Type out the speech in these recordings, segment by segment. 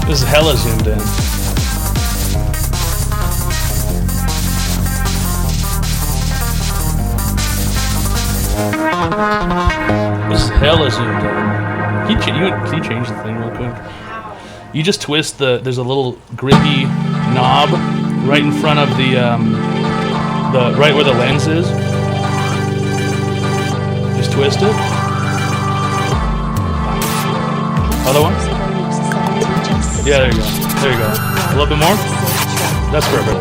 This is hella zoomed in. This is hella zoomed in. Can you change the thing real quick? You just twist there's a little grippy knob right in front of the right where the lens is. Just twist it. Other one? Yeah, there you go. There you go. A little bit more? That's perfect.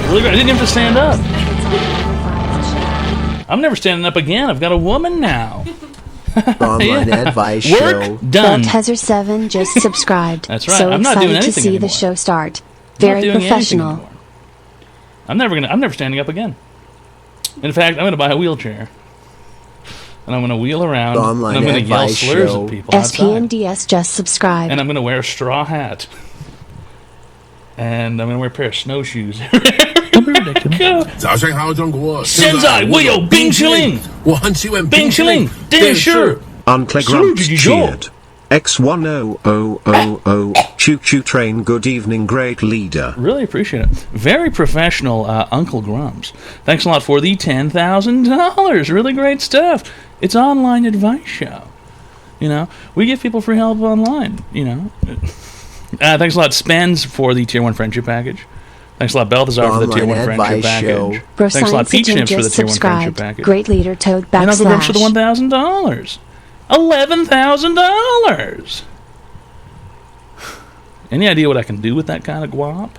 Really good. I didn't even have to stand up. I'm never standing up again. I've got a woman now. Online advice show. Work done. Tezer7 just subscribed. That's right. So I'm not doing excited anything to see anymore. the show start. I'm not Very doing anything professional. anymore. I'm never standing up again. In fact, I'm gonna buy a wheelchair. And I'm gonna wheel around. Online and I'm gonna yell advice slurs show. at people outside. SPNDS just subscribed. And I'm gonna wear a straw hat. And I'm gonna wear a pair of snowshoes. 早上好，中国！现在我有冰淇淋，我很喜欢冰淇淋电视。 Unclegrumps cheered. X100000 Choo choo train. Good evening, great leader. Really appreciate it. Very professional, Uncle Grumps. Thanks a lot for the $10,000. Really great stuff. It's online advice show. You know, we give people free help online. You know. Thanks a lot, Spends, for the Tier 1 friendship package. Thanks a lot, Balthazar, for the tier 1 Online friendship advice package. show. Bro Thanks a lot, Science Peach Agent Nips, for the just tier 1 friendship subscribed. package. Great leader Toad And Uncle Grimps for the / $1,000. $11,000. Any idea what I can do with that kind of guap?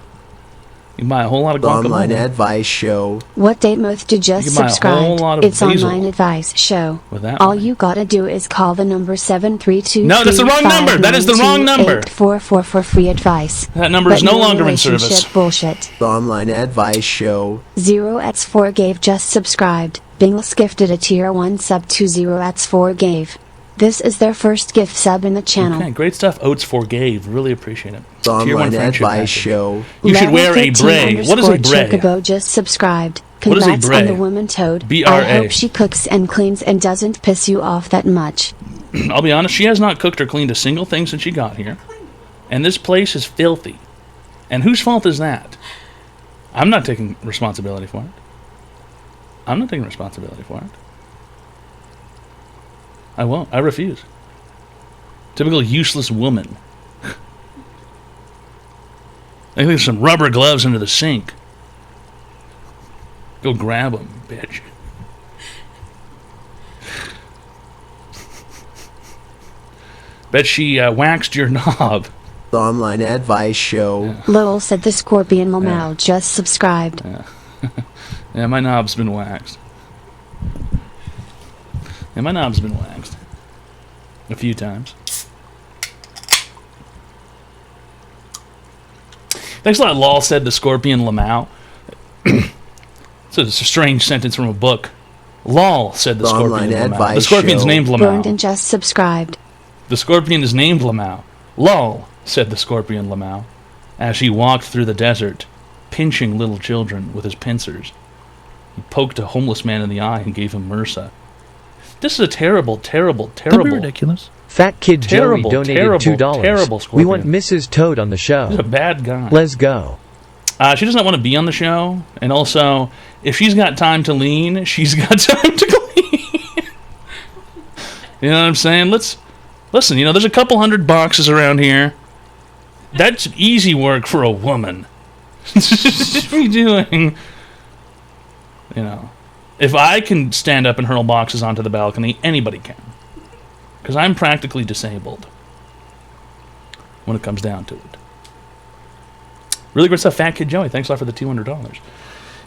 You can buy a whole lot of guacamole. Online advice show. What date most to just You can buy a whole subscribe? lot of It's basil online advice show. with that All money. you gotta do is call the number 732. No, that's the wrong number. That is the wrong number. 444 for free advice. That number is But no longer in service. relationship bullshit. The online advice show. 0x4 gave just subscribed. Bingles gifted a tier 1 sub to 0x4 gave. This is their first gift sub in the channel. Okay, great stuff. Oats forgave. Really appreciate it. The Tier 1 online friendship advice package. show. You should Level wear a 15 bray. What is a underscore bray? Chocobo just subscribed. What is a Congrats bray? on the woman Toad. B-R-A. I hope she cooks and cleans and doesn't piss you off that much. I'll be honest, she has not cooked or cleaned a single thing since she got here. And this place is filthy. And whose fault is that? I'm not taking responsibility for it. I'm not taking responsibility for it. I won't. I refuse. Typical useless woman. I think there's some rubber gloves under the sink. Go grab them, bitch. Bet she waxed your knob. The online advice show. Lowell said the Scorpion Lamau just subscribed. Yeah, my knob's been waxed. Yeah, my knob's been waxed. A few times. Thanks a lot, Lol said the Scorpion Lamau. So it's a strange sentence from a book. Lol said the Scorpion online Lamau. advice The Scorpion's show. named Burned and Lamau. just subscribed. The Scorpion is named Lamau. Lol said the Scorpion Lamau, as he walked through the desert, pinching little children with his pincers. He poked a homeless man in the eye and gave him MRSA. This is a terrible, terrible, terrible. Don't be ridiculous. Fat Kid Terrible, Joey donated terrible, $2. terrible We Scorpion. want Mrs. Toad on the He's show. a bad guy. Let's go. She does not want to be on the show, and also, if she's got time to lean, she's got time to clean. You know what I'm saying? Listen. You know, there's a couple hundred boxes around here. That's easy work for a woman. Just be doing. You know, if I can stand up and hurl boxes onto the balcony, anybody can, because I'm practically disabled. When it comes down to it. Really great stuff, Fat Kid Joey. Thanks a lot for the $200.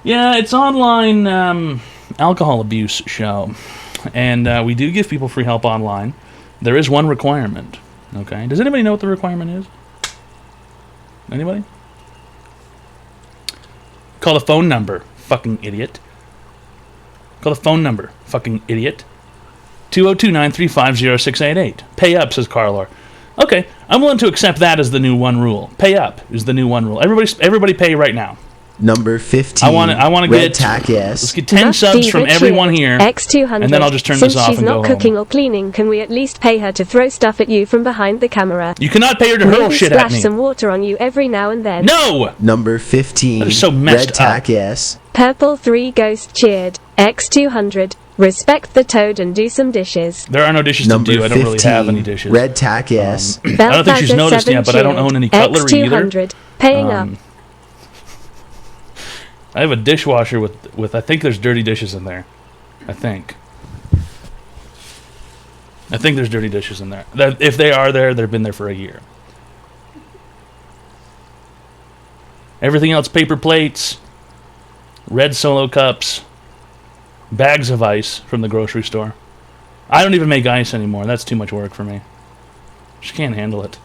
Yeah, it's online alcohol abuse show, and we do give people free help online. There is one requirement. Okay, does anybody know what the requirement is? Anybody? Call the phone number, fucking idiot. Call the phone number, fucking idiot. 202-935-0688. Pay up, says Carlor. Okay, I'm willing to accept that as the new one rule. Pay up is the new one rule. Everybody pay right now. Number 15. I want to Red get Tack let's S. get 10 subs from everyone here. X200. And then I'll just turn Since this off she's and go not home. cooking or cleaning, can we at least pay her to throw stuff at you from behind the camera? You cannot pay her to hurl Maybe shit at splash me. some water on you every now and then. No! Number 15. That is so messed Red Tack up. S. Purple 3 Ghost cheered. X200. Respect the Toad and do some dishes. There are no dishes Number to do. I don't 15. really have any dishes. Red Tack S. I don't think she's Balthazar noticed 7 yet, but I don't cheered. own any cutlery either. X200. Paying up. I have a dishwasher with I think there's dirty dishes in there. I think there's dirty dishes in there. If they are there, they've been there for a year. Everything else, paper plates, red Solo cups, bags of ice from the grocery store. I don't even make ice anymore. That's too much work for me. Just can't handle it.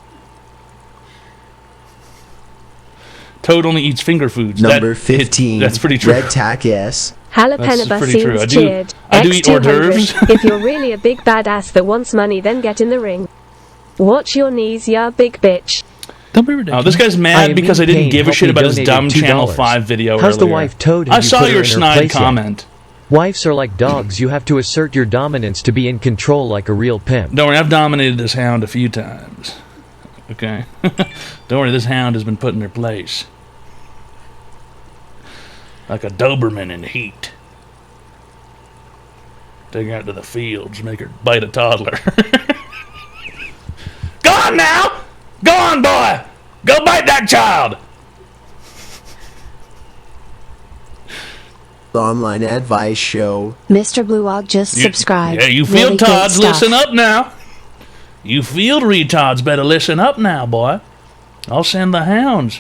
Toad only eats finger foods. Number 15. That's pretty true. Red Tack S. Jalapeno That's pretty true. Basines cheered. I do eat hors X200. d'oeuvres. If you're really a big badass that wants money, then get in the ring. Watch your knees, ya big bitch. Don't be ridiculous. Oh, this guy's mad because I didn't give a shit about his dumb donated Channel $2. 5 video How's the earlier. wife Toad? Have I you saw put her your in her snide place yet? comment. Wives are like dogs. You have to assert your dominance to be in control like a real pimp. Don't worry, I've dominated this hound a few times. Okay? Don't worry, this hound has been put in her place. Like a Doberman in heat. Take her out to the fields, make her bite a toddler. Go on now! Go on, boy! Go bite that child! The online advice show. Mr. Bluewog just subscribed. Yeah, you Really field good tods, stuff. listen up now. You field retards better listen up now, boy. I'll send the hounds.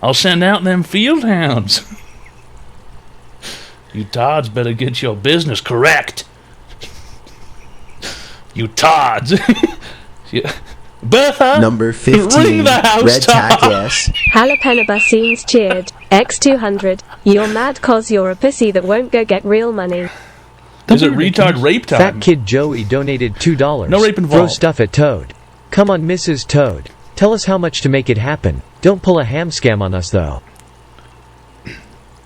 I'll send out them field hounds. You tods better get your business correct. You tods. Yeah. Bertha, Number 15. ring the house Red tack top. S. Jalapeno scenes cheered. X200. You're mad cause you're a pussy that won't go get real money. Is it retard rape time? Fat Kid Joey donated $2. No rape Throw involved. stuff at Toad. Come on, Mrs. Toad. Tell us how much to make it happen. Don't pull a ham scam on us, though.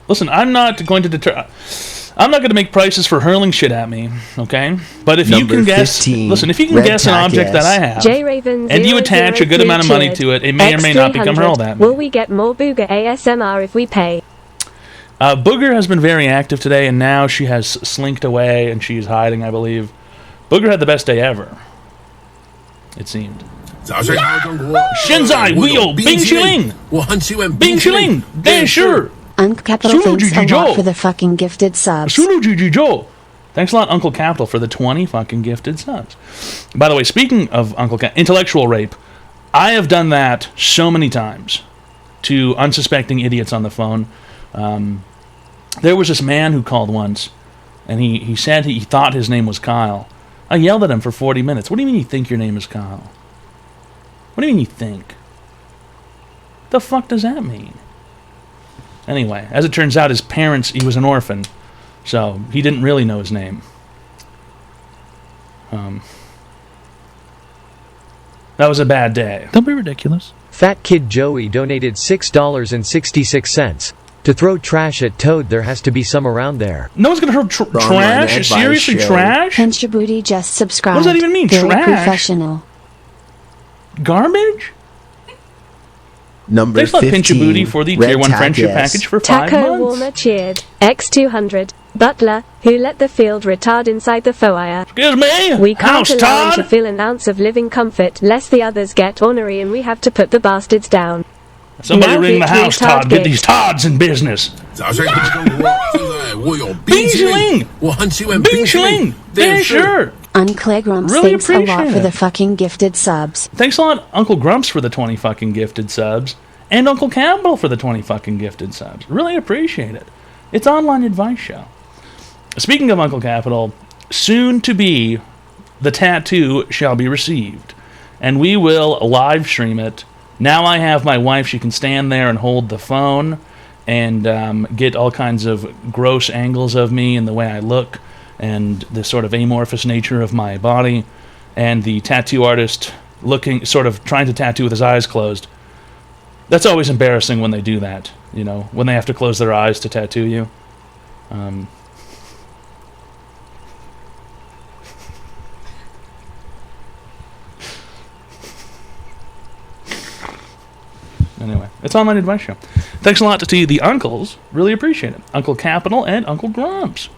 Listen, I'm not going to make prices for hurling shit at me, okay? But if you Number can guess, 15, listen, if you can red guess an tack object that S. I have, J Raven and you attach a good amount of money to it, it may or may not become hurled at me. Will we get more Booger ASMR if we pay? Booger has been very active today, and now she has slinked away, and she's hiding, I believe. Booger had the best day ever, it seemed. 早上好，中国！现在我有冰淇淋，我很喜欢冰淇淋，但是 Unc Capital Sulu thanks a Gigi lot Joe. for the fucking gifted subs. Sulu Gigi Joe. Thanks a lot, Uncle Capital, for the 20 fucking gifted subs. By the way, speaking of intellectual rape, I have done that so many times to unsuspecting idiots on the phone. There was this man who called once, and he said he thought his name was Kyle. I yelled at him for 40 minutes. What do you mean you think your name is Kyle? What do you mean you think? The fuck does that mean? Anyway, as it turns out, his parents, he was an orphan, so he didn't really know his name. That was a bad day. Don't be ridiculous. Fat Kid Joey donated $6.66. To throw trash at Toad, there has to be some around there. No one's gonna hurl trash? advice Seriously, show. trash? Pinch your booty just subscribed. What does that even mean, Very trash? professional. Garbage? Number Thanks a lot, 15. Pinch a Booty, for the Red Tier 1 tack friendship S. package for 5 Taco months. Warmer cheered. X200. Butler, who let the field retard inside the foyer. Excuse me? We can't House allow him to Todd? feel an ounce of living comfort, lest the others get ornery and we have to put the bastards down. Somebody Now ring the victory house, Todd Todd. Get gift. these Tods in business. 早上好，中国！现在我有冰淇淋，我很喜欢冰淇淋， Yeah, sure. Unclair Grumps Really thanks a lot appreciate for the it. fucking gifted subs. Thanks a lot, Uncle Grumps, for the 20 fucking gifted subs. And Uncle Campbell for the 20 fucking gifted subs. Really appreciate it. It's online advice show. Speaking of Uncle Capital, soon to be, the tattoo shall be received. And we will live stream it. Now I have my wife. She can stand there and hold the phone and get all kinds of gross angles of me and the way I look and the sort of amorphous nature of my body. And the tattoo artist looking, sort of trying to tattoo with his eyes closed. That's always embarrassing when they do that, you know, when they have to close their eyes to tattoo you. Anyway, it's online advice show. Thanks a lot to the uncles. Really appreciate it. Uncle Capital and Uncle Grumps.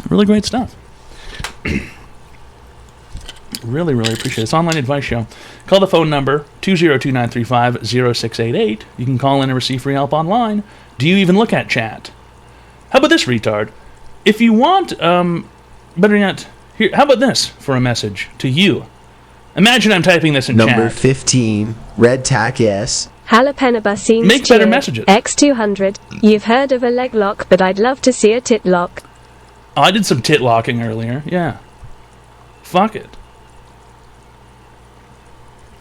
Really great stuff. Really, really appreciate it. It's online advice show. Call the phone number 202-935-0688. You can call in and receive free help online. Do you even look at chat? How about this, retard? If you want, better yet, here. How about this for a message to you? Imagine I'm typing this in Number chat. 15. Red tack S. Jalapeno scenes Make better cheered. messages. X200. You've heard of a leg lock, but I'd love to see a tit lock. Oh, I did some tit locking earlier. Yeah. Fuck it.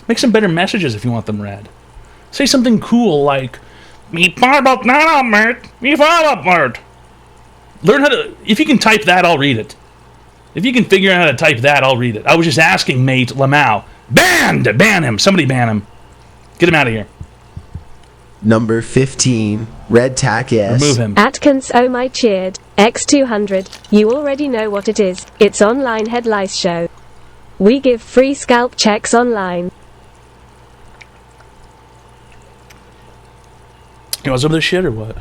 Make some better messages if you want them read. Say something cool like, "Me father not mert, me father mert." Learn how to. If you can type that, I'll read it. If you can figure out how to type that, I'll read it. I was just asking, mate Lamau. Ban him. Somebody ban him. Get him out of here. Number 15. Red tack S. Remove him. Atkins oh my cheered. X200. You already know what it is. It's online head lice show. We give free scalp checks online. You want some of this shit or what?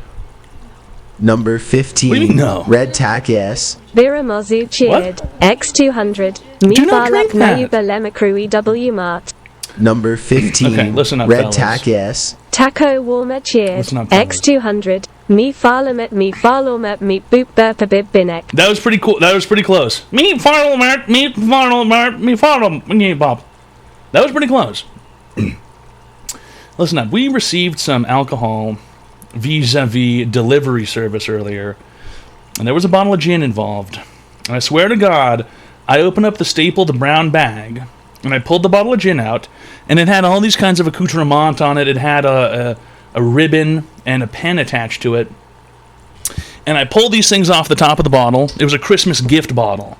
Number 15. What do you mean, no? Red tack S. Vera Mozu cheered. X200. Me Do not drink balak that. nayuba lemacrui W mart. Number 15. Okay, listen up, Red fellas. tack S. Taco warmer cheered. Listen up, fellas. X200. Me farlamet me farlomet me boop burpabib binek. That was pretty cool. That was pretty close. Me farlamet me farlamet me farlam me bob. That was pretty close. Listen up. We received some alcohol vis-a-vis delivery service earlier, and there was a bottle of gin involved. And I swear to God, I opened up the stapled brown bag, and I pulled the bottle of gin out, and it had all these kinds of accoutrements on it. It had a ribbon and a pen attached to it. And I pulled these things off the top of the bottle. It was a Christmas gift bottle.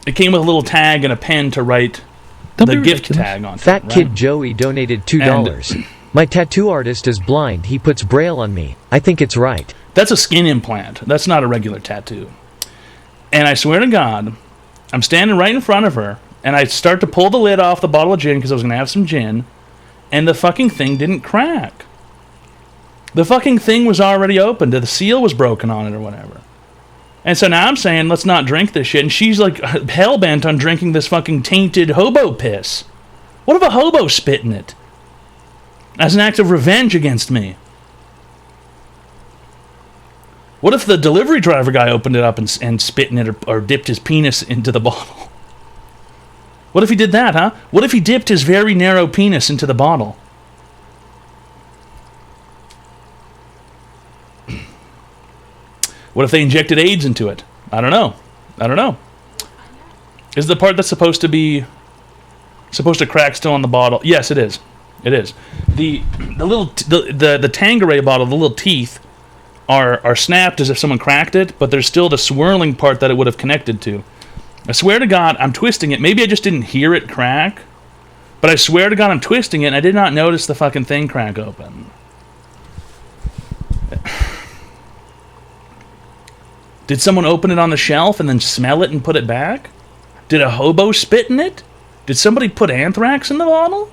It came with a little tag and a pen to write the gift tag on. Fat Kid Joey donated $2. My tattoo artist is blind. He puts braille on me. I think it's right. That's a skin implant. That's not a regular tattoo. And I swear to God, I'm standing right in front of her, and I start to pull the lid off the bottle of gin because I was going to have some gin, and the fucking thing didn't crack. The fucking thing was already opened. The seal was broken on it or whatever. And so now I'm saying, let's not drink this shit, and she's like hell-bent on drinking this fucking tainted hobo piss. What if a hobo spit in it? As an act of revenge against me. What if the delivery driver guy opened it up and spit in it or dipped his penis into the bottle? What if he did that, huh? What if he dipped his very narrow penis into the bottle? What if they injected AIDS into it? I don't know. I don't know. Is the part that's supposed to crack still on the bottle? Yes, it is. It is. The Tanqueray bottle, the little teeth are snapped as if someone cracked it, but there's still the swirling part that it would have connected to. I swear to God, I'm twisting it. Maybe I just didn't hear it crack, but I swear to God, I'm twisting it, and I did not notice the fucking thing crack open. Did someone open it on the shelf and then smell it and put it back? Did a hobo spit in it? Did somebody put anthrax in the bottle?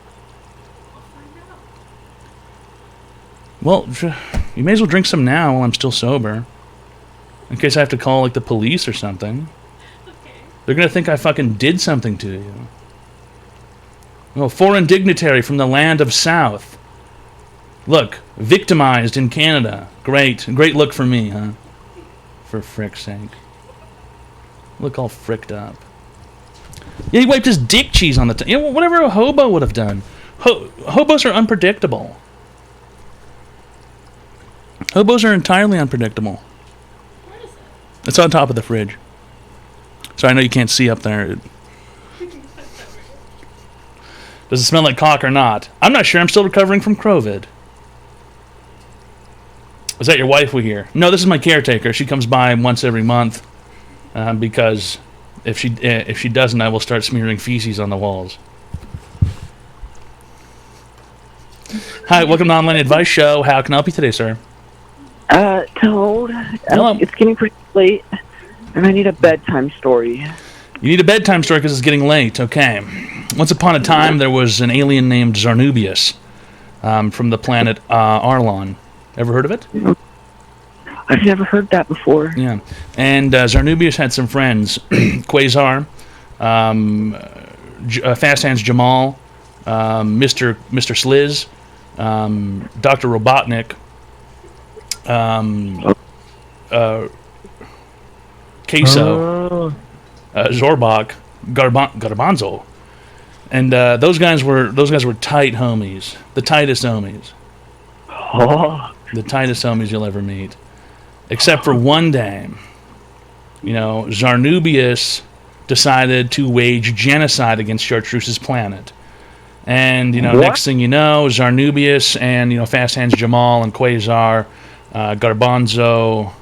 Well, you may as well drink some now while I'm still sober. In case I have to call, like, the police or something. Okay. They're gonna think I fucking did something to you. Oh, foreign dignitary from the land of South. Look, victimized in Canada. Great. Great look for me, huh? For frick's sake. Look all fricked up. Yeah, he wiped his dick cheese on the whatever a hobo would have done. Hobos are unpredictable. Hobos are entirely unpredictable. Where is it? It's on top of the fridge. So I know you can't see up there. Does it smell like cock or not? I'm not sure. I'm still recovering from COVID. Is that your wife we hear? No, this is my caretaker. She comes by once every month because if she doesn't, I will start smearing feces on the walls. Hi, welcome to Online Advice Show. How can I help you today, sir? Toad. Hello. It's getting pretty late, and I need a bedtime story. You need a bedtime story because it's getting late. Okay. Once upon a time, there was an alien named Zarnubius from the planet Arlon. Ever heard of it? I've never heard that before. Yeah. And Zarnubius had some friends. Quasar, Fast Hands Jamal, Mr. Sliz, Dr. Robotnik, Queso, Zorbach, Garbanzo, and those guys were tight homies, the tightest homies, the tightest homies you'll ever meet, except for one day. You know, Zarnubius decided to wage genocide against Chartreuse's planet. And, you know, next thing you know, Zarnubius and, Fast Hands Jamal and Quasar, Garbanzo,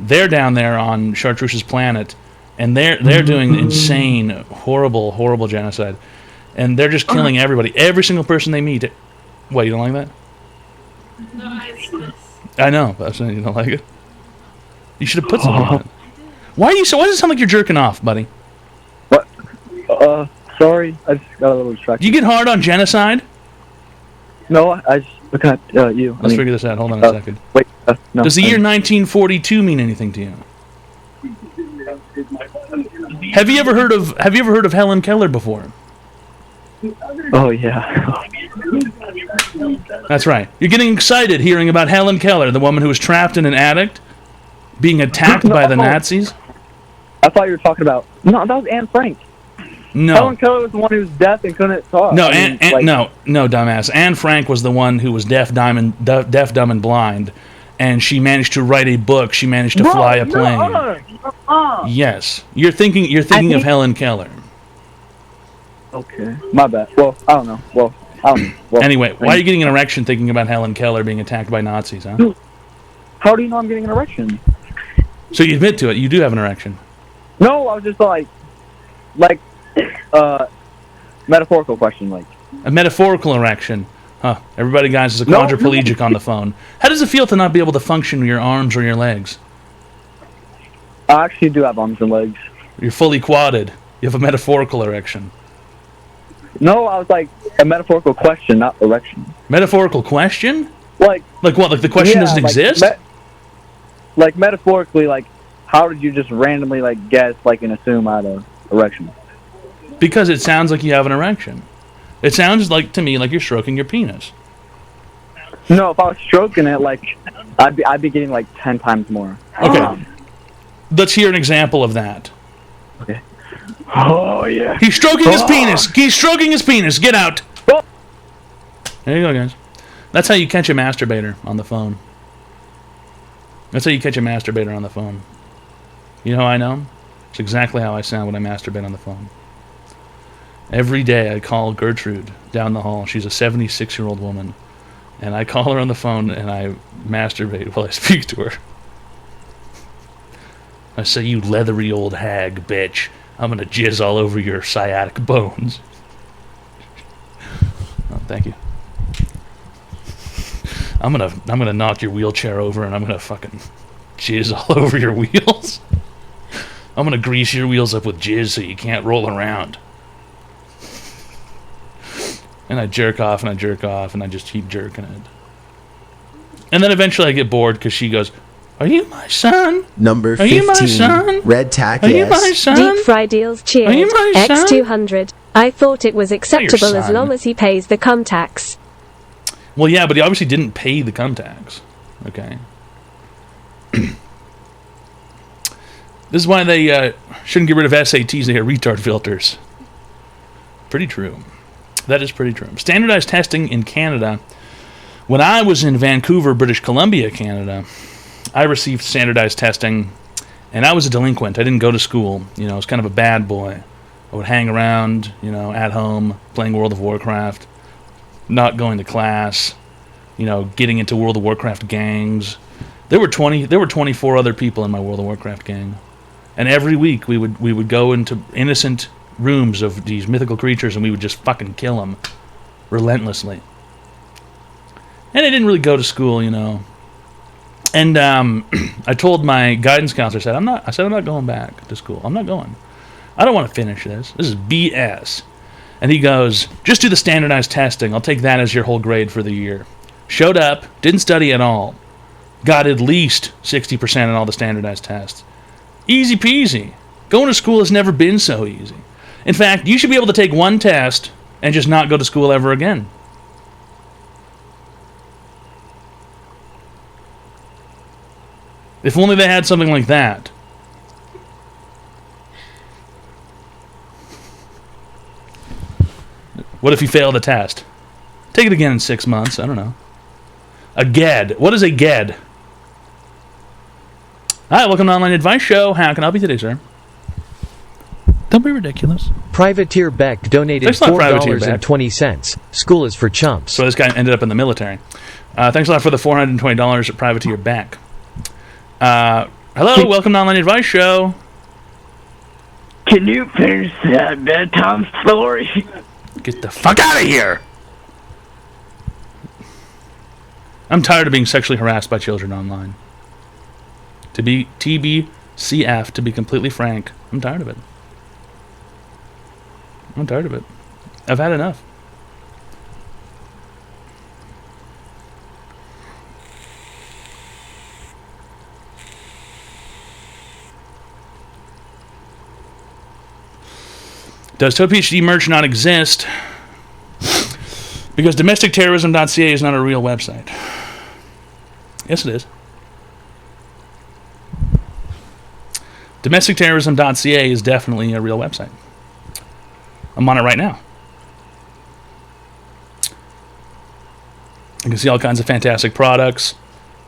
they're down there on Chartreuse's planet, and they're doing insane, horrible genocide. And they're just killing everybody. Every single person they meet. What, you don't like that? No, I hate this. I know, but I'm saying you don't like it. You should have put something on it. Why does it sound like you're jerking off, buddy? What? Sorry, I just got a little distracted. Do you get hard on genocide? No, I just look at you. Let's figure this out. Hold on a second. Wait, no. Does the year 1942 mean anything to you? Have you ever heard of Helen Keller before? Oh yeah. That's right. You're getting excited hearing about Helen Keller, the woman who was trapped in an attic, being attacked by the Nazis. I thought you were talking about... No, that was Anne Frank. No. Helen Keller was the one who was deaf and couldn't talk. No, no, dumbass. Anne Frank was the one who was deaf, dumb, and blind, and she managed to write a book. She managed to fly a plane. Yes, you're thinking of Helen Keller. Okay, my bad. Well, I don't know. Anyway, why are you getting an erection thinking about Helen Keller being attacked by Nazis, huh? How do you know I'm getting an erection? So you admit to it. You do have an erection. No, I was just metaphorical question, like. A metaphorical erection. Huh. Everybody, guys, is a quadriplegic on the phone. How does it feel to not be able to function with your arms or your legs? I actually do have arms and legs. You're fully quadded. You have a metaphorical erection. No, I was like, a metaphorical question, not erection. Metaphorical question? Like what? Like the question doesn't exist? Like metaphorically, like, how did you just randomly, like, guess, like, and assume I had an erection? Because it sounds like you have an erection. It sounds like, to me, like you're stroking your penis. No, if I was stroking it, like, I'd be getting, like, 10 times more. Okay. Let's hear an example of that. Okay. Oh, yeah. He's stroking his penis. He's stroking his penis. Get out. There you go, guys. That's how you catch a masturbator on the phone. That's how you catch a masturbator on the phone. You know how I know? It's exactly how I sound when I masturbate on the phone. Every day I call Gertrude down the hall. She's a 76-year-old woman. And I call her on the phone and I masturbate while I speak to her. I say, you leathery old hag, bitch. I'm gonna jizz all over your sciatic bones. Oh, thank you. I'm gonna knock your wheelchair over and I'm gonna fucking jizz all over your wheels. I'm gonna grease your wheels up with jizz so you can't roll around. And I jerk off and I jerk off and I just keep jerking it. And then eventually I get bored because she goes, "Are you my son? Number 15. Are you my son? Red tack Are you my son? Deep Fry Deals cheered. Are you my son? X200. I thought it was acceptable as son. long as he pays the cum tax. Well, yeah, but he obviously didn't pay the cum tax. Okay. This is why they shouldn't get rid of SATs. They get retard filters. Pretty true. That is pretty true. Standardized testing in Canada. When I was in Vancouver, British Columbia, Canada, I received standardized testing, and I was a delinquent. I didn't go to school. You know, I was kind of a bad boy. I would hang around, you know, at home, playing World of Warcraft, not going to class, you know, getting into World of Warcraft gangs. There were 24 other people in my World of Warcraft gang. And every week we would go into innocent rooms of these mythical creatures and we would just fucking kill them relentlessly. And I didn't really go to school, you know. And I told my guidance counselor, I said I'm not going back to school. I'm not going. I don't want to finish this. This is BS. And he goes, just do the standardized testing. I'll take that as your whole grade for the year. Showed up, didn't study at all. Got at least 60% on all the standardized tests. Easy peasy. Going to school has never been so easy. In fact, you should be able to take one test and just not go to school ever again. If only they had something like that. What if you fail the test? Take it again in 6 months. I don't know. A GED. What is a GED? Hi, welcome to Online Advice Show. How can I help you today, sir? Don't be ridiculous. Privateer Beck donated Thanks a lot, Privateer Beck. $4.20. School is for chumps. So this guy ended up in the military. Thanks a lot for the $420 at Privateer Beck. Hello, welcome to Online Advice Show. Can you finish that bedtime story? Get the fuck out of here! I'm tired of being sexually harassed by children online. To be TBCF, to be completely frank, I'm tired of it. I'm tired of it. I've had enough. Does ToadPhd merch not exist? Because domesticterrorism.ca is not a real website. Yes, it is. Domesticterrorism.ca is definitely a real website. I'm on it right now. You can see all kinds of fantastic products.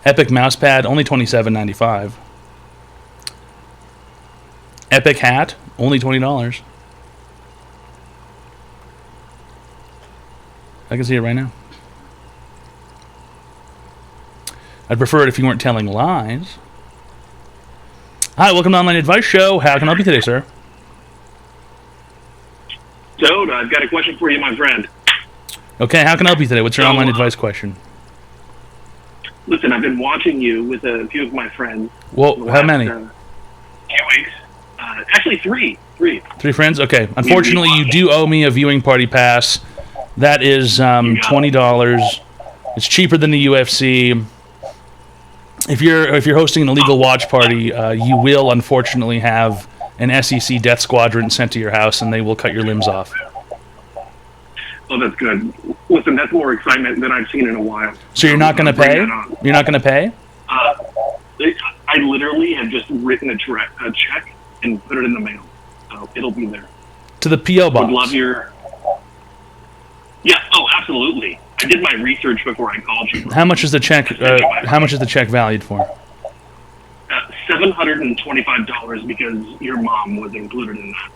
Epic mousepad, only $27.95. Epic hat, only $20. I can see it right now. I'd prefer it if you weren't telling lies. Hi, welcome to Online Advice Show. How can I help you today, sir? Toad, I've got a question for you, my friend. Okay, how can I help you today? What's your online advice question? Listen, I've been watching you with a few of my friends. Well, how many? Few weeks. Actually, three. Three friends? Okay. Unfortunately, you do owe me a viewing party pass. That is $20. It's cheaper than the UFC. If you're hosting an illegal watch party, you will unfortunately have an SEC death squadron sent to your house, and they will cut your limbs off. Oh, that's good. Listen, that's more excitement than I've seen in a while. So you're not going to pay? You're not going to pay? I literally have just written a check and put it in the mail, so it'll be there. To the P.O. box? Would love your... Yeah, oh, absolutely. I did my research before I called you. How much is the check? How much is the check valued for? $725 because your mom was included in that.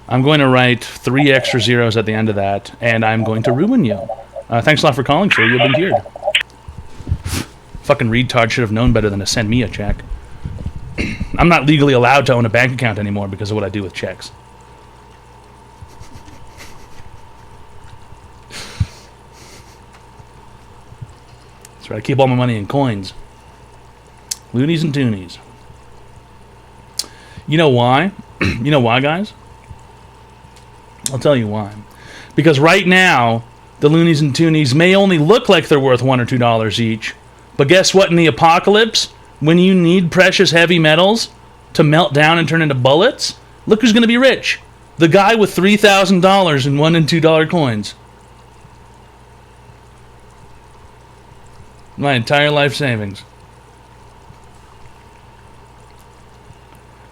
I'm going to write 3 extra zeros at the end of that, and I'm going to ruin you. Thanks a lot for calling, sir. You've been cured. Fucking retard should have known better than to send me a check. I'm not legally allowed to own a bank account anymore because of what I do with checks. That's right. I keep all my money in coins. Loonies and toonies. You know why? You know why, guys? I'll tell you why. Because right now, the loonies and toonies may only look like they're worth $1 or $2 each. But guess what? In the apocalypse, when you need precious heavy metals to melt down and turn into bullets, look who's going to be rich. The guy with $3,000 in $1 and $2 coins. My entire life savings.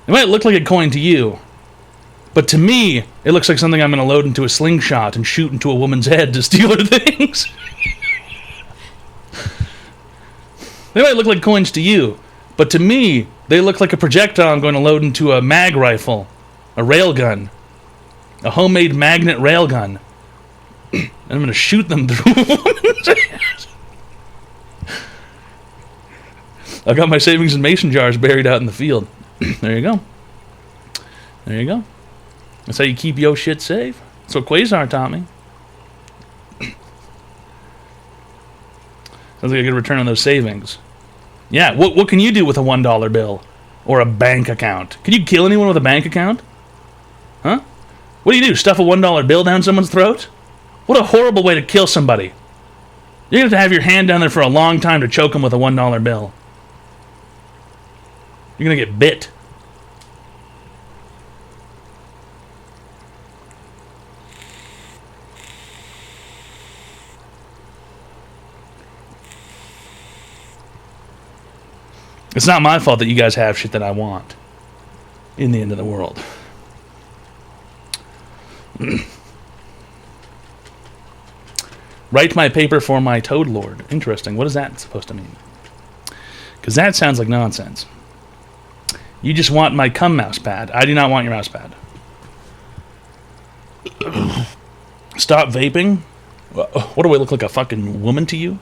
It might look like a coin to you, but to me, it looks like something I'm going to load into a slingshot and shoot into a woman's head to steal her things. They might look like coins to you, but to me, they look like a projectile I'm going to load into a mag rifle, a railgun, a homemade magnet railgun. And I'm going to shoot them through a woman's head. I've got my savings in mason jars buried out in the field. There you go. There you go. That's how you keep your shit safe. That's what Quasar taught me. Sounds like a good return on those savings. Yeah, what can you do with a $1 bill? Or a bank account? Can you kill anyone with a bank account? Huh? What do? Stuff a $1 bill down someone's throat? What a horrible way to kill somebody. You're going to have your hand down there for a long time to choke them with a $1 bill. You're going to get bit. It's not my fault that you guys have shit that I want in the end of the world. Write my paper for my Toad Lord. Interesting. What is that supposed to mean? Because that sounds like nonsense. You just want my cum mouse pad. I do not want your mouse pad. Stop vaping? What do I look like, a fucking woman to you?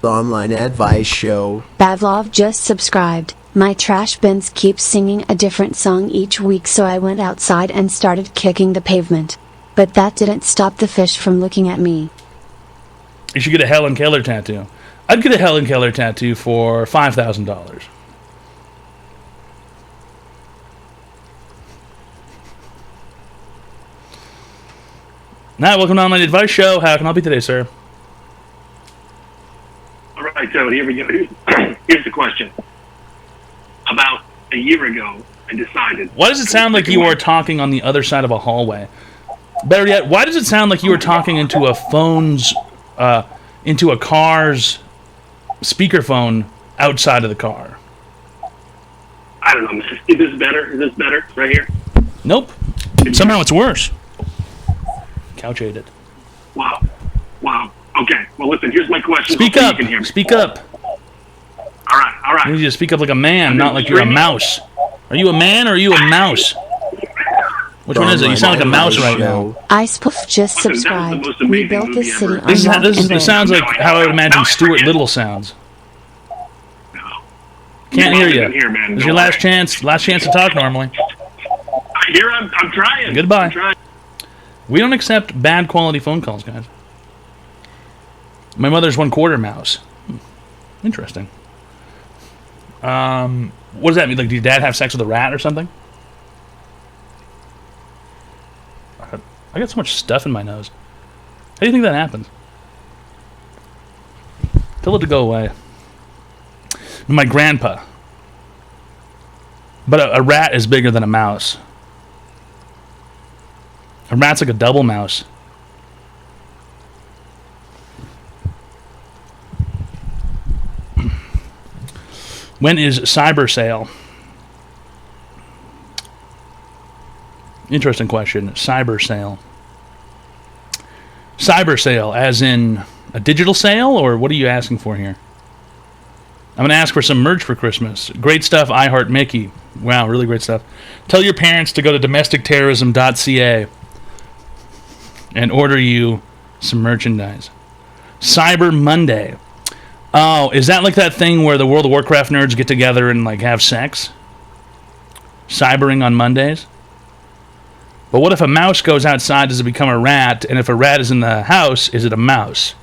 The Online Advice Show. Pavlov just subscribed. My trash bins keep singing a different song each week, so I went outside and started kicking the pavement. But that didn't stop the fish from looking at me. You should get a Helen Keller tattoo. I'd get a Helen Keller tattoo for $5,000. Now, welcome to Online Advice Show. How can I help you today, sir? All right, so here we go. Here's the question. About a year ago, I decided. Why does it sound like you are talking on the other side of a hallway? Better yet, why does it sound like you were talking into a into a car's speakerphone outside of the car? I don't know, man. Is this better? Is this better right here? Nope. Somehow it's worse. Couch ate it. Wow. Okay. Well, listen. Here's my question. Speak Hopefully up. You can hear me. Speak up. All right. You need to speak up like a man, not like you're a mouse. Are you a man or are you a mouse? Which one is it? You sound like a mouse right now. Icepoof just subscribed. We built this city on This rock and roll. sounds like how I would imagine Stuart Little sounds. Can't hear you. This is your last chance to talk normally. Here I'm trying. Goodbye. I'm trying. We don't accept bad quality phone calls, guys. My mother's 1/4 mouse. Interesting. What does that mean? Like, did your dad have sex with a rat or something? I got so much stuff in my nose. How do you think that happens? Tell it to go away. My grandpa. But a rat is bigger than a mouse. A rat's like a double mouse. When is cyber sale? Interesting question. Cyber sale. Cyber sale, as in a digital sale, or what are you asking for here? I'm going to ask for some merch for Christmas. Great stuff, I Heart Mickey. Wow, really great stuff. Tell your parents to go to domesticterrorism.ca and order you some merchandise. Cyber Monday. Oh, is that like that thing where the World of Warcraft nerds get together and like have sex? Cybering on Mondays? But what if a mouse goes outside, does it become a rat? And if a rat is in the house, is it a mouse?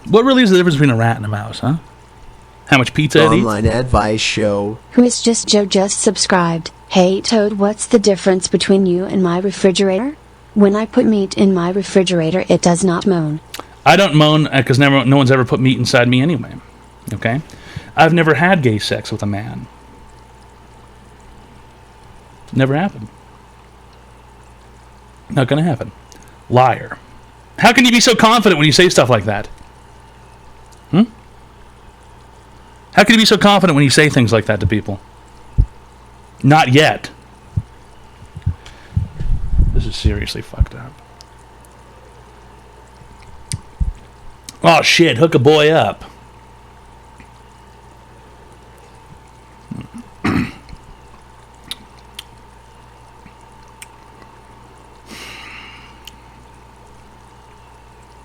What really is the difference between a rat and a mouse, huh? How much pizza it eats? Online advice show. Who is Joe just subscribed. Hey Toad, what's the difference between you and my refrigerator? When I put meat in my refrigerator, it does not moan. I don't moan because no one's ever put meat inside me anyway. Okay? I've never had gay sex with a man. Never happened. Not gonna happen. Liar. How can you be so confident when you say stuff like that? How can you be so confident when you say things like that to people? Not yet. This is seriously fucked up. Oh shit, hook a boy up.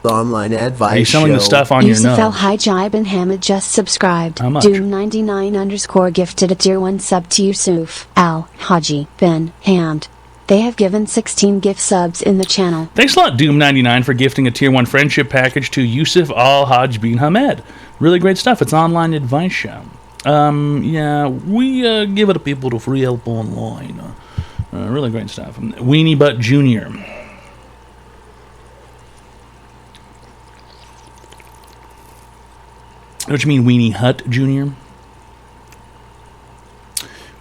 The online advice. Are you selling the stuff on your Yusuf El nose? Hijab and Hamid just subscribed. How much? Doom99 gifted a tier 1 sub to Yusuf Al Haji bin Hamd. They have given 16 gift subs in the channel. Thanks a lot, Doom99, for gifting a tier 1 friendship package to Yusuf Al Haj bin Hamed. Really great stuff. It's an online advice show. Yeah, we give it to people to free help online. Really great stuff. Weenie Butt Jr. What you mean, Weenie Hut Jr.?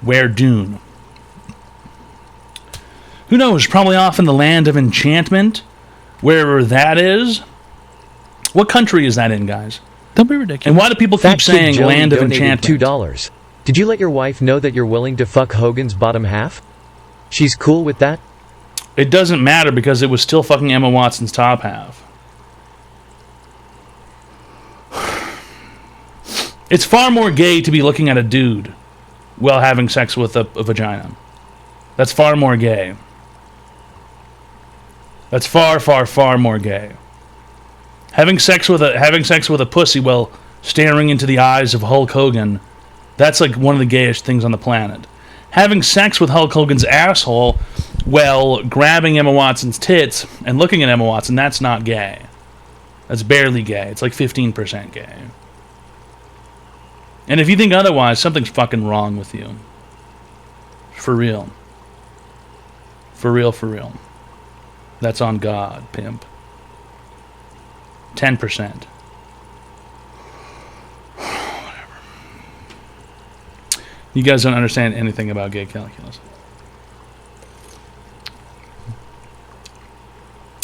Where Dune? Who knows? Probably off in the land of enchantment, wherever that is. What country is that in, guys? Don't be ridiculous. And why do people keep saying land of enchantment? $2. Did you let your wife know that you're willing to fuck Hogan's bottom half? She's cool with that? It doesn't matter because it was still fucking Emma Watson's top half. It's far more gay to be looking at a dude while having sex with a vagina. That's far more gay. That's far, far, far more gay. Having sex with a pussy while staring into the eyes of Hulk Hogan, that's like one of the gayest things on the planet. Having sex with Hulk Hogan's asshole while grabbing Emma Watson's tits and looking at Emma Watson, that's not gay. That's barely gay. It's like 15% gay. And if you think otherwise, something's fucking wrong with you. For real. For real, for real. That's on God, pimp. 10%. You guys don't understand anything about gay calculus.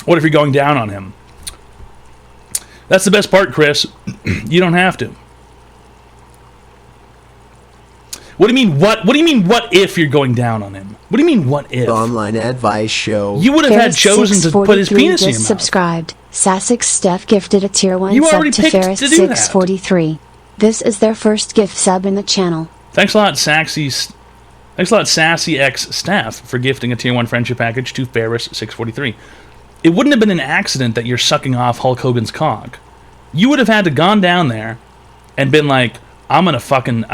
What if you're going down on him? That's the best part, Chris. You don't have to. What do you mean, what? What do you mean, what if you're going down on him? What do you mean, what if? Online advice show. You would have had chosen to put his penis in your mouth. Subscribed. Sussex Steph gifted a tier 1 You sub already to picked Ferris to do that. 643. This is their first gift sub in the channel. Thanks a lot, Sassy X Staff, for gifting a tier 1 friendship package to Ferris 643. It wouldn't have been an accident that you're sucking off Hulk Hogan's cock. You would have had to gone down there and been like, I'm gonna fucking...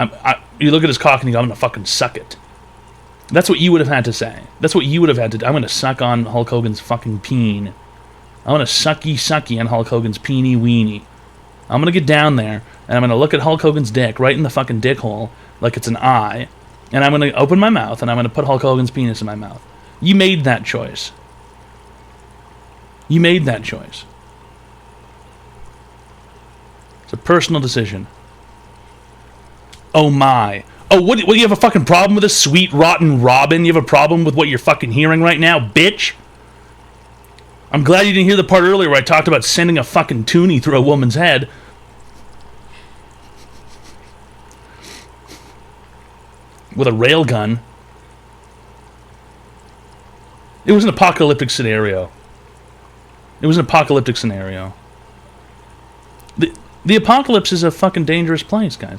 you look at his cock and you go, I'm gonna fucking suck it. That's what you would have had to say. That's what you would have had to do. I'm gonna suck on Hulk Hogan's fucking peen. I'm gonna sucky on Hulk Hogan's peeny weenie. I'm gonna get down there and I'm gonna look at Hulk Hogan's dick right in the fucking dick hole like it's an eye, and I'm gonna open my mouth and I'm gonna put Hulk Hogan's penis in my mouth. You made that choice. You made that choice. It's a personal decision. Oh my. Oh, what do you have a fucking problem with this, sweet rotten Robin? You have a problem with what you're fucking hearing right now, bitch? I'm glad you didn't hear the part earlier where I talked about sending a fucking toonie through a woman's head. With a railgun. It was an apocalyptic scenario. It was an apocalyptic scenario. The apocalypse is a fucking dangerous place, guys.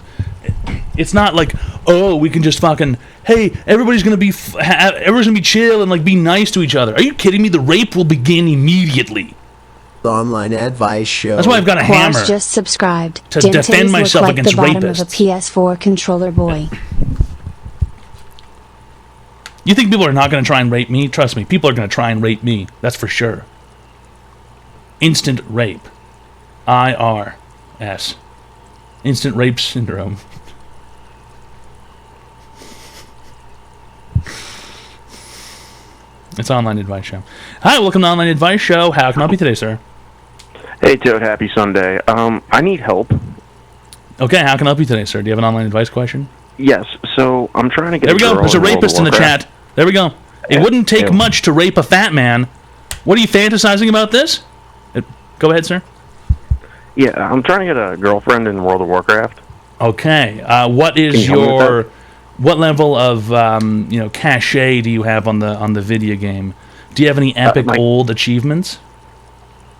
It's not like, oh, we can just fucking, hey, everybody's gonna be chill and like be nice to each other. Are you kidding me? The rape will begin immediately. The online advice show. That's why I've got a Quaz hammer. just subscribed. To Dente's defend myself look like against the bottom rapists. of a PS4 controller boy. You think people are not going to try and rape me? Trust me, people are going to try and rape me. That's for sure. Instant rape. IRS. Instant rape syndrome. It's Online Advice Show. Hi, welcome to Online Advice Show. How can I help you today, sir? Hey, Toad. Happy Sunday. I need help. Okay, how can I help you today, sir? Do you have an online advice question? Yes. So I'm trying to get. There we go. girl There's a in World of rapist in the Warcraft. chat. There we go. It wouldn't take much to rape a fat man. What are you fantasizing about this? Go ahead, sir. Yeah, I'm trying to get a girlfriend in World of Warcraft. Okay. What is your... What level of cachet do you have on the video game? Do you have any epic old achievements?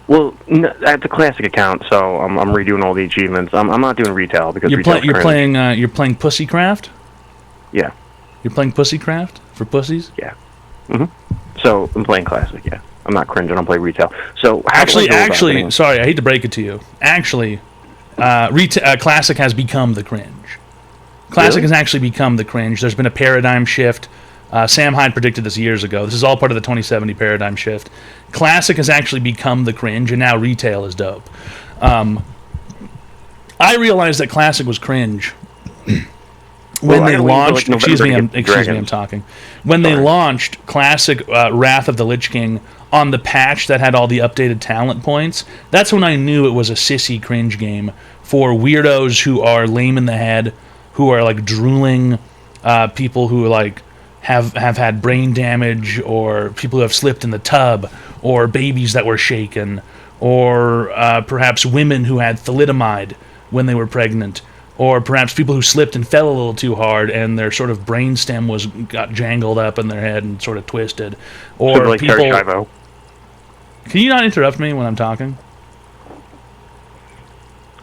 Well, I have the classic account, so I'm redoing all the achievements. I'm not doing retail because you're playing Pussycraft. Yeah. You're playing Pussycraft for pussies. Yeah. So I'm playing classic. Yeah. I'm not cringe. I don't play retail. So actually, sorry, I hate to break it to you. Actually, classic has become the cringe. Classic has actually become the cringe. There's been a paradigm shift. Sam Hyde predicted this years ago. This is all part of the 2070 paradigm shift. Classic has actually become the cringe, and now retail is dope. I realized that Classic was cringe when they launched. Excuse me, I'm talking. When they launched Classic Wrath of the Lich King on the patch that had all the updated talent points, that's when I knew it was a sissy cringe game for weirdos who are lame in the head, who are like drooling, people who like have had brain damage, or people who have slipped in the tub, or babies that were shaken, or perhaps women who had thalidomide when they were pregnant, or perhaps people who slipped and fell a little too hard and their sort of brainstem got jangled up in their head and sort of twisted, or like people. Can you not interrupt me when I'm talking?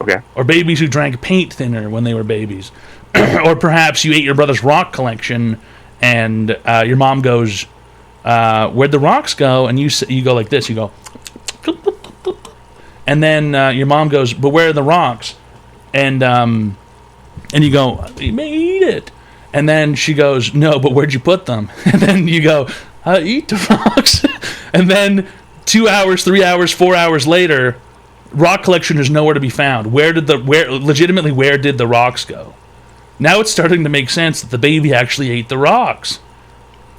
Okay. Or babies who drank paint thinner when they were babies. Or perhaps you ate your brother's rock collection and your mom goes, where'd the rocks go? And you go like this, you go, and then your mom goes, but where are the rocks? And you go, you made it. And then she goes, no, but where'd you put them? And then you go, I eat the rocks. And then 2 hours, 3 hours, 4 hours later, rock collection is nowhere to be found. Where did the rocks go? Now it's starting to make sense that the baby actually ate the rocks.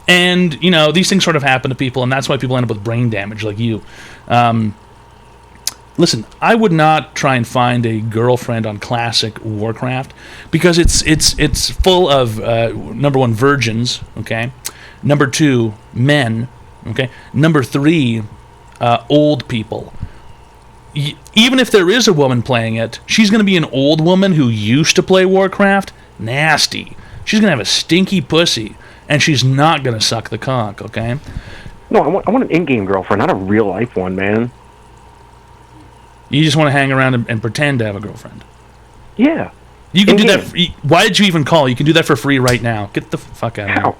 And, these things sort of happen to people, and that's why people end up with brain damage like you. listen, I would not try and find a girlfriend on classic Warcraft because it's full of number 1 virgins, okay, number 2 men, okay, number 3 old people. Even if there is a woman playing it, she's going to be an old woman who used to play Warcraft. Nasty. She's going to have a stinky pussy, and she's not going to suck the cock, okay? No, I want an in-game girlfriend, not a real-life one, man. You just want to hang around and pretend to have a girlfriend. Yeah. You can do that. Why did you even call? You can do that for free right now. Get the fuck out of here. How?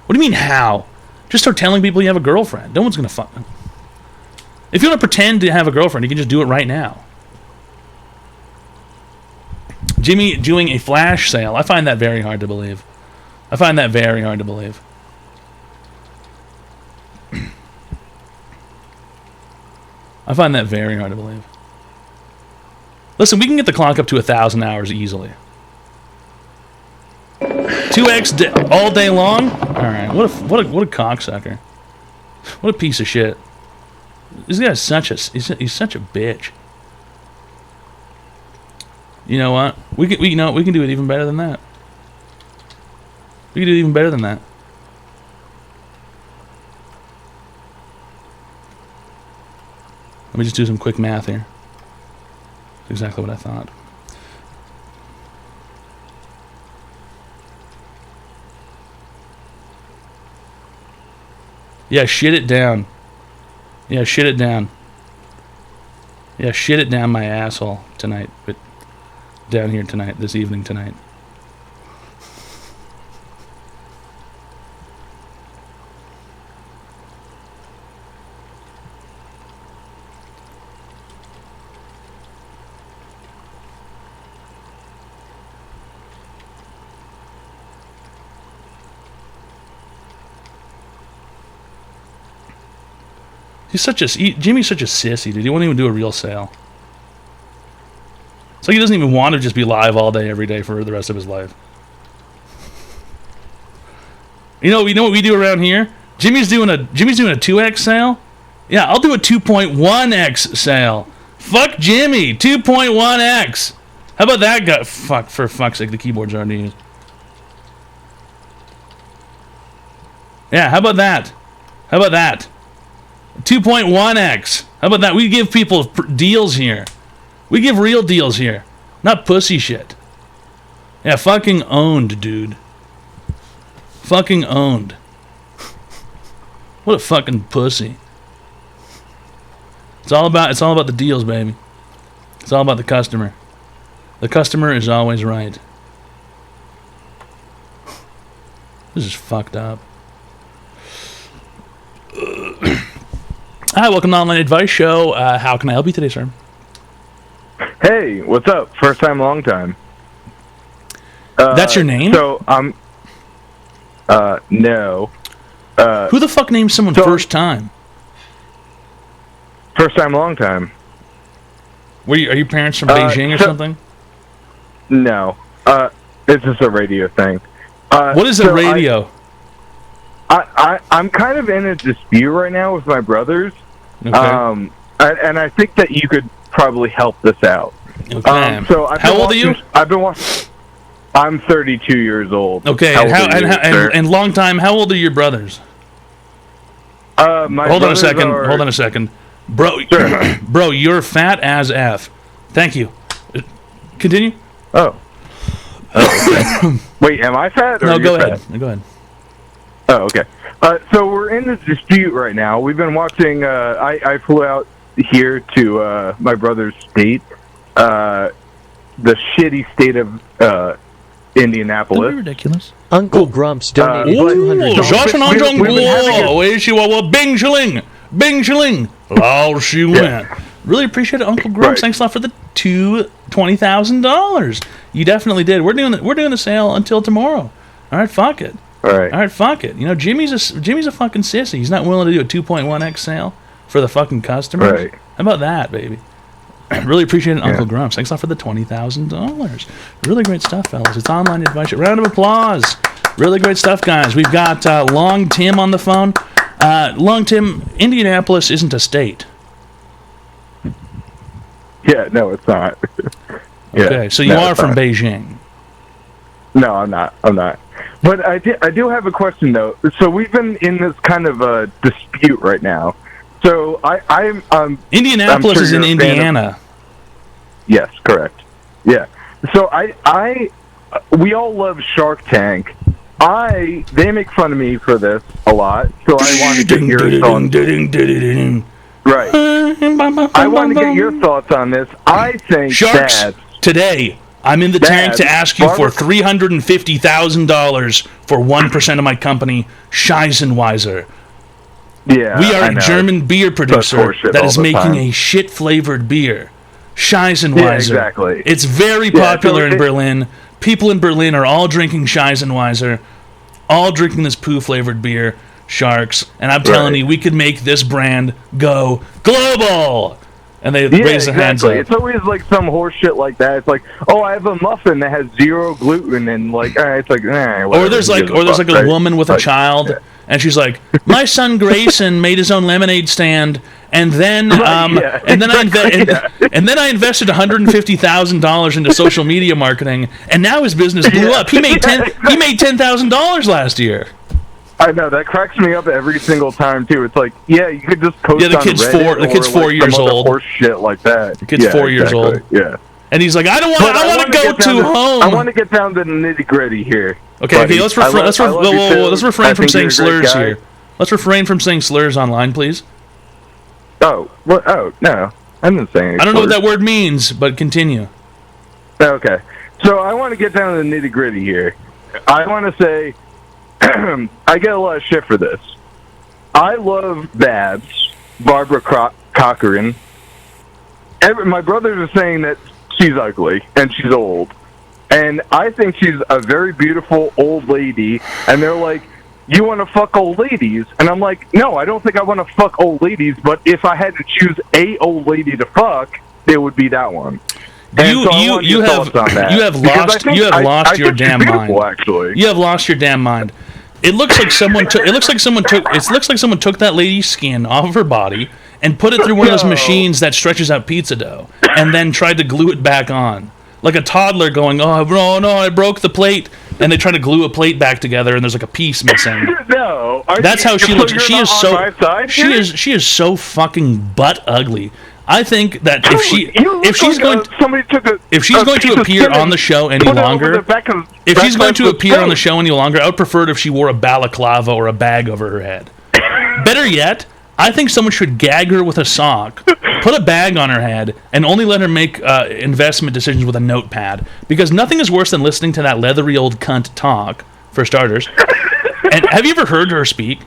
What do you mean, how? Just start telling people you have a girlfriend. No one's going to fuck. If you want to pretend to have a girlfriend, you can just do it right now. Jimmy doing a flash sale. I find that very hard to believe. I find that very hard to believe. I find that very hard to believe. Listen, we can get the clock up to 1,000 hours easily. 2x all day long? Alright, what a cocksucker. What a piece of shit. This guy's he's such a bitch. You know what? We can do it even better than that. We can do it even better than that. Let me just do some quick math here. That's exactly what I thought. Yeah, shit it down. Yeah, shit it down. Yeah, shit it down my asshole tonight. But down here tonight, this evening tonight. Jimmy's such a sissy, dude. He won't even do a real sale. It's like he doesn't even want to just be live all day, every day for the rest of his life. You know what we do around here? Jimmy's doing a 2x sale. Yeah, I'll do a 2.1x sale. Fuck Jimmy, 2.1x. How about that guy? Fuck, for fuck's sake, the keyboard's hard to use. Yeah, how about that? How about that? 2.1x. How about that? We give people deals here. We give real deals here. Not pussy shit. Yeah, fucking owned, dude. Fucking owned. What a fucking pussy. It's all about the deals, baby. It's all about the customer. The customer is always right. This is fucked up. Hi, welcome to Online Advice Show. How can I help you today, sir? Hey, what's up? First time, long time. That's your name? So, no. Who the fuck names someone first time? First time, long time. Are your parents from Beijing or something? No. It's just a radio thing. What is a radio? I'm kind of in a dispute right now with my brothers. Okay. And I think that you could probably help this out. Okay. How old are you? I've been watching. I'm 32 years old. Okay. And long time. How old are your brothers? Hold on a second. Bro, sure. Bro, you're fat as F. Thank you. Continue. Oh. Okay. Wait, am I fat? Or no, go ahead. Fat? Go ahead. Oh, okay. So we're in this dispute right now. We've been watching. I flew out here to my brother's state, the shitty state of Indianapolis. Don't be ridiculous. Uncle Grumps donated $200. Bing shilling. Bing shilling. Lao she went. Really appreciate it, Uncle Grumps. Right. Thanks a lot for the $20,000. You definitely did. We're doing the sale until tomorrow. All right, fuck it. All right, fuck it. You know, Jimmy's a fucking sissy. He's not willing to do a 2.1x sale for the fucking customers. Right. How about that, baby? Really appreciate it, Uncle Grumps. Thanks a lot for the $20,000. Really great stuff, fellas. It's Online Advice. Round of applause. Really great stuff, guys. We've got Long Tim on the phone. Long Tim, Indianapolis isn't a state. Yeah, no, it's not. Okay, so you are from Beijing. No, I'm not. But I do have a question though. So we've been in this kind of a dispute right now. So I'm Indianapolis is in Indiana. Yes, correct. Yeah. So we all love Shark Tank. They make fun of me for this a lot. So I want to get your thoughts. Right. I want to get your thoughts on this. I think Sharks, today, I'm in the tank to ask you for $350,000 for 1% of my company, Scheisenweiser. Yeah, we are a German beer producer that is making a shit-flavored beer. Scheisenweiser. Yeah, exactly. It's very popular in Berlin. People in Berlin are all drinking Scheisenweiser, all drinking this poo-flavored beer, Sharks. And I'm telling you, we could make this brand go global. And they raise their hands up. It's always like some horse shit like that. It's like, oh, I have a muffin that has 0 gluten, and like, it's like, or there's like a woman with a child, and she's like, my son Grayson made his own lemonade stand, and then and then I invested $150,000 into social media marketing, and now his business blew up. He made $10,000 last year. I know, that cracks me up every single time too. It's like, you could just post on Reddit the kid's 4 years old. Horse shit like that. The kid's 4 years old. Yeah. And he's like, I want to go to home. I want to get down to the nitty gritty here. Okay, let's refrain from saying slurs here. Let's refrain from saying slurs online, please. Oh, what? Oh, no. I didn't say anything. I don't know what that word means, but continue. Okay. So I want to get down to the nitty gritty here. I want to say, I get a lot of shit for this. I love Babs, Barbara Cochran. My brothers are saying that she's ugly and she's old. And I think she's a very beautiful old lady. And they're like, you want to fuck old ladies? And I'm like, no, I don't think I want to fuck old ladies. But if I had to choose a old lady to fuck, it would be that one. You have lost your damn mind. Actually, you have lost your damn mind. It looks like someone took that lady's skin off of her body and put it through one of those machines that stretches out pizza dough, and then tried to glue it back on, like a toddler going, "Oh no, I broke the plate," and they try to glue a plate back together, and there's like a piece missing. No, that's how she looks. She is so fucking butt ugly. I think that if she's going to appear on the show any longer, I would prefer it if she wore a balaclava or a bag over her head. Better yet, I think someone should gag her with a sock, put a bag on her head, and only let her make investment decisions with a notepad. Because nothing is worse than listening to that leathery old cunt talk, for starters. And have you ever heard her speak?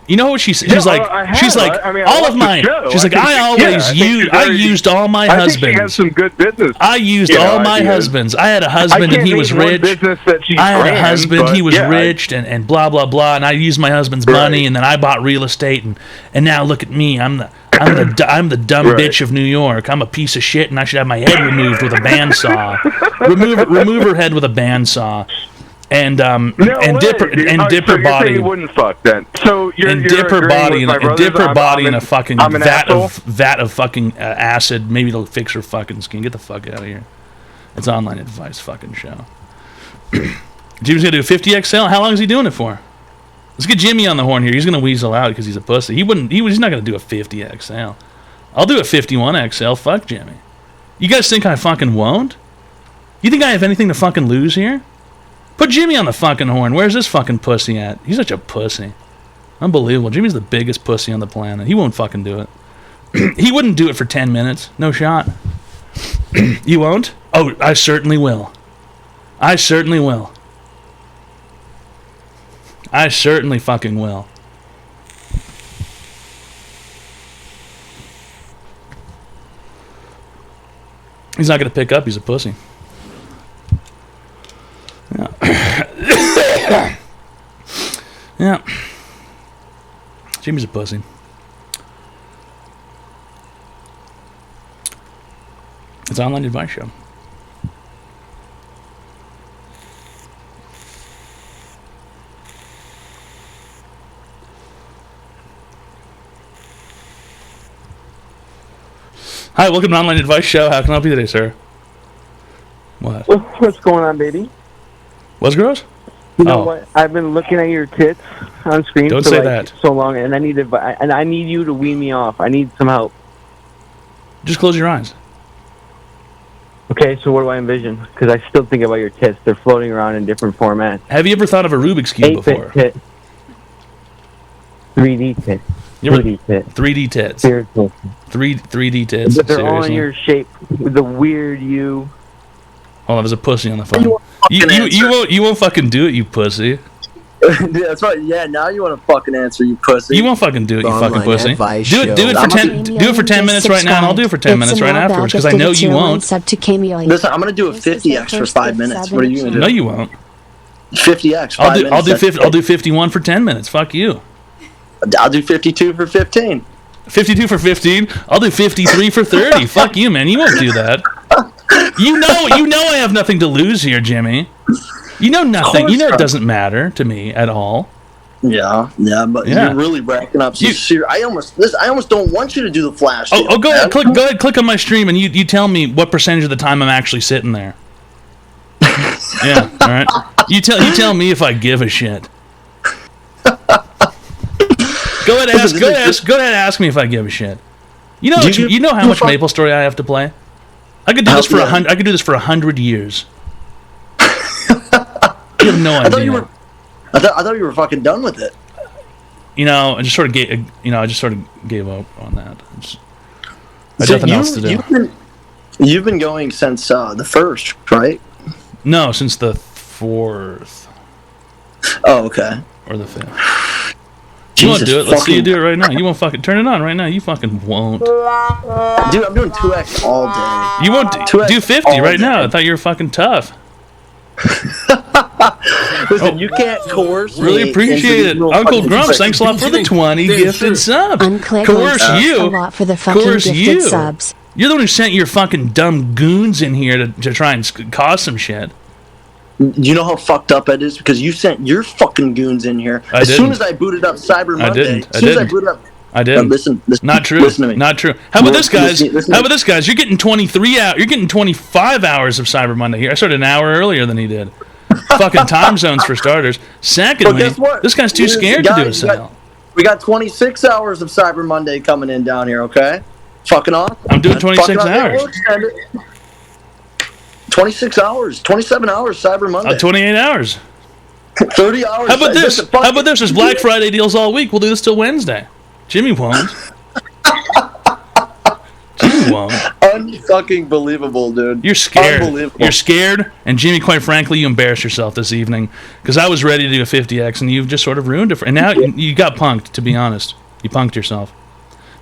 You know what she's like? She's like, all of mine. She's like, I used all my husbands. I think she has some good business. I used all my husbands. I had a husband and he was rich. I had a husband, he was rich, and blah blah blah. And I used my husband's money, and then I bought real estate, and now look at me. I'm the dumb bitch of New York. I'm a piece of shit, and I should have my head removed with a bandsaw. remove her head with a bandsaw. And dip her body. You wouldn't fuck then. So dip her body in a fucking vat of fucking acid. Maybe it'll fix her fucking skin. Get the fuck out of here. It's online advice fucking show. Jimmy's gonna do a 50XL. How long is he doing it for? Let's get Jimmy on the horn here. He's gonna weasel out because he's a pussy. He's not gonna do a 50XL. I'll do a 51XL. Fuck Jimmy. You guys think I fucking won't? You think I have anything to fucking lose here? Put Jimmy on the fucking horn. Where's this fucking pussy at? He's such a pussy. Unbelievable. Jimmy's the biggest pussy on the planet. He won't fucking do it. He wouldn't do it for 10 minutes. No shot. You won't? Oh, I certainly will. I certainly will. I certainly fucking will. He's not going to pick up. He's a pussy. Yeah. Yeah. Jimmy's a pussy. It's an online advice show. Hi, welcome to Online Advice Show. How can I help you today, sir? What? What's going on, baby? What's gross? You know what? I've been looking at your tits on screen Don't for say like that. so long, and I need you to wean me off. I need some help. Just close your eyes. Okay, so what do I envision? Because I still think about your tits. They're floating around in different formats. Have you ever thought of a Rubik's Cube 8-bit before? tit. 3D tit. 3D tit. 3D tits. Spiritual. 3D tits. But they're all in Seriously. your shape with the weird you. Hold on, there's a pussy on the phone. You won't fucking do it, you pussy. Dude, that's right. Yeah, now you want to fucking answer, you pussy. You won't fucking do it, you fucking pussy. Do it for 10 minutes right now, and I'll do it for 10 It's minutes a right Mel afterwards, Bell because I know gifted you tier one won't. Sub to Chameleon. Listen, I'm gonna do a This is 50x their for first 5 gift minutes. sub What are in you the gonna do? No, you won't. 50x. 5 I'll do minutes. I'll do 51 for 10 minutes. Fuck you. I'll do 52 for 15. 52 for 15. I'll do 53 for 30. Fuck you, man. You won't do that. You know I have nothing to lose here, Jimmy. You know nothing. You know it doesn't matter to me at all. Yeah, but Yeah. you're really racking up some serious. I almost don't want you to do the flash. Oh, go ahead, click on my stream, and you tell me what percentage of the time I'm actually sitting there. Yeah, all right. You tell me if I give a shit. Go ahead, ask me if I give a shit. You know how much Maple Story I have to play. I could do this for 100. I could do this for 100 years. You have no idea. I thought you were fucking done with it. I just sort of gave up on that. I had nothing else to do. You've been going since the 1st, right? No, since the 4th. Oh, okay. Or the 5th. You won't do it. Let's see you do it right now. You won't fucking turn it on right now. You fucking won't. Dude, I'm doing 2x all day. You won't do 50 right now. I thought you were fucking tough. Listen, you can't coerce me. Really appreciate it. into Uncle fucking Grumps, thanks a lot for the 20 gifted subs. Coerce you. A lot for the fucking Coerce gifted you. subs. You're the one who sent your fucking dumb goons in here to try and cause some shit. You know how fucked up it is? Because you sent your fucking goons in here. As soon as I booted up Cyber Monday. I didn't. Listen. Not true. Listen to me. Not true. How about this, guys? How about this, guys? You're getting 23 hours. You're getting 25 hours of Cyber Monday here. I started an hour earlier than he did. Fucking time zones for starters. Secondly, guess what? this guy's too scared to do a sale. We got 26 hours of Cyber Monday coming in down here, okay? Fucking off. I'm doing 26 hours. 26 hours. 27 hours Cyber Monday. 28 hours. 30 hours. How about this? How about this? There's Black Friday deals all week. We'll do this till Wednesday. Jimmy won't. Jimmy won't. Unfucking believable, dude. You're scared. Unbelievable. You're scared, and Jimmy, quite frankly, you embarrassed yourself this evening because I was ready to do a 50x, and you've just sort of ruined it. And now you got punked. To be honest, you punked yourself.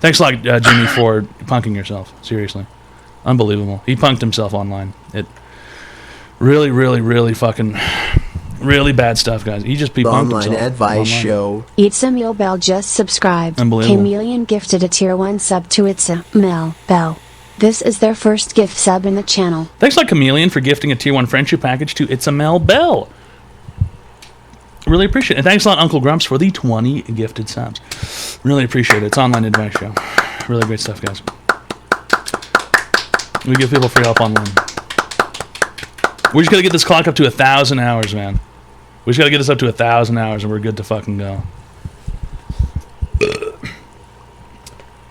Thanks a lot, Jimmy, for punking yourself. Seriously, unbelievable. He punked himself online. It really, really, really fucking. Really bad stuff, guys. He just punked himself. Online advice show. It's a Mel Bell just subscribed. Unbelievable. Chameleon gifted a tier 1 sub to It's a Mel Bell. This is their first gift sub in the channel. Thanks a lot, Chameleon, for gifting a tier 1 friendship package to It's a Mel Bell. Really appreciate it. And thanks a lot, Uncle Grumps, for the 20 gifted subs. Really appreciate it. It's Online Advice Show. Really great stuff, guys. We give people free help online. We just gotta get this clock up to 1,000 hours, man. We just gotta get this up to 1,000 hours, and we're good to fucking go.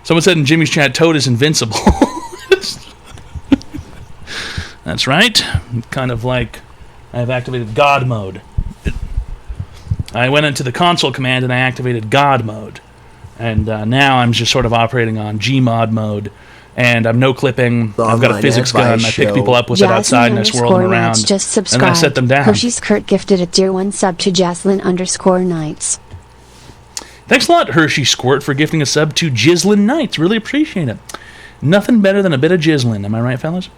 Someone said in Jimmy's chat, Toad is invincible. That's right. Kind of like I have activated God mode. I went into the console command and I activated God mode. And now I'm just sort of operating on Gmod mode. And I'm no clipping. I've got a physics gun. I pick people up with it outside and I swirl them around. Just and then I set them down. Hershey's Kurt gifted a tier 1 sub to Jaslyn_Knights. Thanks a lot, Hershey Squirt, for gifting a sub to Jizzlin Knights. Really appreciate it. Nothing better than a bit of Jizzlin. Am I right, fellas?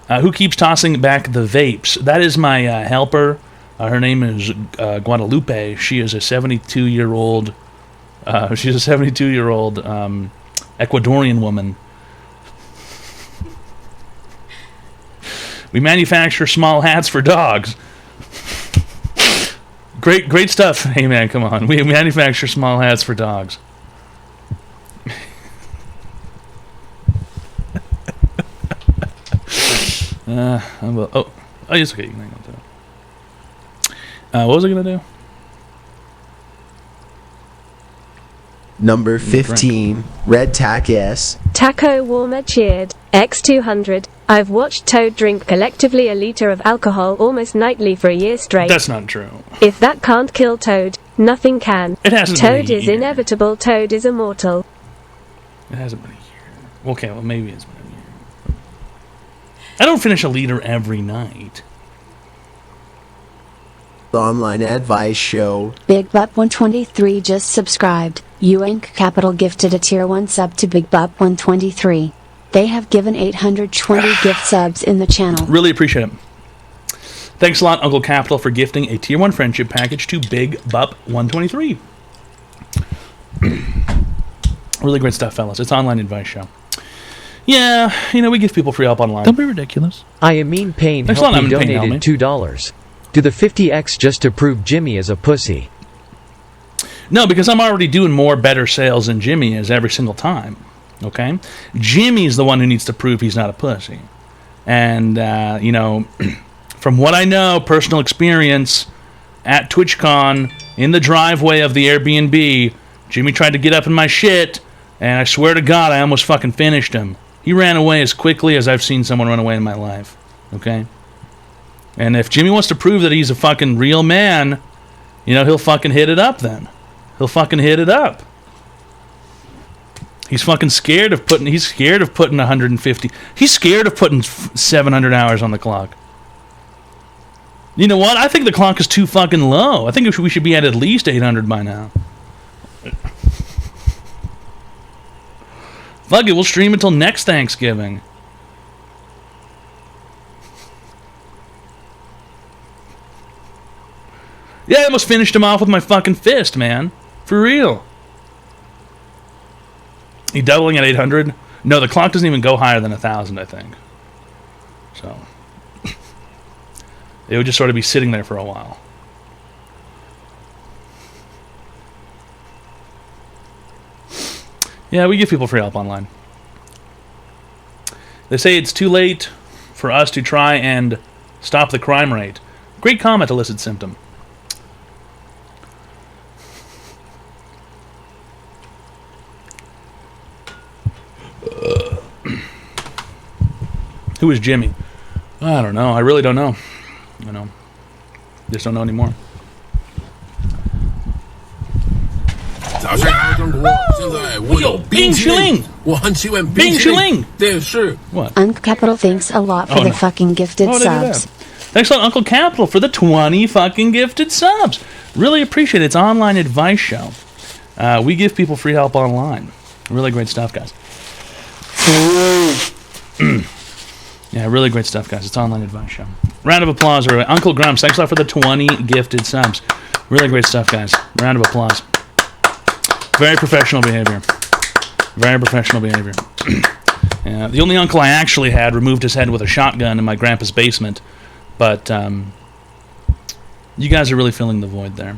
Who keeps tossing back the vapes? That is my helper. Her name is Guadalupe. She is a 72-year-old. She's a 72-year-old Ecuadorian woman. We manufacture small hats for dogs. Great stuff. Hey man, come on. We manufacture small hats for dogs. I will. Oh, it's okay. You can hang on to it. What was I gonna do? Number 15, Red Tack S. Taco Warmer cheered. X200. I've watched Toad drink collectively a liter of alcohol almost nightly for a year straight. That's not true. If that can't kill Toad, nothing can. It hasn't been a Toad is year. inevitable. Toad is immortal. It hasn't been a year. Okay, well maybe it's been a year. I don't finish a liter every night. The online advice show. Big Bup 123 just subscribed. Uink Capital gifted a tier 1 sub to Big Bup 123. They have given 820 gift subs in the channel. Really appreciate it. Thanks a lot, Uncle Capital, for gifting a tier 1 friendship package to Big Bup 123. Really great stuff, fellas. It's online advice show. Yeah, we give people free help online. Don't be ridiculous. I am Mean Pain Thanks a lot, helped me I'm Mean Pain, donated $2. Do the 50x just to prove Jimmy is a pussy. No, because I'm already doing more better sales than Jimmy is every single time. Okay? Jimmy's the one who needs to prove he's not a pussy. And, from what I know, personal experience, at TwitchCon, in the driveway of the Airbnb, Jimmy tried to get up in my shit, and I swear to God, I almost fucking finished him. He ran away as quickly as I've seen someone run away in my life. Okay? And if Jimmy wants to prove that he's a fucking real man, he'll fucking hit it up then. He'll fucking hit it up. He's fucking scared of putting 150. He's scared of putting 700 hours on the clock. You know what? I think the clock is too fucking low. I think we should be at least 800 by now. Fuck it, we'll stream until next Thanksgiving. Yeah, I almost finished him off with my fucking fist, man. For real. You doubling at 800? No, the clock doesn't even go higher than 1,000, I think. So. It would just sort of be sitting there for a while. Yeah, we give people free help online. They say it's too late for us to try and stop the crime rate. Great comment, illicit symptom. Who is Jimmy? I don't know. I really don't know. Just don't know anymore. 早上好中国，现在我有冰淇淋，我很喜欢冰淇淋。电视。What? Uncle Capital thanks a lot for the fucking gifted subs. Thanks a lot, Uncle Capital, for the 20 fucking gifted subs. Really appreciate it. It's an online advice show. We give people free help online. Really great stuff, guys. Yeah, really great stuff, guys. It's an online advice show. Round of applause, everybody. Uncle Grumps, thanks a lot for the 20 gifted subs. Really great stuff, guys. Round of applause. Very professional behavior. Very professional behavior. Yeah, the only uncle I actually had removed his head with a shotgun in my grandpa's basement. But, you guys are really filling the void there.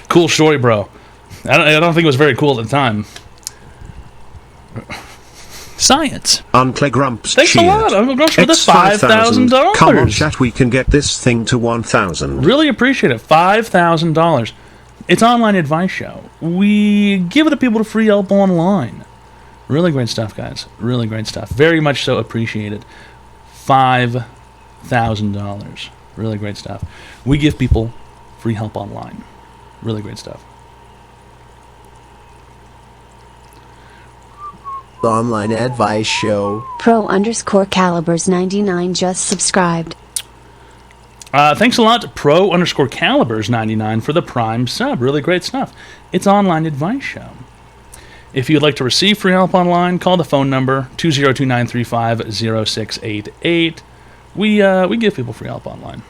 Cool story, bro. I don't think it was very cool at the time. Science. Uncle Grumps. Thanks a lot, Uncle Grumps, for the $5,000. Come on, chat, we can get this thing to 1,000. Really appreciate it. $5,000. It's an online advice show. We give it to people to free help online. Really great stuff, guys. Really great stuff. Very much so appreciated. $5,000. Really great stuff. We give people free help online. Really great stuff. The online advice show. Pro_calibers 99 just subscribed. Thanks a lot to Pro_calibers 99 for the Prime sub. Really great stuff. It's an online advice show. If you'd like to receive free help online, call the phone number 202-935-0688. We give people free help online.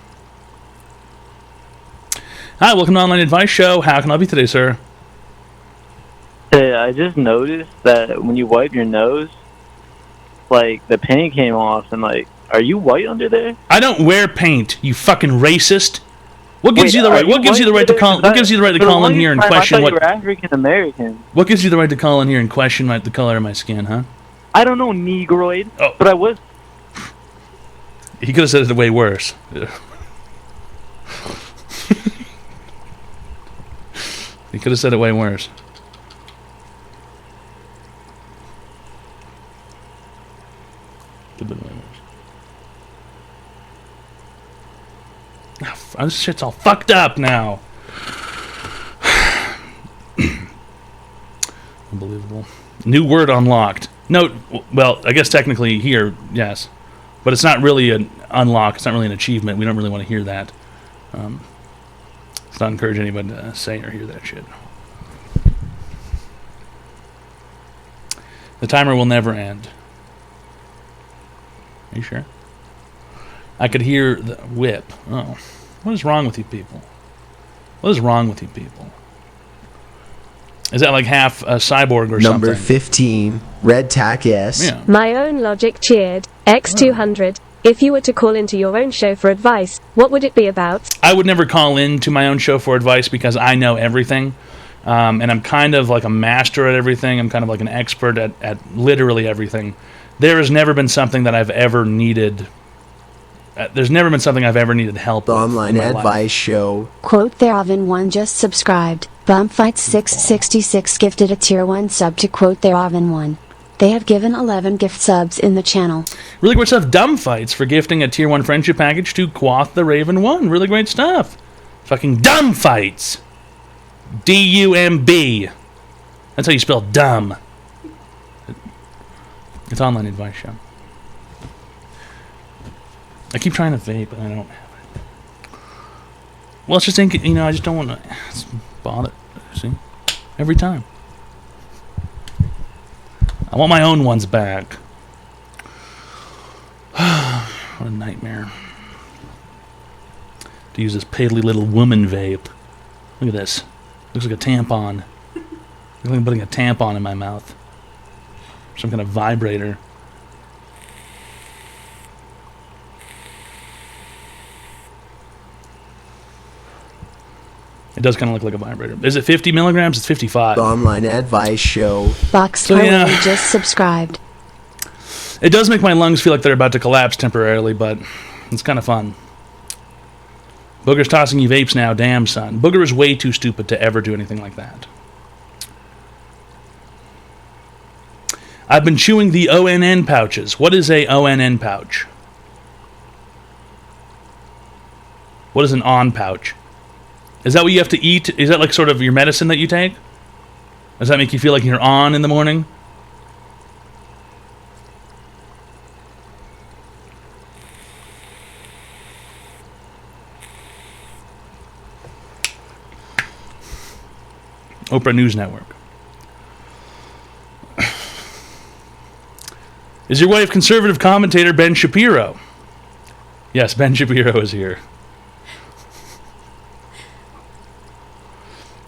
Hi, welcome to Online Advice Show. How can I help you today, sir? Hey, I just noticed that when you wipe your nose, like, the paint came off, and, like, are you white under there? I don't wear paint, you fucking racist. What gives you the right? What gives you the right to call? What gives you the right to call in here and question what? I thought you were African American. What gives you the right to call in here and question the color of my skin, huh? I don't know, Negroid, but I was. He could have said it way worse. He could have said it way worse. Oh, this shit's all fucked up now. Unbelievable. New word unlocked. No, well, I guess technically here, yes. But it's not really an unlock. It's not really an achievement. We don't really want to hear that. Let's not encourage anybody to say or hear that shit. The timer will never end. Are you sure? I could hear the whip. Oh. What is wrong with you people? What is wrong with you people? Is that like half a cyborg or something? Number 15, Red Tack S. Yeah. My own logic cheered. X200. If you were to call into your own show for advice, what would it be about? I would never call into my own show for advice because I know everything. And I'm kind of like a master at everything. I'm kind of like an expert at literally everything. There has never been something that I've ever needed. There's never been something I've ever needed help with. Online advice show. Quote there Oven 1 just subscribed. Bumfight 666 gifted a tier 1 sub to quote there Oven 1. They have given 11 gift subs in the channel. Really great stuff. Dumb Fights for gifting a tier 1 friendship package to Quoth the Raven 1. Really great stuff. Fucking Dumb Fights. D-U-M-B. That's how you spell dumb. It's online advice show. I keep trying to vape, but I don't have it. Well, it's just, I just don't want to bother. See? Every time. I want my own ones back. What a nightmare. To use this piddly little woman vape. Look at this. Looks like a tampon. Looks like I'm putting a tampon in my mouth. Some kind of vibrator. It does kind of look like a vibrator. Is it 50 milligrams? It's 55. Online advice show. Box just subscribed. It does make my lungs feel like they're about to collapse temporarily, but it's kind of fun. Booger's tossing you vapes now. Damn, son. Booger is way too stupid to ever do anything like that. I've been chewing the ONN pouches. What is a ONN pouch? What is an on pouch? Is that what you have to eat? Is that like sort of your medicine that you take? Does that make you feel like you're on in the morning? Oprah News Network. Is your wife conservative commentator Ben Shapiro? Yes, Ben Shapiro is here.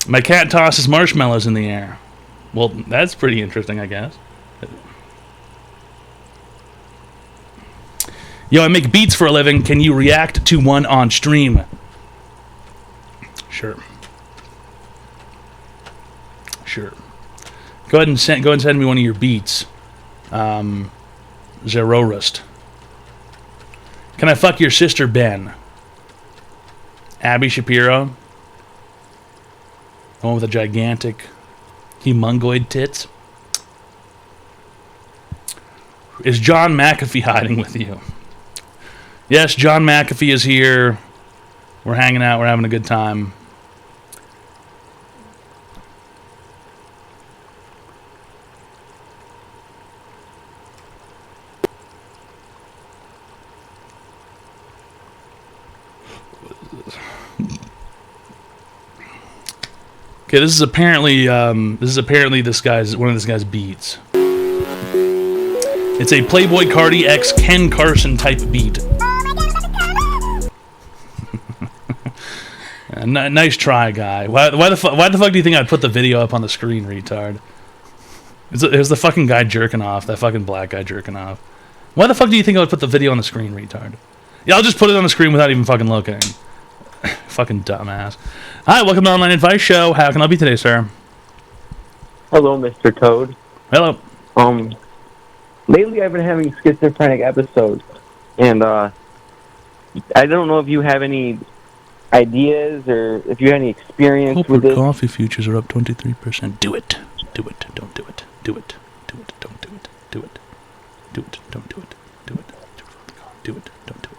My cat tosses marshmallows in the air. Well, that's pretty interesting, I guess. Yo, I make beats for a living. Can you react to one on stream? Sure. Sure. Go ahead and send me one of your beats. Zerorust. Can I fuck your sister, Ben? Abby Shapiro? The one with the gigantic, humongoid tits? Is John McAfee hiding with you? Yes, John McAfee is here. We're hanging out. We're having a good time. Okay, this is apparently this guy's one of this guy's beats. It's a Playboy Cardi X Ken Carson type beat. Nice try, guy. Why the fuck do you think I'd put the video up on the screen, retard? It was the fucking guy jerking off, that fucking black guy jerking off. Why the fuck do you think I would put the video on the screen, retard? Yeah, I'll just put it on the screen without even fucking looking. Fucking dumbass. Hi, welcome to the Online Advice Show. How can I help you today, sir? Hello, Mr. Toad. Hello. Lately I've been having schizophrenic episodes, and I don't know if you have any ideas or if you have any experience with Corporate this. coffee futures are up 23%. Do it. Do it. Don't do it. Do it. Do it. Don't do it. Do it. Do it. Don't do it. Do it. Do it. Don't do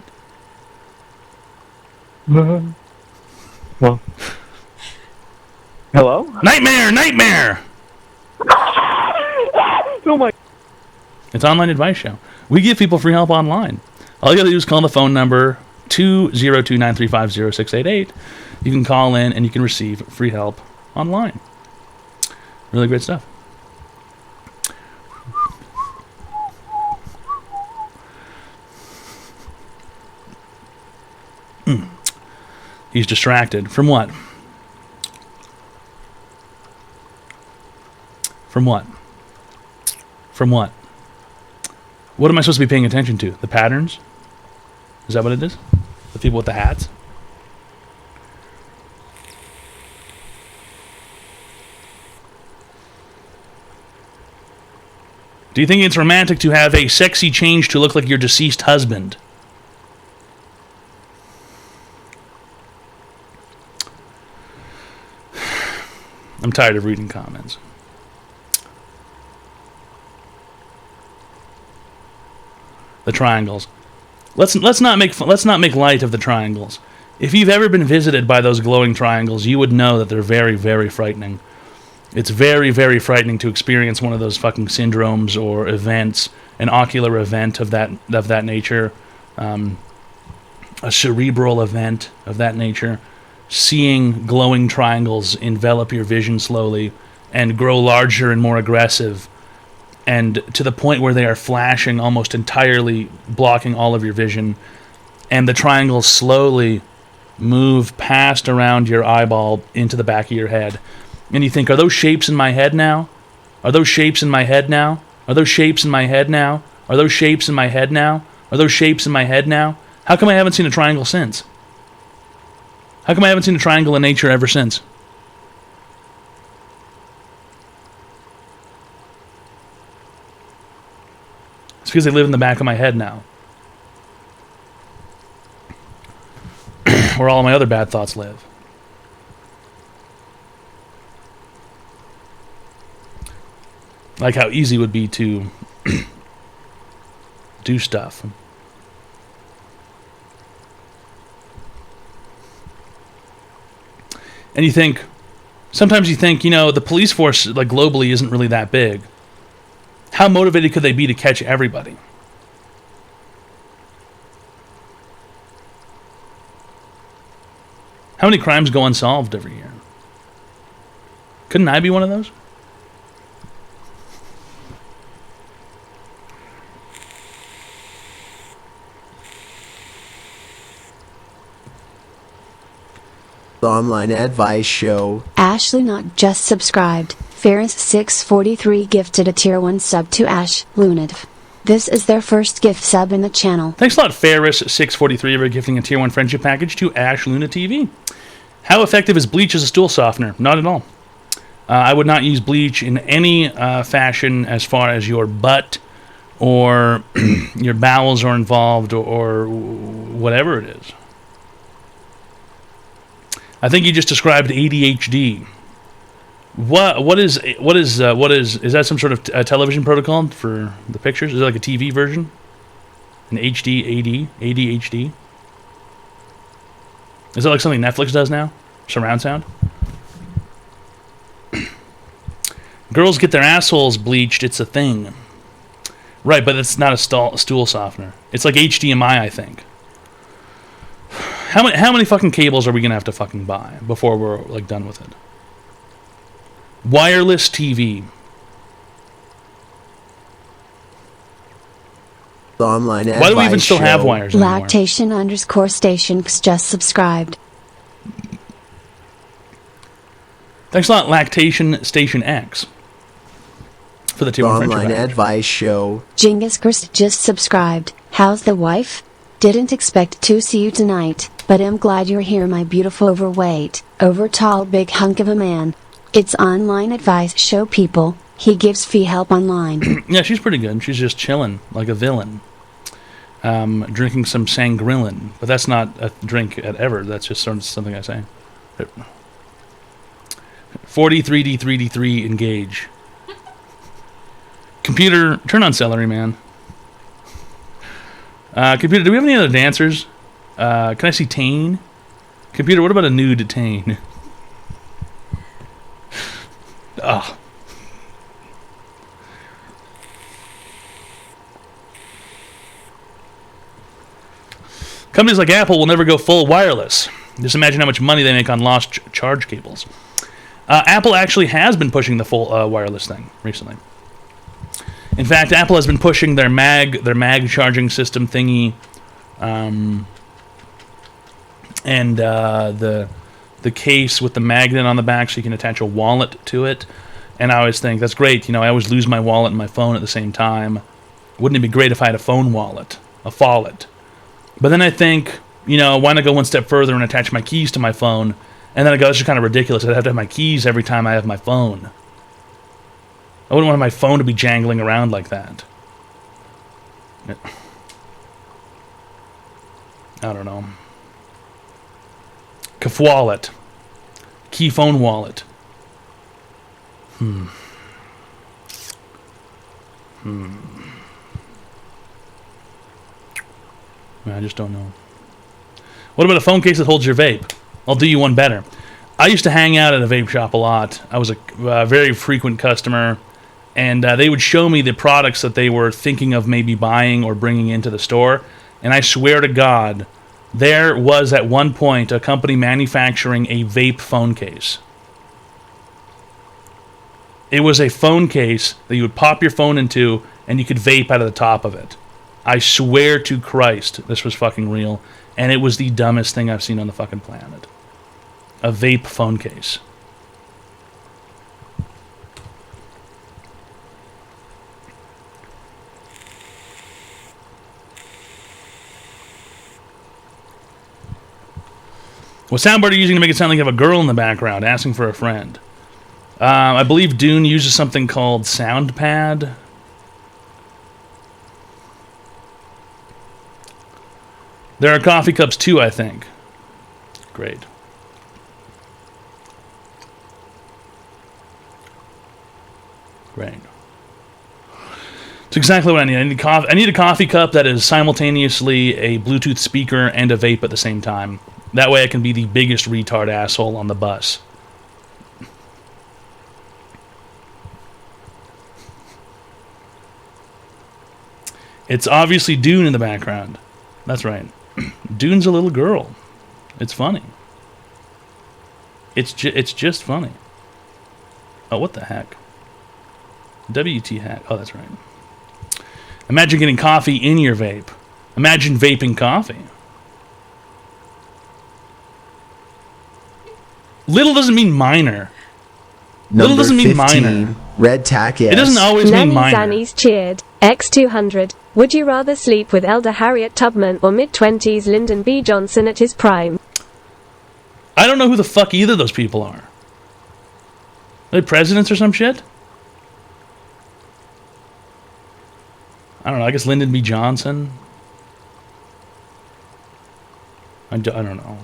it. Well, hello? Nightmare! Nightmare! Oh my... It's Online Advice Show. We give people free help online. All you gotta do is call the phone number 202-935-0688. You can call in and you can receive free help online. Really great stuff. He's distracted. From what? From what? From what? What am I supposed to be paying attention to? The patterns? Is that what it is? The people with the hats? Do you think it's romantic to have a sexy change to look like your deceased husband? I'm tired of reading comments. The triangles. Let's not make light of the triangles. If you've ever been visited by those glowing triangles, you would know that they're very, very frightening. It's very, very frightening to experience one of those fucking syndromes or events, an ocular event of that nature, a cerebral event of that nature. Seeing glowing triangles envelop your vision slowly and grow larger and more aggressive, and to the point where they are flashing, almost entirely blocking all of your vision, and the triangles slowly move past around your eyeball into the back of your head. And you think, are those shapes in my head now? Are those shapes in my head now? Are those shapes in my head now? Are those shapes in my head now? Are those shapes in my head now? How come I haven't seen a triangle since? How come I haven't seen a triangle in nature ever since? It's because they live in the back of my head now. Where all of my other bad thoughts live. Like how easy it would be to do stuff. And you think, sometimes you think, the police force, like globally, isn't really that big. How motivated could they be to catch everybody? How many crimes go unsolved every year? Couldn't I be one of those? The Online Advice Show. Ashley not just subscribed. Ferris643 gifted a tier 1 sub to Ash Lunative. This is their first gift sub in the channel. Thanks a lot, Ferris643, for gifting a tier 1 friendship package to Ash Luna TV. How effective is bleach as a stool softener? Not at all. I would not use bleach in any fashion as far as your butt or your bowels are involved or whatever it is. I think you just described ADHD. What is that some sort of television protocol for the pictures? Is it like a TV version? An ADHD? Is that like something Netflix does now? Surround sound? Girls get their assholes bleached, it's a thing. Right, but it's not a stool softener. It's like HDMI, I think. How many fucking cables are we gonna have to fucking buy before we're like done with it? Wireless TV. The Online Advice Why do we even still have Show. wires anymore? Lactation_stations just subscribed. Thanks a lot, Lactation Station X. For the The tier 1 friendship Online package. Advice Show. Genghis Christ just subscribed. How's the wife? Didn't expect to see you tonight. But I'm glad you're here, my beautiful overweight, over tall big hunk of a man. It's online advice show, people. He gives free help online. Yeah, she's pretty good. She's just chilling like a villain. Drinking some Sangrillin. But that's not a drink at ever. That's just sort of something I say. 43D3D3 engage. Computer, turn on celery, man. Computer, do we have any other dancers? Can I see Tane? Computer, what about a nude Tane? Ugh. Companies like Apple will never go full wireless. Just imagine how much money they make on lost charge cables. Apple actually has been pushing the full wireless thing recently. In fact, Apple has been pushing their mag charging system thingy, and the case with the magnet on the back so you can attach a wallet to it. And I always think that's great. You know, I always lose my wallet and my phone at the same time. Wouldn't it be great if I had a phone wallet, a wallet? But then I think, you know, why not go one step further and attach my keys to my phone? And then I go, that's just kind of ridiculous. I'd have to have my keys every time I have my phone. I wouldn't want my phone to be jangling around like that. I don't know. Kf wallet. Key phone wallet. I just don't know. What about a phone case that holds your vape? I'll do you one better. I used to hang out at a vape shop a lot. I was a very frequent customer, and they would show me the products that they were thinking of maybe buying or bringing into the store, and I swear to God, there was at one point a company manufacturing a vape phone case. It was a phone case that you would pop your phone into, and you could vape out of the top of it. I swear to Christ, this was fucking real, and it was the dumbest thing I've seen on the fucking planet. A vape phone case. What soundboard are you using to make it sound like you have a girl in the background asking for a friend? I believe Dune uses something called SoundPad. There are coffee cups too, I think. Great. Great. It's exactly what I need. I need a coffee cup that is simultaneously a Bluetooth speaker and a vape at the same time. That way I can be the biggest retard asshole on the bus. It's obviously Dune in the background. That's right. Dune's a little girl. It's funny. It's just funny. Oh, what the heck? WT hack. Oh, that's right. Imagine getting coffee in your vape. Imagine vaping coffee. Little doesn't mean minor. Little doesn't mean 15, minor. Red tack, yes. It doesn't always mean minor. Zanny's cheered. X200. Would you rather sleep with Elder Harriet Tubman or mid-20s Lyndon B. Johnson at his prime? I don't know who the fuck either of those people are. Are they presidents or some shit? I don't know. I guess Lyndon B. Johnson. I don't know.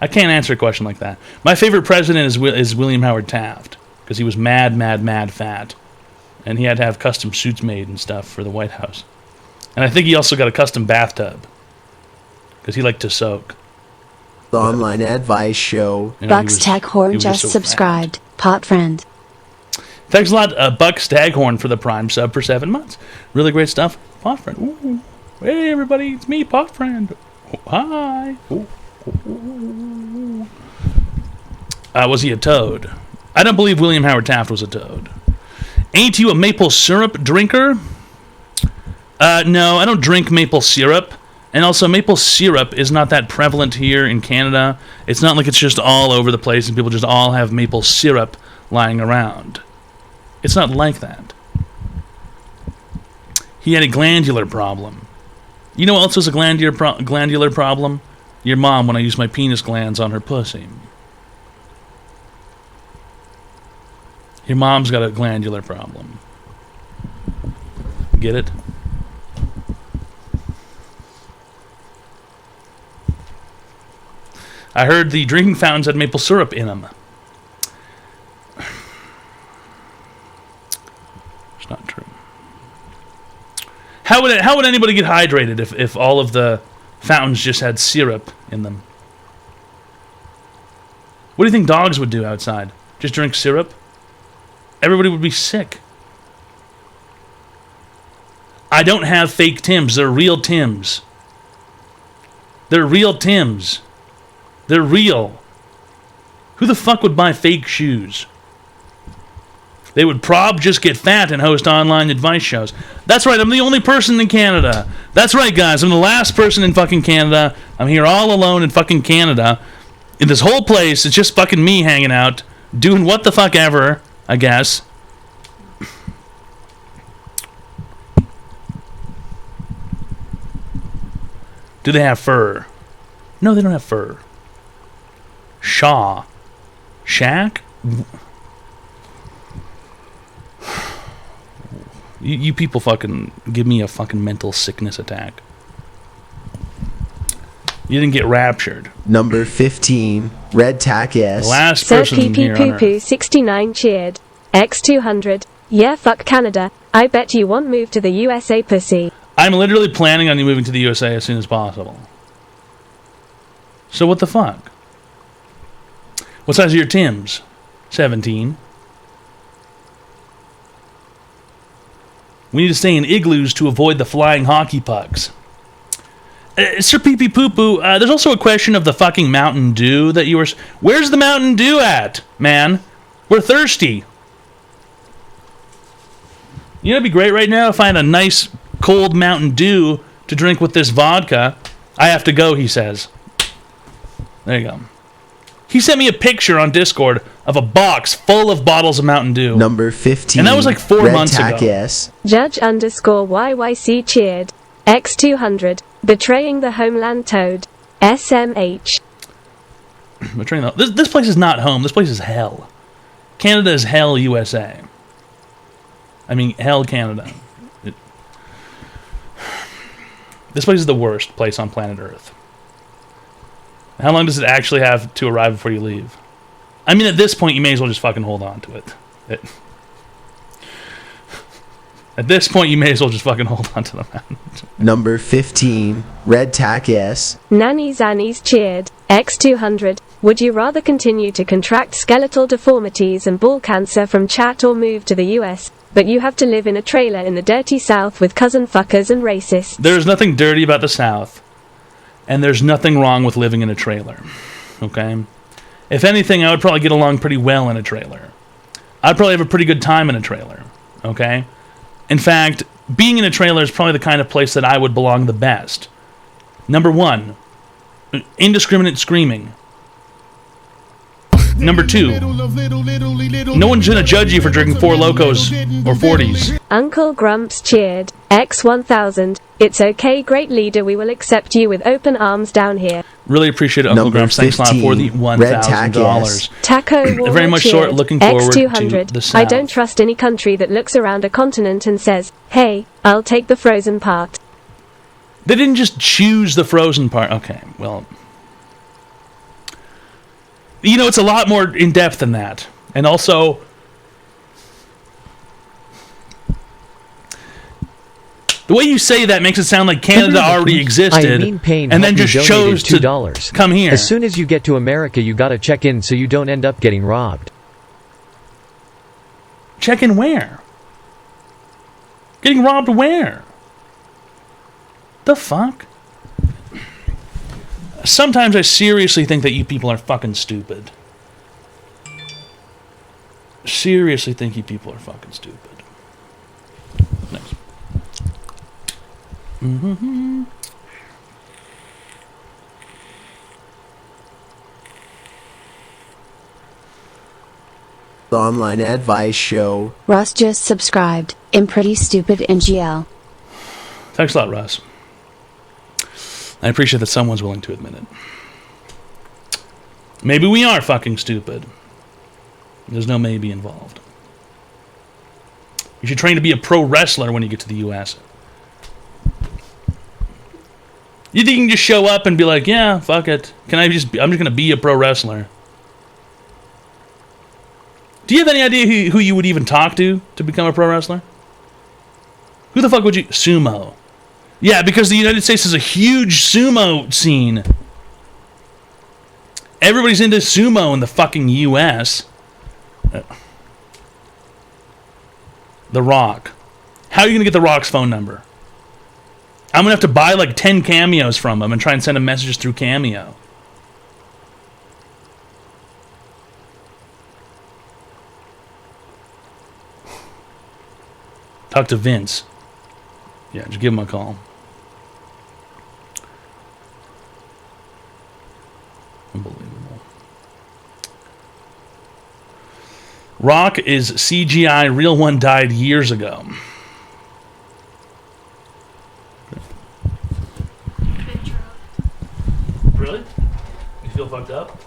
I can't answer a question like that. My favorite president is William Howard Taft, because he was mad fat. And he had to have custom suits made and stuff for the White House. And I think he also got a custom bathtub, because he liked to soak. The online advice show. You know, Buck Staghorn just so subscribed. Pot friend. Thanks a lot, Buck Staghorn, for the Prime sub for 7 months. Really great stuff. Pot friend. Ooh. Hey, everybody, it's me, Pot friend. Hi. Ooh. Was he a toad? I don't believe William Howard Taft was a toad. Ain't you a maple syrup drinker? No, I don't drink maple syrup. And also, maple syrup is not that prevalent here in Canada. It's not like it's just all over the place and people just all have maple syrup lying around. It's not like that. He had a glandular problem. You know what else is a glandular problem? Your mom when I use my penis glands on her pussy. Your mom's got a glandular problem. Get it? I heard the drinking fountains had maple syrup in them. It's not true. How would anybody get hydrated if all of the fountains just had syrup in them? What do you think dogs would do outside? Just drink syrup? Everybody would be sick. I don't have fake Tims. They're real Tims. They're real Tims. They're real. Who the fuck would buy fake shoes? They would just get fat and host online advice shows. That's right, I'm the only person in Canada. That's right, guys, I'm the last person in fucking Canada. I'm here all alone in fucking Canada. In this whole place, it's just fucking me hanging out, doing what the fuck ever, I guess. Do they have fur? No, they don't have fur. Shaq? You people fucking give me a fucking mental sickness attack. You didn't get raptured. Number 15, Red Tack S. The last Sir person here on Earth. PP69 cheered. X200. Yeah, fuck Canada. I bet you won't move to the USA, pussy. I'm literally planning on moving to the USA as soon as possible. So what the fuck? What size are your Tims? 17. We need to stay in igloos to avoid the flying hockey pucks. Sir Pee Pee Poo Poo, there's also a question of the fucking Mountain Dew that you were... Where's the Mountain Dew at, man? We're thirsty. You know, it'd be great right now if I had a nice cold Mountain Dew to drink with this vodka. I have to go, he says. There you go. He sent me a picture on Discord of a box full of bottles of Mountain Dew. Number 15. And that was like 4 Red months Tack ago. S. Judge_YYC cheered. X200. Betraying the homeland toad. SMH. Betraying the... This place is not home. This place is hell. Canada is hell, USA. I mean, hell, Canada. This place is the worst place on planet Earth. How long does it actually have to arrive before you leave? I mean, at this point, you may as well just fucking hold on to it. At this point, you may as well just fucking hold on to the mountain. Number 15, Red Tack S. Nanny Zannies cheered. X200. Would you rather continue to contract skeletal deformities and ball cancer from chat or move to the US, but you have to live in a trailer in the dirty South with cousin fuckers and racists? There's nothing dirty about the South. And there's nothing wrong with living in a trailer. Okay? If anything, I would probably get along pretty well in a trailer. I'd probably have a pretty good time in a trailer. Okay? In fact, being in a trailer is probably the kind of place that I would belong the best. Number 1, indiscriminate screaming. Number 2, no one's gonna judge you for drinking 4 Locos or 40s. Uncle Grumps cheered. X1000. It's okay, great leader. We will accept you with open arms down here. Really appreciate it, Uncle Grumps. Thanks a lot for the $1,000. Taco Warner Very much cheered. looking forward X200. to the South. I don't trust any country that looks around a continent and says, hey, I'll take the frozen part. They didn't just choose the frozen part. Okay, well... You know, it's a lot more in-depth than that. And also... The way you say that makes it sound like Canada already existed, and then just chose to $2. come here. As soon as you get to America, you gotta check in so you don't end up getting robbed. Check in where? Getting robbed where? The fuck? Sometimes I seriously think that you people are fucking stupid. Seriously think you people are fucking stupid. Next. Mm-hmm. The online advice show. Russ just subscribed. I'm pretty stupid NGL. Thanks a lot, Russ. I appreciate that someone's willing to admit it. Maybe we are fucking stupid. There's no maybe involved. You should train to be a pro wrestler when you get to the U.S. You think you can just show up and be like, yeah, fuck it. I'm just gonna be a pro wrestler. Do you have any idea who you would even talk to become a pro wrestler? Who the fuck would you... Sumo. Yeah, because the United States is a huge sumo scene. Everybody's into sumo in the fucking U.S. The Rock. How are you gonna get The Rock's phone number? I'm gonna have to buy like 10 cameos from him and try and send him messages through Cameo. Talk to Vince. Yeah, just give him a call. Unbelievable. Rock is CGI. Real one died years ago. Really? You feel fucked up?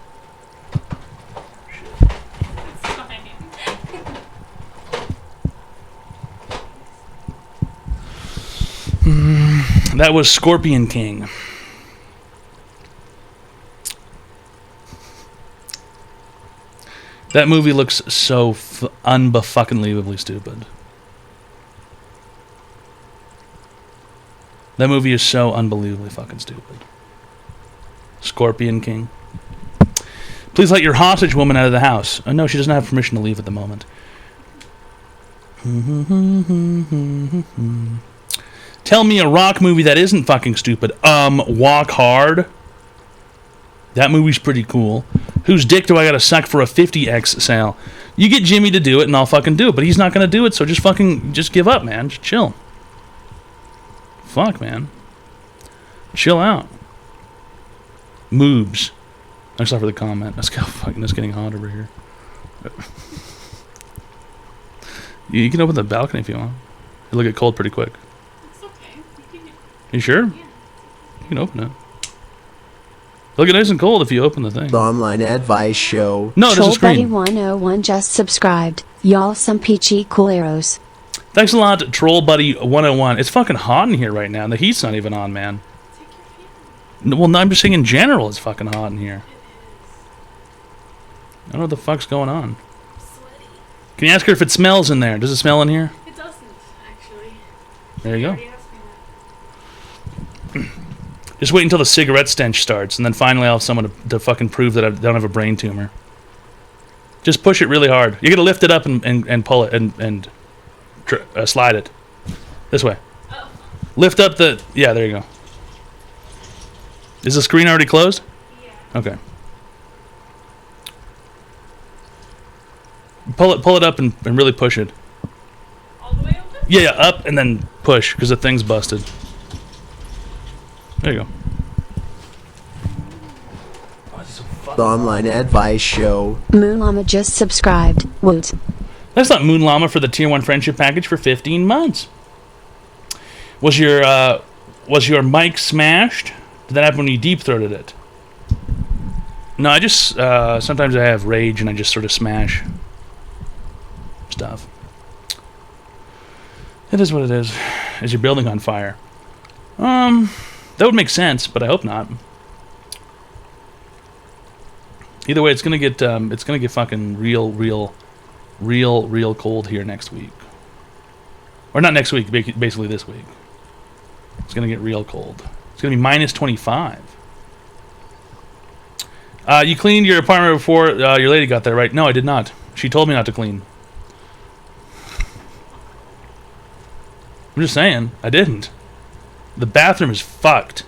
That was Scorpion King. That movie looks so unfucking-leavably stupid. That movie is so unbelievably fucking stupid. Scorpion King. Please let your hostage woman out of the house. Oh, no, she doesn't have permission to leave at the moment. Tell me a Rock movie that isn't fucking stupid. Walk Hard. That movie's pretty cool. Whose dick do I gotta suck for a 50x sale? You get Jimmy to do it and I'll fucking do it, but he's not gonna do it, so just give up, man. Just chill. Fuck, man. Chill out. Moobs. Thanks a lot for the comment. Let's go. Fucking, it's getting hot over here. You can open the balcony if you want. It'll get cold pretty quick. It's okay. You sure? Yeah. You can open it. It'll get nice and cold if you open the thing. The online advice show. No, there's a screen. TrollBuddy101 just subscribed. Y'all some peachy cooleros. Thanks a lot, TrollBuddy101. It's fucking hot in here right now. The heat's not even on, man. Well, no, I'm just saying in general it's fucking hot in here. I don't know what the fuck's going on. Can you ask her if it smells in there? Does it smell in here? It doesn't, actually. There you go. Just wait until the cigarette stench starts, and then finally I'll have someone to fucking prove that I don't have a brain tumor. Just push it really hard. You're gonna lift it up and pull it and slide it this way. Oh. Lift up the... Yeah, there you go. Is the screen already closed? Yeah. Okay. Pull it up and really push it. All the way open? Yeah, up and then push, because the thing's busted. There you go. The online advice show. Moon Llama just subscribed. Woot. That's not Moon Llama for the Tier 1 friendship package for 15 months. Was your mic smashed? Did that happen when you deep-throated it? No, I just... sometimes I have rage and I just sort of smash stuff. It is what it is. Is your building on fire? That would make sense, but I hope not. Either way, it's gonna get fucking real cold here next week. Or not next week, basically this week. It's gonna get real cold. It's gonna be minus 25. You cleaned your apartment before your lady got there, right? No, I did not. She told me not to clean. I'm just saying, I didn't. The bathroom is fucked.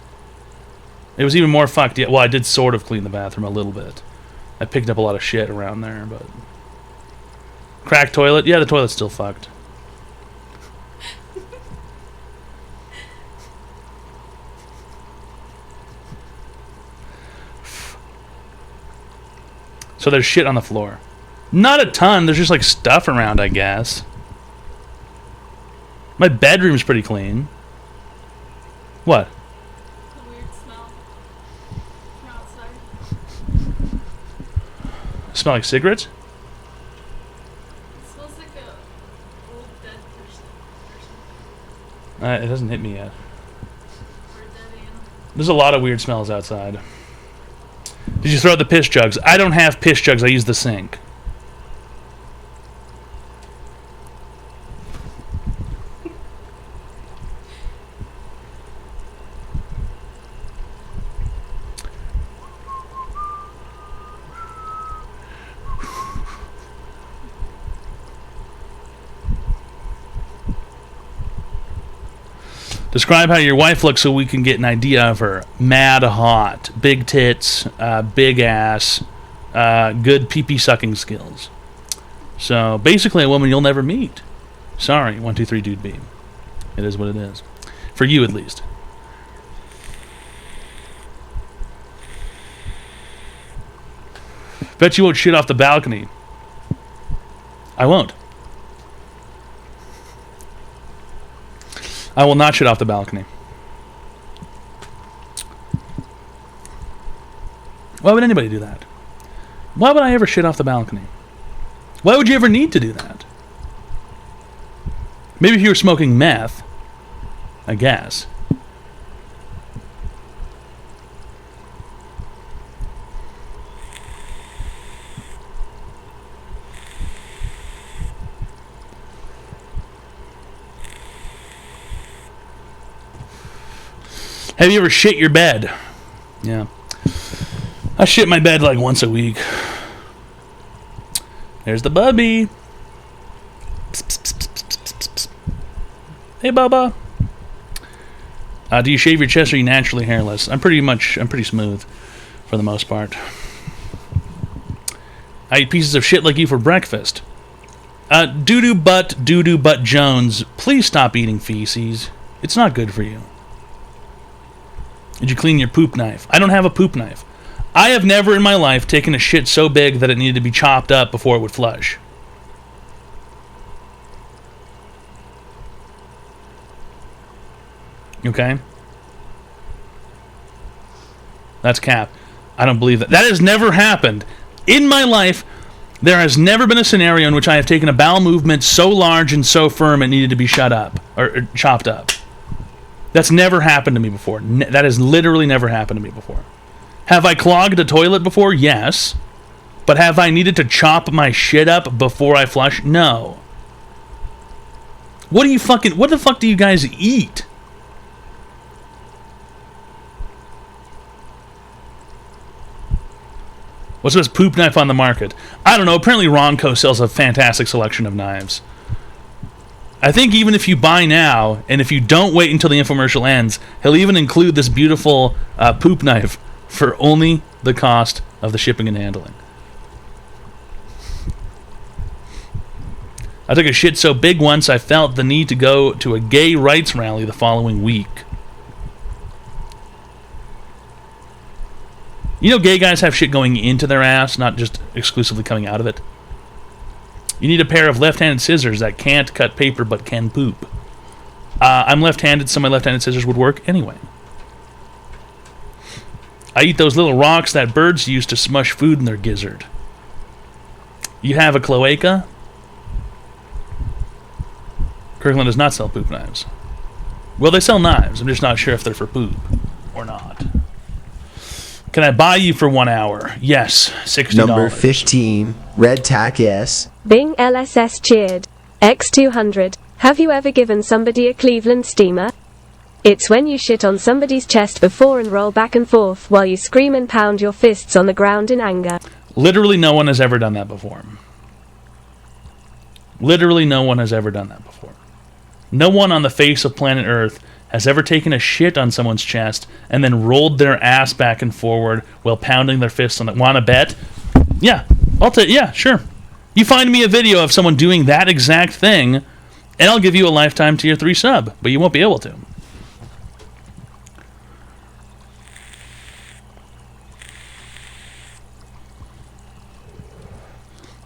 It was even more fucked yet. Well, I did sort of clean the bathroom a little bit. I picked up a lot of shit around there, but... Cracked toilet? Yeah, the toilet's still fucked. So there's shit on the floor. Not a ton, there's just like stuff around, I guess. My bedroom's pretty clean. What? The weird smell Smell like cigarettes? It smells like a old dead person or something. It hasn't hit me yet. There's a lot of weird smells outside. Did you throw out the piss jugs? I don't have piss jugs. I use the sink. Describe how your wife looks so we can get an idea of her. Mad hot. Big tits. Big ass. Good pee-pee sucking skills. So, basically a woman you'll never meet. Sorry, 123 Dude Beam. It is what it is. For you, at least. Bet you won't shit off the balcony. I won't. I will not shit off the balcony. Why would anybody do that? Why would I ever shit off the balcony? Why would you ever need to do that? Maybe if you were smoking meth, I guess. Have you ever shit your bed? Yeah. I shit my bed like once a week. There's the bubby. Hey, Bubba. Do you shave your chest or are you naturally hairless? I'm pretty smooth for the most part. I eat pieces of shit like you for breakfast. Doo-doo butt Jones, please stop eating feces. It's not good for you. Did you clean your poop knife? I don't have a poop knife. I have never in my life taken a shit so big that it needed to be chopped up before it would flush. Okay? That's cap. I don't believe that. That has never happened. In my life, there has never been a scenario in which I have taken a bowel movement so large and so firm it needed to be shut up or chopped up. That's never happened to me before. That has literally never happened to me before. Have I clogged a toilet before? Yes. But have I needed to chop my shit up before I flush? No. What the fuck do you guys eat? What's this poop knife on the market? I don't know. Apparently Ronco sells a fantastic selection of knives. I think even if you buy now, and if you don't wait until the infomercial ends, he'll even include this beautiful poop knife for only the cost of the shipping and handling. I took a shit so big once I felt the need to go to a gay rights rally the following week. You know gay guys have shit going into their ass, not just exclusively coming out of it? You need a pair of left-handed scissors that can't cut paper but can poop. I'm left-handed, so my left-handed scissors would work anyway. I eat those little rocks that birds use to smush food in their gizzard. You have a cloaca? Kirkland does not sell poop knives. Well, they sell knives. I'm just not sure if they're for poop or not. Can I buy you for 1 hour? Yes, $60. Number 15, Red Tack S. Bing LSS cheered. X200. Have you ever given somebody a Cleveland steamer? It's when you shit on somebody's chest before and roll back and forth while you scream and pound your fists on the ground in anger. Literally no one has ever done that before. Literally no one has ever done that before. No one on the face of planet Earth has ever taken a shit on someone's chest and then rolled their ass back and forward while pounding their fists on it. Wanna bet? Yeah, yeah, sure. You find me a video of someone doing that exact thing, and I'll give you a lifetime tier 3 sub, but you won't be able to.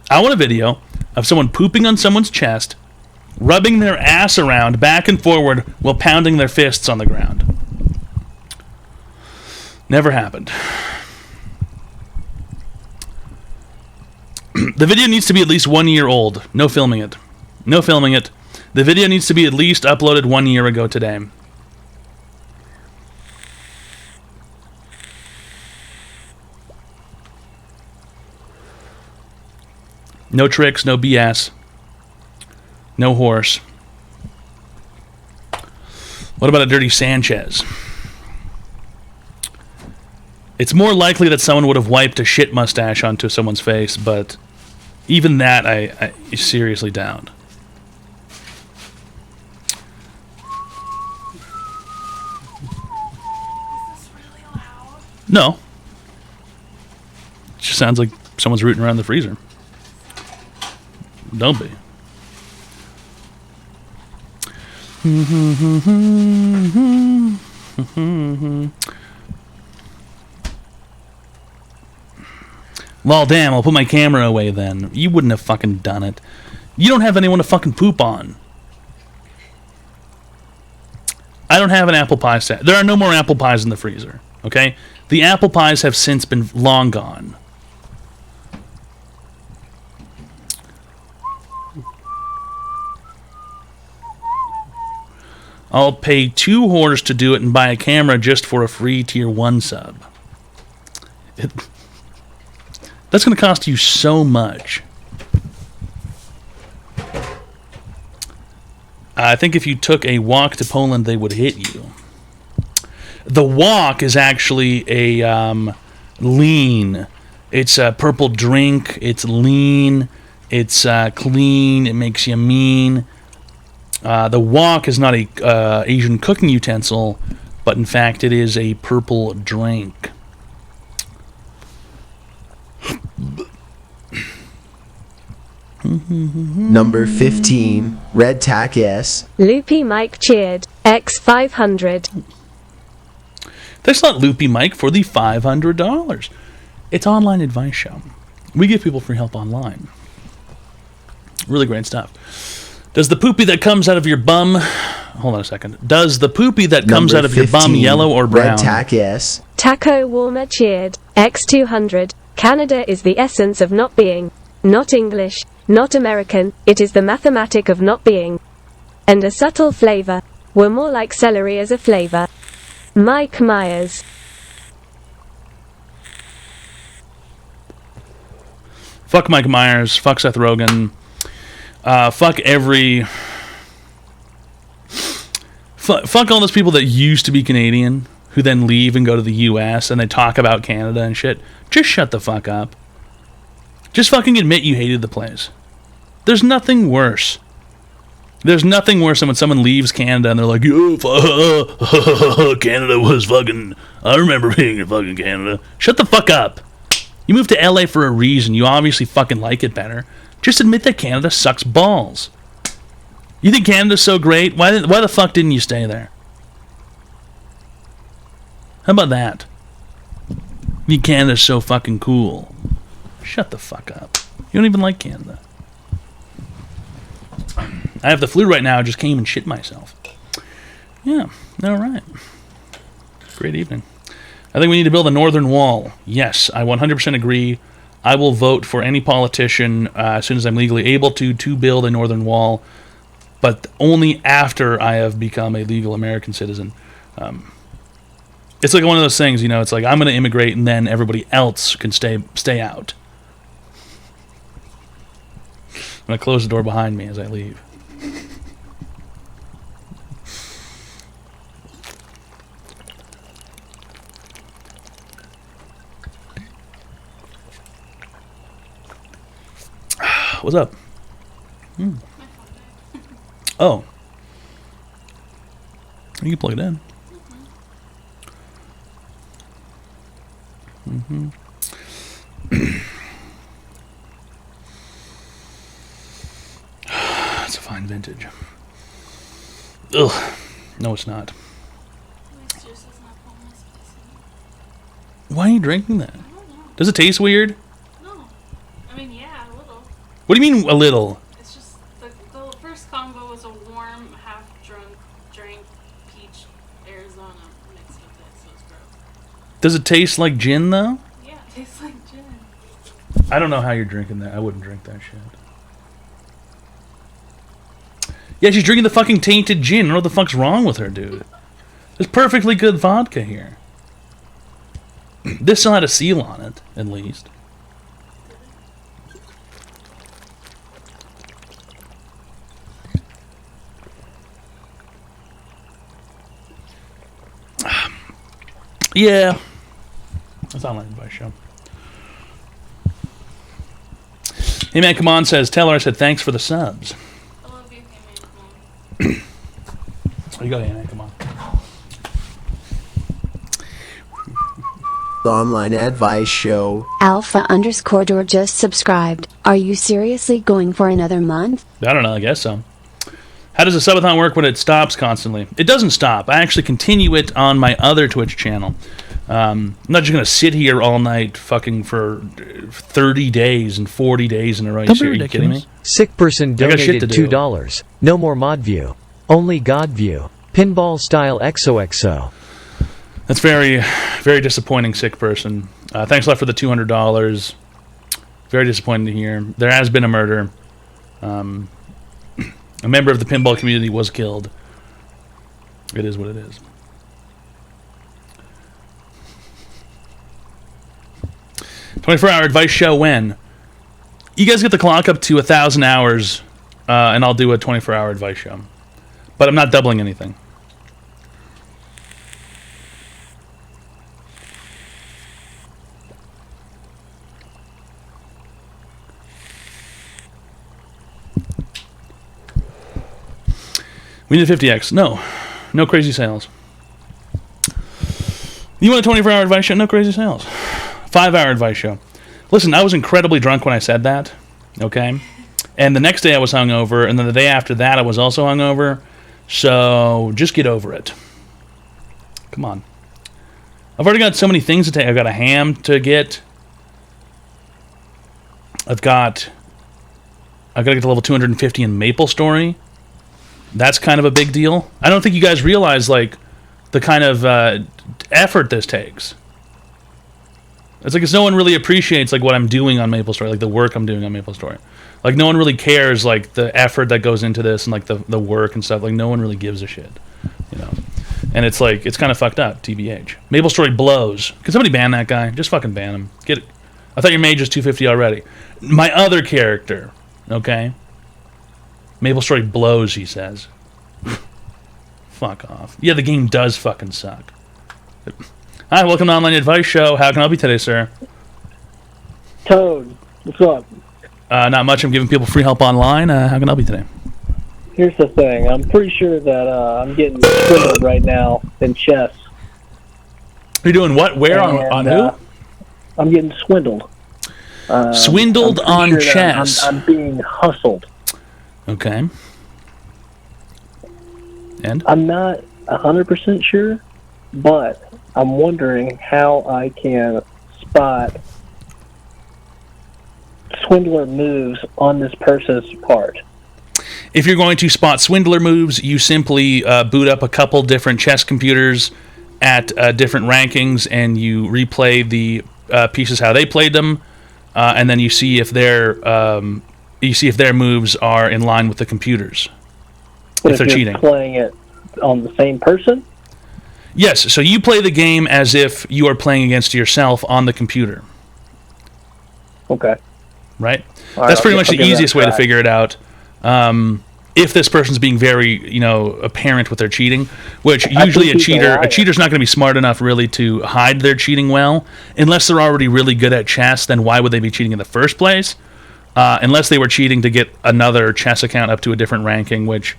I want a video of someone pooping on someone's chest, rubbing their ass around back and forward while pounding their fists on the ground. Never happened. The video needs to be at least 1 year old. No filming it. No filming it. The video needs to be at least uploaded 1 year ago today. No tricks, no BS. No horse. What about a dirty Sanchez? It's more likely that someone would have wiped a shit mustache onto someone's face, but even that I seriously doubt. No. It just sounds like someone's rooting around the freezer. Don't be. Well, damn, I'll put my camera away then. You wouldn't have fucking done it. You don't have anyone to fucking poop on. I don't have an apple pie set. There are no more apple pies in the freezer, okay? The apple pies have since been long gone. I'll pay 2 whores to do it and buy a camera just for a free tier 1 sub. That's going to cost you so much. I think if you took a walk to Poland, they would hit you. The walk is actually a lean. It's a purple drink. It's lean. It's clean. It makes you mean. The wok is not a Asian cooking utensil, but in fact it is a purple drink. Number 15, Red Tack S. Loopy Mike cheered, X500. That's not Loopy Mike for the $500. It's online advice show. We give people free help online. Really great stuff. Does the poopy that comes out of your bum... Hold on a second. Does the poopy that comes out of your bum yellow or brown? Red Tack S. Taco Warmer cheered, X200. Canada is the essence of not being. Not English, not American, it is the mathematic of not being. And a subtle flavor. We're more like celery as a flavor. Mike Myers. Fuck Mike Myers. Fuck Seth Rogen. Fuck every... Fuck all those people that used to be Canadian, who then leave and go to the U.S. and they talk about Canada and shit. Just shut the fuck up. Just fucking admit you hated the place. There's nothing worse. There's nothing worse than when someone leaves Canada and they're like, oh, Canada was fucking... I remember being in fucking Canada. Shut the fuck up. You moved to L.A. for a reason. You obviously fucking like it better. Just admit that Canada sucks balls. You think Canada's so great? Why the fuck didn't you stay there? How about that? You think Canada's so fucking cool. Shut the fuck up. You don't even like Canada. I have the flu right now. I just came and shit myself. Yeah, alright. Great evening. I think we need to build a northern wall. Yes, I 100% agree. I will vote for any politician as soon as I'm legally able to build a northern wall, but only after I have become a legal American citizen. It's like one of those things, you know, it's like I'm going to immigrate and then everybody else can stay out. I'm going to close the door behind me as I leave. What's up? Oh. You can plug it in. It's a fine vintage. Ugh. No, it's not. Why are you drinking that? Does it taste weird? No. I mean, yeah, a little. What do you mean, a little? It's just, the first combo was a warm, half-drunk drink, peach, Arizona mixed with it, so it's gross. Does it taste like gin, though? Yeah, it tastes like gin. I don't know how you're drinking that. I wouldn't drink that shit. Yeah, she's drinking the fucking tainted gin. I don't know what the fuck's wrong with her, dude. There's perfectly good vodka here. This still had a seal on it, at least. Yeah. That's online advice show. Hey man, come on, says Taylor. I said thanks for the subs. I love you, hey man, come on. You got hey man, come on. The online advice show. Alpha_door just subscribed. Are you seriously going for another month? I don't know, I guess so. How does a subathon work when it stops constantly? It doesn't stop. I actually continue it on my other Twitch channel. I'm not just going to sit here all night fucking for 30 days and 40 days in a row. Are you kidding me? Sick person donated $2. No more mod view. Only God view. Pinball style XOXO. That's very, very disappointing, sick person. Thanks a lot for the $200. Very disappointing to hear. There has been a murder. A member of the pinball community was killed. It is what it is. $24-hour advice show when? You guys get the clock up to 1,000 hours, and I'll do a 24-hour advice show. But I'm not doubling anything. We need a 50x. No crazy sales. You want a 24-hour advice show? No crazy sales. 5-hour advice show. Listen, I was incredibly drunk when I said that, okay? And the next day I was hungover, and then the day after that I was also hungover. So just get over it. Come on. I've already got so many things to take. I've got a ham to get. I've got to get to level 250 in Maple Story. That's kind of a big deal. I don't think you guys realize, like, the kind of effort this takes. It's like no one really appreciates, like, what I'm doing on Maple Story, like the work I'm doing on Maple Story. Like, no one really cares, like, the effort that goes into this and, like, the work and stuff. Like, no one really gives a shit, you know? And it's, like, it's kind of fucked up, TBH. Maple Story blows. Can somebody ban that guy? Just fucking ban him. Get it. I thought your mage was 250 already. My other character, okay? Maple Story blows, he says. Fuck off. Yeah, the game does fucking suck. Hi, welcome to Online Advice Show. How can I help you today, sir? Toad, what's up? Not much. I'm giving people free help online. How can I help you today? Here's the thing. I'm pretty sure that I'm getting swindled right now in chess. You're doing what? Where? On who? I'm getting swindled. Swindled on sure chess? I'm being hustled. Okay. And? I'm not 100% sure, but I'm wondering how I can spot swindler moves on this person's part. If you're going to spot swindler moves, you simply boot up a couple different chess computers at different rankings, and you replay the pieces how they played them, and then you see if their moves are in line with the computers. But if they're you're cheating. Playing it on the same person? Yes, so you play the game as if you are playing against yourself on the computer. Okay. Right? All right, That's pretty much I'll the give that easiest a way to try. figure it out. If this person's being very, apparent with their cheating, which usually a cheater's not going to be smart enough really to hide their cheating well, unless they're already really good at chess. Then why would they be cheating in the first place? Unless they were cheating to get another chess account up to a different ranking, which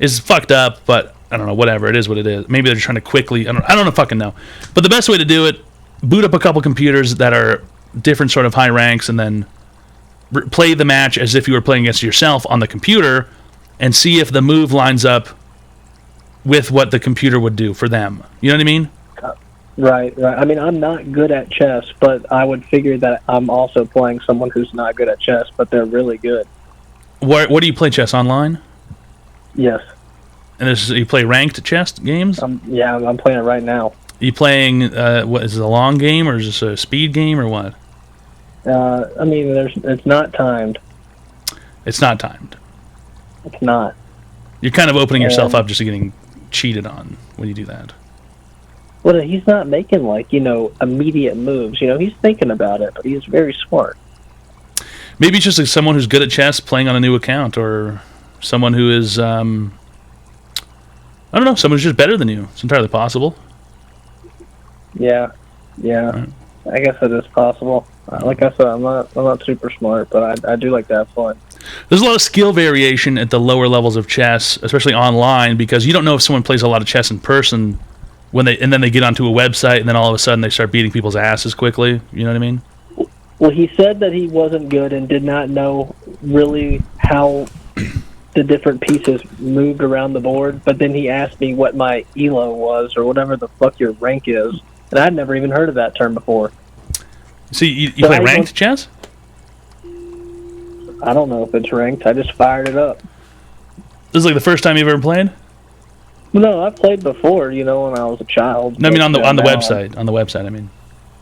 is fucked up. But I don't know, whatever, it is what it is. Maybe they're trying to quickly. I don't know fucking know. But the best way to do it: boot up a couple computers that are different sort of high ranks, and then play the match as if you were playing against yourself on the computer, and see if the move lines up with what the computer would do for them. You know what I mean? Right. I mean, I'm not good at chess, but I would figure that I'm also playing someone who's not good at chess, but they're really good. What do you play chess online? Yes. And you play ranked chess games? Yeah, I'm playing it right now. You playing, what, is it a long game, or is this a speed game, or what? I mean, it's not timed. It's not timed. It's not. You're kind of opening yourself up just to getting cheated on when you do that. Well, he's not making, like, immediate moves. He's thinking about it, but he's very smart. Maybe it's just like someone who's good at chess playing on a new account, or someone who is, I don't know, someone who's just better than you. It's entirely possible. Yeah. Right. I guess it is possible. Like I said, I'm not super smart, but I do like to have fun. There's a lot of skill variation at the lower levels of chess, especially online, because you don't know if someone plays a lot of chess in person and then they get onto a website, and then all of a sudden they start beating people's asses quickly. You know what I mean? Well, he said that he wasn't good and did not know really how the different pieces moved around the board, but then he asked me what my ELO was, or whatever the fuck your rank is, and I'd never even heard of that term before. So you play ranked chess? I don't know if it's ranked. I just fired it up. This is like the first time you've ever played? No, I've played before, when I was a child. No, I mean on the website. On the website, I mean.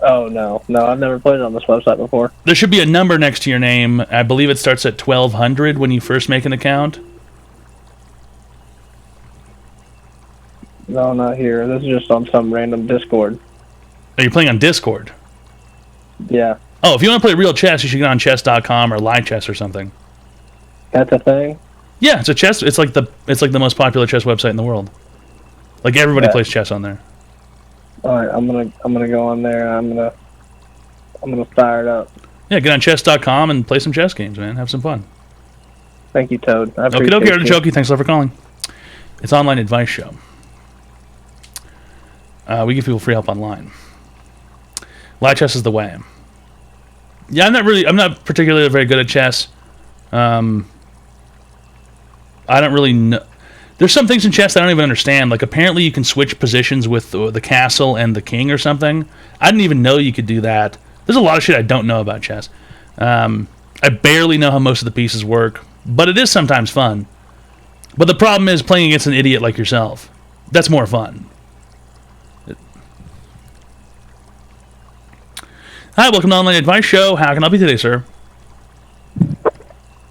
Oh, no, I've never played it on this website before. There should be a number next to your name. I believe it starts at 1200 when you first make an account. No, not here. This is just on some random Discord. Oh, you're playing on Discord? Yeah. Oh, if you want to play real chess, you should get on chess.com or LiveChess or something. That's a thing? Yeah, it's a chess. It's like the most popular chess website in the world. Like everybody plays chess on there. All right, I'm gonna go on there. I'm gonna fire it up. Yeah, get on chess.com and play some chess games, man. Have some fun. Thank you, Toad. I Okie dokie, Artichoke. Thanks a lot for calling. It's online advice show. We give people free help online. Live chess is the way. Yeah, I'm not particularly very good at chess. I don't really know. There's some things in chess that I don't even understand. Like, apparently you can switch positions with the castle and the king or something. I didn't even know you could do that. There's a lot of shit I don't know about chess. I barely know how most of the pieces work, but it is sometimes fun. But the problem is playing against an idiot like yourself. That's more fun. Hi, welcome to Online Advice Show. How can I help you today, sir?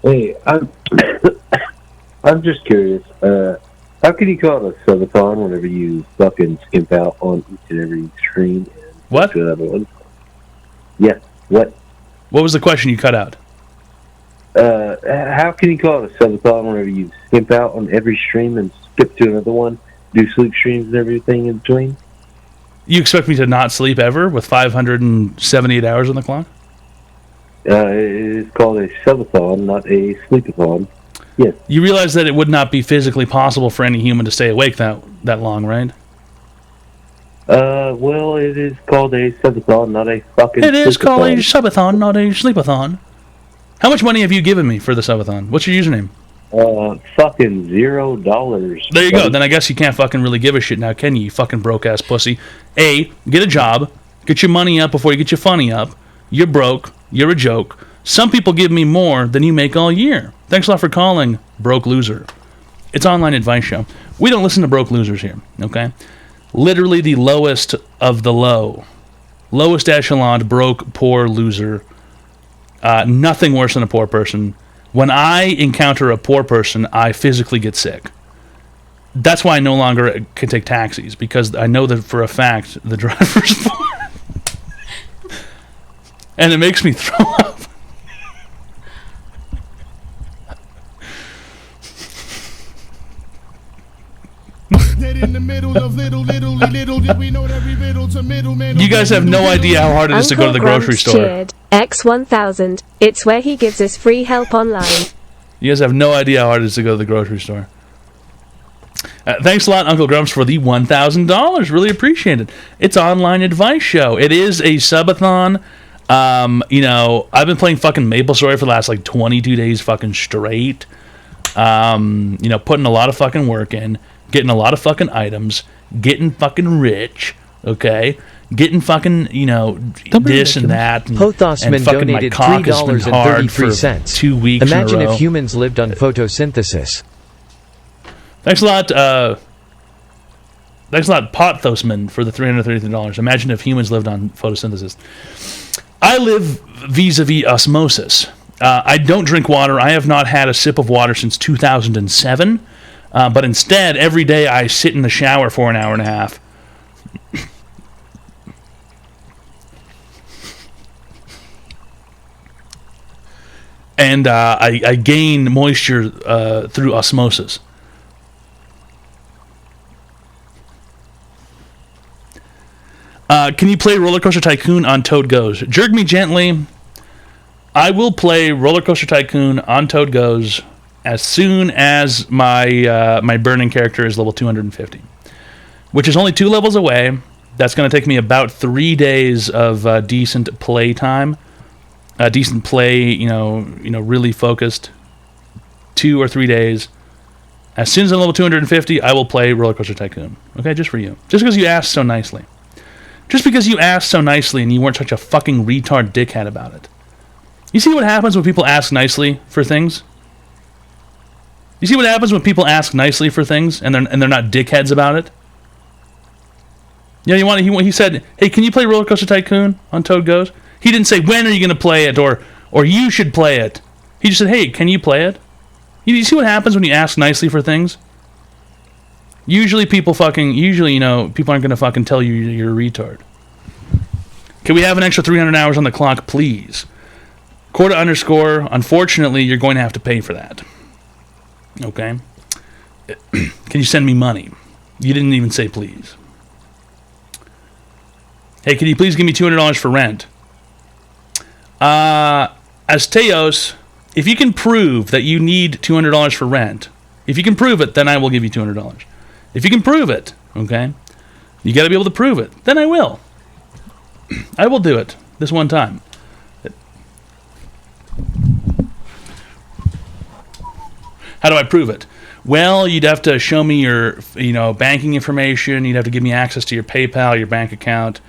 Hey, I'm just curious. How can you call it a subathon whenever you fucking skimp out on each and every stream? What? Yeah, what? What was the question you cut out? How can you call it a subathon whenever you skimp out on every stream and skip to another one, do sleep streams and everything in between? You expect me to not sleep ever with 578 hours on the clock? It's called a subathon, not a sleepathon. Yes. You realize that it would not be physically possible for any human to stay awake that long, right? Well, it is called a subathon, not a fucking It is called a subathon, not a sleepathon. How much money have you given me for the subathon? What's your username? Fucking $0. There you go. Then I guess you can't fucking really give a shit now, can you fucking broke-ass pussy? A, get a job. Get your money up before you get your funny up. You're broke. You're a joke. Some people give me more than you make all year. Thanks a lot for calling, broke loser. It's Online Advice Show. We don't listen to broke losers here, okay? Literally the lowest of the low. Lowest echelon, broke, poor loser. Nothing worse than a poor person. When I encounter a poor person, I physically get sick. That's why I no longer can take taxis, because I know that for a fact the driver's poor. And it makes me throw up. You guys have no idea how hard it is to go to the grocery store. Cheered. X1000. It's where he gives us free help online. You guys have no idea how hard it is to go to the grocery store. Thanks a lot, Uncle Grumps, for the $1,000. Really appreciate it. It's Online Advice Show. It is a subathon. I've been playing fucking MapleStory for the last 22 days fucking straight. Putting a lot of fucking work in, getting a lot of fucking items, getting fucking rich, okay? Getting fucking, this and that. And Pothosman fucking donated my cock has been hard for $3.33. 2 weeks Imagine in a row. if humans lived on photosynthesis. Thanks a lot, Pothosman, for the $333. Imagine if humans lived on photosynthesis. I live vis-a-vis osmosis. I don't drink water. I have not had a sip of water since 2007. But instead, every day I sit in the shower for an hour and a half. And I gain moisture through osmosis. Can you play Roller Coaster Tycoon on Toad Goes? Jerk me gently. I will play Roller Coaster Tycoon on Toad Goes as soon as my my burning character is level 250, which is only 2 levels away. That's going to take me about 3 days of decent play time. Decent play, you know, really focused. 2 or 3 days. As soon as I'm level 250, I will play Roller Coaster Tycoon. Okay, just for you. Just because you asked so nicely. Just because you asked so nicely and you weren't such a fucking retard dickhead about it. You see what happens when people ask nicely for things? You see what happens when people ask nicely for things and they're not dickheads about it? Yeah, he said, "Hey, can you play Roller Coaster Tycoon on Toad Goes?" He didn't say, "When are you going to play it?" or "You should play it." He just said, "Hey, can you play it?" You see what happens when you ask nicely for things? Usually people aren't going to fucking tell you you're a retard. Can we have an extra 300 hours on the clock, please? Quarter_, unfortunately, you're going to have to pay for that. Okay? Can you send me money? You didn't even say please. Hey, can you please give me $200 for rent? Asteos, if you can prove that you need $200 for rent, if you can prove it, then I will give you $200. If you can prove it, okay? You got to be able to prove it. Then I will. I will do it this one time. How do I prove it? Well, you'd have to show me your, banking information. You'd have to give me access to your PayPal, your bank account.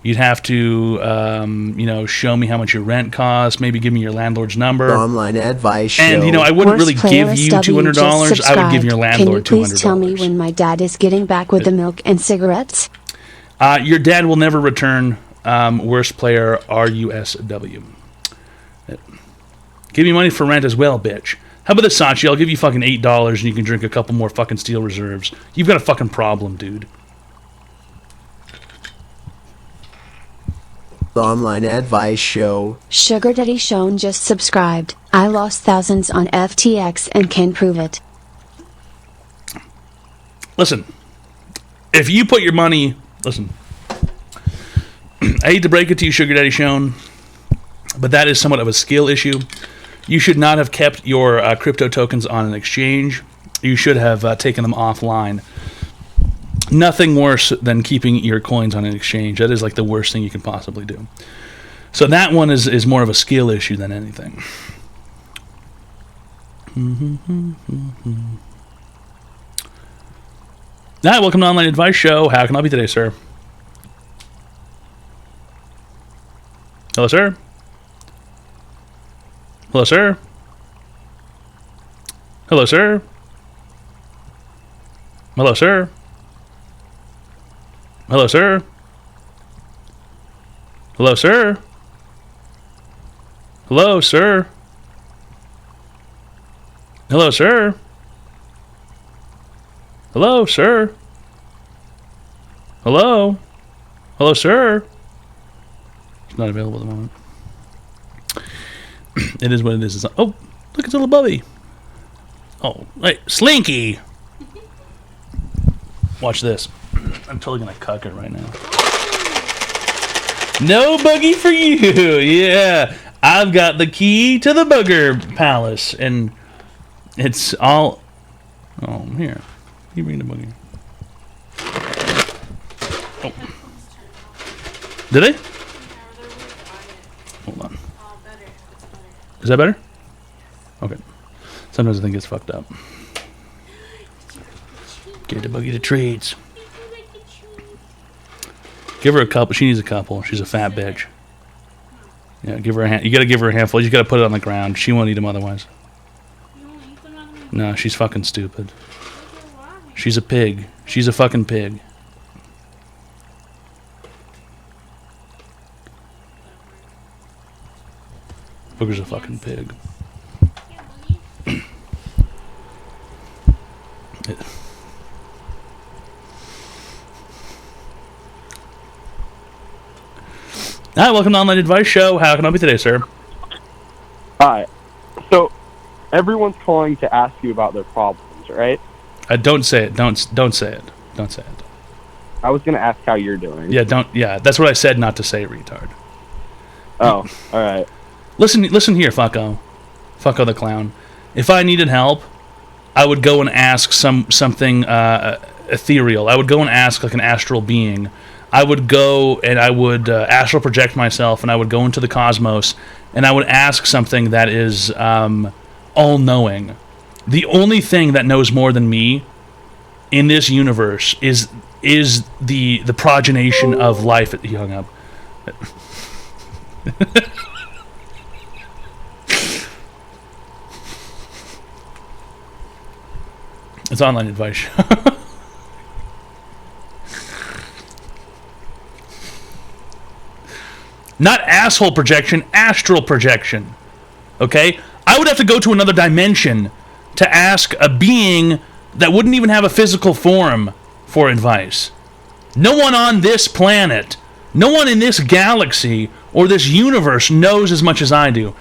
You'd have to, show me how much your rent costs. Maybe give me your landlord's number. Online advice show. And, I wouldn't really give you $200. I would give your landlord $200. Can you please tell me when my dad is getting back with the milk and cigarettes? Your dad will never return. Worst player, RUSW. Give me money for rent as well, bitch. How about this, Sachi? I'll give you fucking $8 and you can drink a couple more fucking steel reserves. You've got a fucking problem, dude. The online advice show. Sugar Daddy Shone just subscribed. I lost thousands on FTX and can prove it. Listen, if you put your money... Listen, I hate to break it to you, Sugar Daddy Shone, but that is somewhat of a skill issue. You should not have kept your crypto tokens on an exchange. You should have taken them offline. Nothing worse than keeping your coins on an exchange. That is like the worst thing you can possibly do. So that one is more of a skill issue than anything. Hi, welcome to Online Advice Show. How can I help you today, sir? Hello, sir? Hello, sir? Hello, sir? Hello, sir? Hello, sir? Hello, sir? Hello, sir? Hello, sir? Hello, sir? Hello? Hello, sir? It's not available at the moment. It is what it is. Oh, look, it's a little Bubby. Oh, wait, Slinky! Watch this. I'm totally gonna cuck it right now. No buggy for you! Yeah! I've got the key to the bugger palace, and it's all... Oh, here. You bring the buggy. Oh. Did they? Hold on. Is that better? Okay. Sometimes I think it's fucked up. Give the buggy the treats. Give her a couple. She needs a couple. She's a fat bitch. Yeah, give her a hand. You gotta give her a handful. You just gotta put it on the ground. She won't eat them otherwise. No, she's fucking stupid. She's a pig. She's a fucking pig. Booger's a fucking pig. Hi, welcome to Online Advice Show. How can I help you today, sir? Hi. So, everyone's calling to ask you about their problems, right? Don't say it. Don't say it. Don't say it. I was going to ask how you're doing. Yeah, don't. Yeah, that's what I said not to say, retard. Oh, all right. Listen here, fucko the clown. If I needed help, I would go and ask something ethereal. I would go and ask like an astral being. I would go and I would astral project myself, and I would go into the cosmos, and I would ask something that is all-knowing. The only thing that knows more than me in this universe is the progenation of life. He hung up. It's Online Advice Show. Not asshole projection, astral projection. Okay? I would have to go to another dimension to ask a being that wouldn't even have a physical form for advice. No one on this planet, no one in this galaxy or this universe knows as much as I do.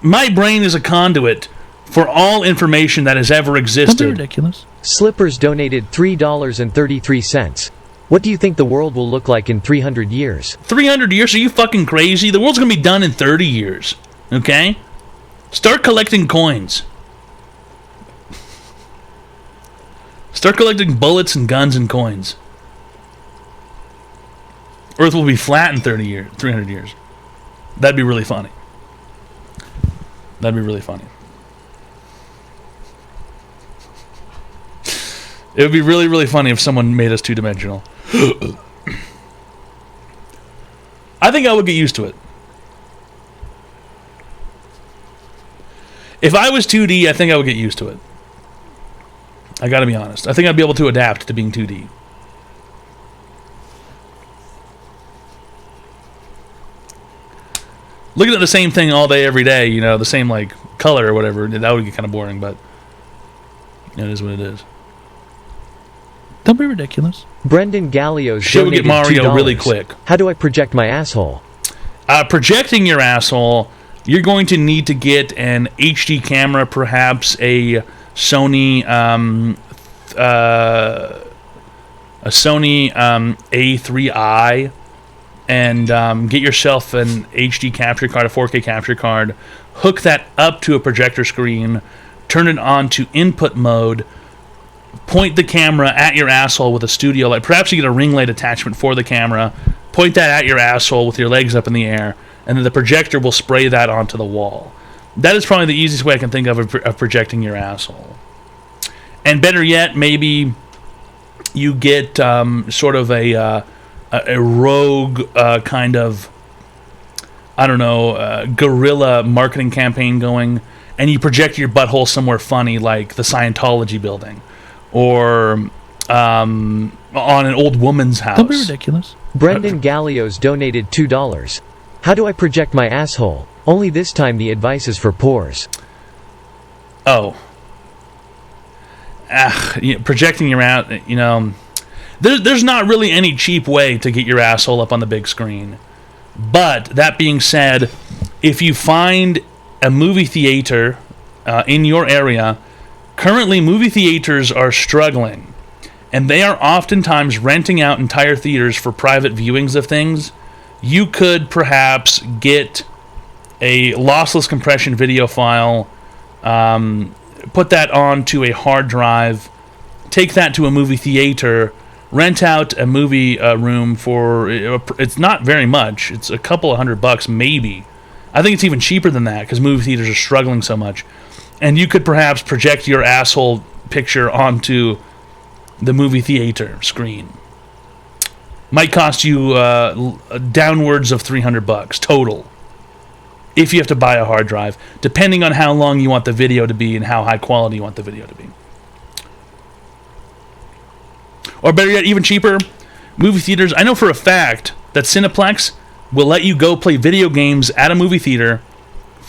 My brain is a conduit for all information that has ever existed. Don't be ridiculous. Slippers donated $3.33. What do you think the world will look like in 300 years? 300 years? Are you fucking crazy? The world's gonna be done in 30 years. Okay? Start collecting coins. Start collecting bullets and guns and coins. Earth will be flat in 300 years. That'd be really funny. That'd be really funny. It would be really, really funny if someone made us two-dimensional. I think I would get used to it. If I was 2D, I think I would get used to it. I gotta be honest. I think I'd be able to adapt to being 2D. Looking at the same thing all day, every day, you know, the same, like, color or whatever, that would get kind of boring, but it is what it is. Don't be ridiculous. Brendan Gallio's Shit would get donated Mario $2. really quick. How do I project my asshole? Projecting your asshole, you're going to need to get an HD camera, perhaps a Sony A3i, and get yourself an HD capture card, a 4K capture card, hook that up to a projector screen, turn it on to input mode, point the camera at your asshole with a studio light. Perhaps you get a ring light attachment for the camera, point that at your asshole with your legs up in the air, and then the projector will spray that onto the wall. That is probably the easiest way I can think of projecting your asshole. And better yet, maybe you get sort of a rogue kind of, I don't know, guerrilla marketing campaign going, and you project your butthole somewhere funny like the Scientology building, or on an old woman's house. Don't be ridiculous. Brendan Gallio's donated $2. How do I project my asshole? Only this time the advice is for pores. Oh. Projecting your out, you know, there's not really any cheap way to get your asshole up on the big screen. But that being said, if you find a movie theater in your area, currently movie theaters are struggling, and they are oftentimes renting out entire theaters for private viewings of things. You could perhaps get a lossless compression video file, put that onto a hard drive, take that to a movie theater, rent out a movie room for, it's not very much, it's a couple of $100 maybe. I think it's even cheaper than that because movie theaters are struggling so much. And you could perhaps project your asshole picture onto the movie theater screen. Might cost you downwards of $300 total, if you have to buy a hard drive, depending on how long you want the video to be and how high quality you want the video to be. Or better yet, even cheaper, movie theaters. I know for a fact that Cineplex will let you go play video games at a movie theater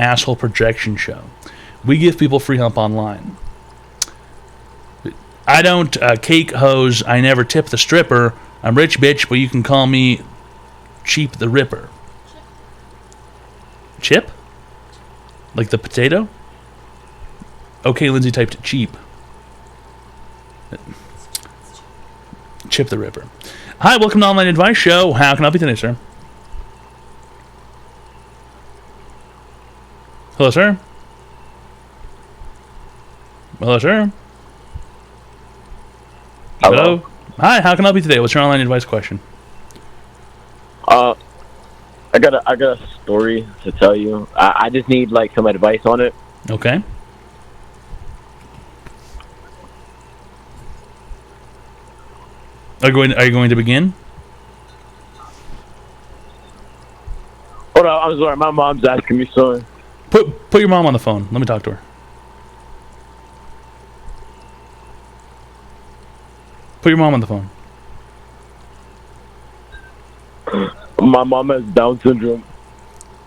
asshole projection show. We give people free hump online. I don't cake hose. I never tip the stripper. I'm rich, bitch, but you can call me Cheap the Ripper. Chip? Like the potato? Okay, Lindsay typed cheap. Chip the Ripper. Hi, welcome to Online Advice Show. How can I help you today, sir? Hello, sir? Hello, sir? Hello? Hi, how can I help you today? What's your online advice question? I got a story to tell you. I just need like some advice on it. Okay. Are you going to begin? Hold on, I'm sorry. My mom's asking me something. Put your mom on the phone. Let me talk to her. Put your mom on the phone. My mom has Down syndrome.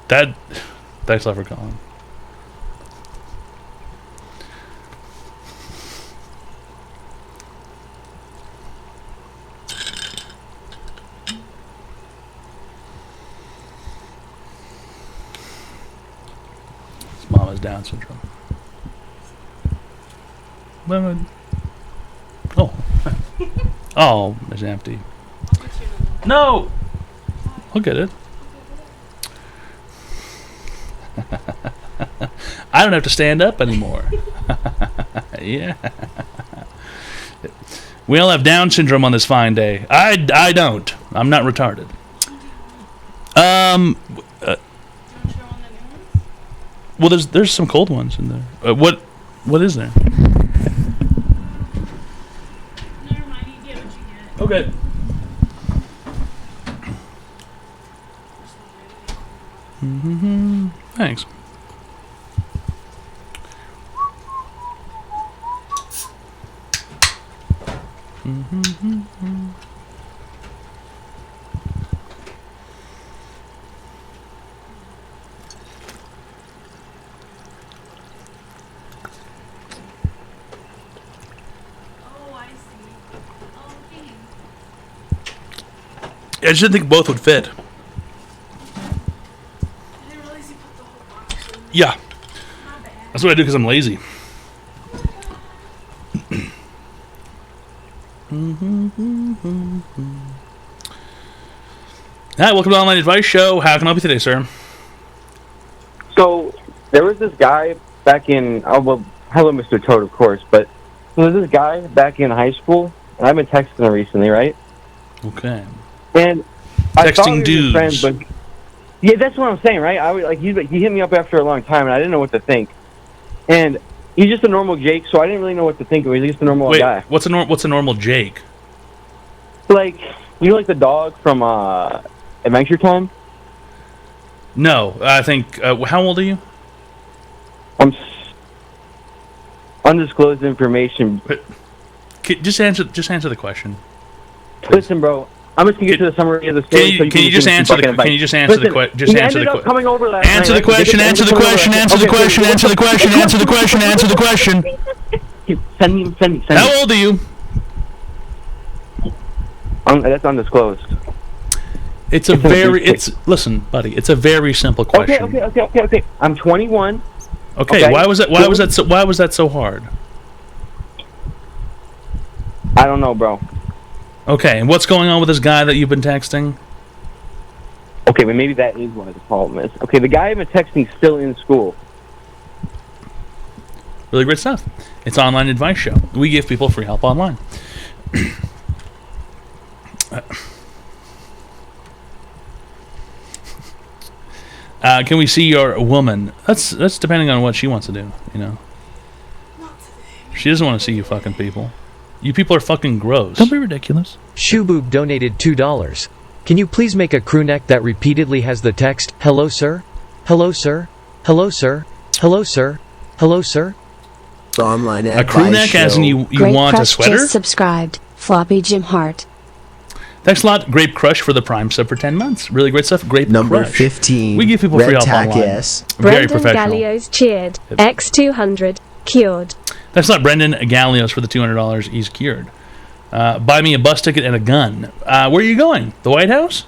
Thanks a lot for calling. His mom has Down syndrome. Oh. Oh, it's empty. No! I'll get it. I don't have to stand up anymore. Yeah. We all have Down syndrome on this fine day. I don't. I'm not retarded. Well, there's some cold ones in there. What is there? Okay. Thanks. I just didn't think both would fit. Yeah. That's what I do because I'm lazy. Hi, welcome to the Online Advice Show. How can I help you today, sir? So there was this guy back in hello, Mr. Toad, of course, but there was this guy back in high school, and I've been texting him recently, right? Okay. And I thought Texting we were dudes. friends, but yeah, that's what I'm saying, right? I was like, he hit me up after a long time, and I didn't know what to think. And he's just a normal Jake, so I didn't really know what to think of him. He's just a normal guy. What's a normal Jake? Like, you know, like the dog from Adventure Time? No, I think. How old are you? Undisclosed information. Just answer the question. Listen, bro. I'm just gonna get to the summary of the story. Can you just answer the question? Answer the question. Answer the question. Answer the question. Answer the question. Answer the question. Answer the question. Answer the question. Send me. How old are you? That's undisclosed. It's a very. Listen, buddy. It's a very simple question. Okay. I'm 21. Okay. Why was that? Why was that so hard? I don't know, bro. Okay. And what's going on with this guy that you've been texting? Okay, but maybe that is one of the problems. Okay, the guy I've been texting is still in school. Really great stuff. It's an online advice show. We give people free help online. Can we see your woman? That's depending on what she wants to do, you know. She doesn't want to see you fucking people. You people are fucking gross. Don't be ridiculous. Shoeboob donated $2. Can you please make a crew neck that repeatedly has the text, "Hello sir? Hello sir? Hello sir? Hello sir? Hello sir?" Online a crew neck as in you Great want Crush a sweater? Just subscribed. Floppy Jim Hart. Thanks a lot, Grape Crush, for the Prime sub for 10 months. Really great stuff. Grape Number Crush. 15. We give people Red free help Tack, online. yes. Very Brendan professional. Gallios cheered. X200 cured. Thanks a lot, Brendan Gallios, for the $200. He's cured. Buy me a bus ticket and a gun. Where are you going? The White House?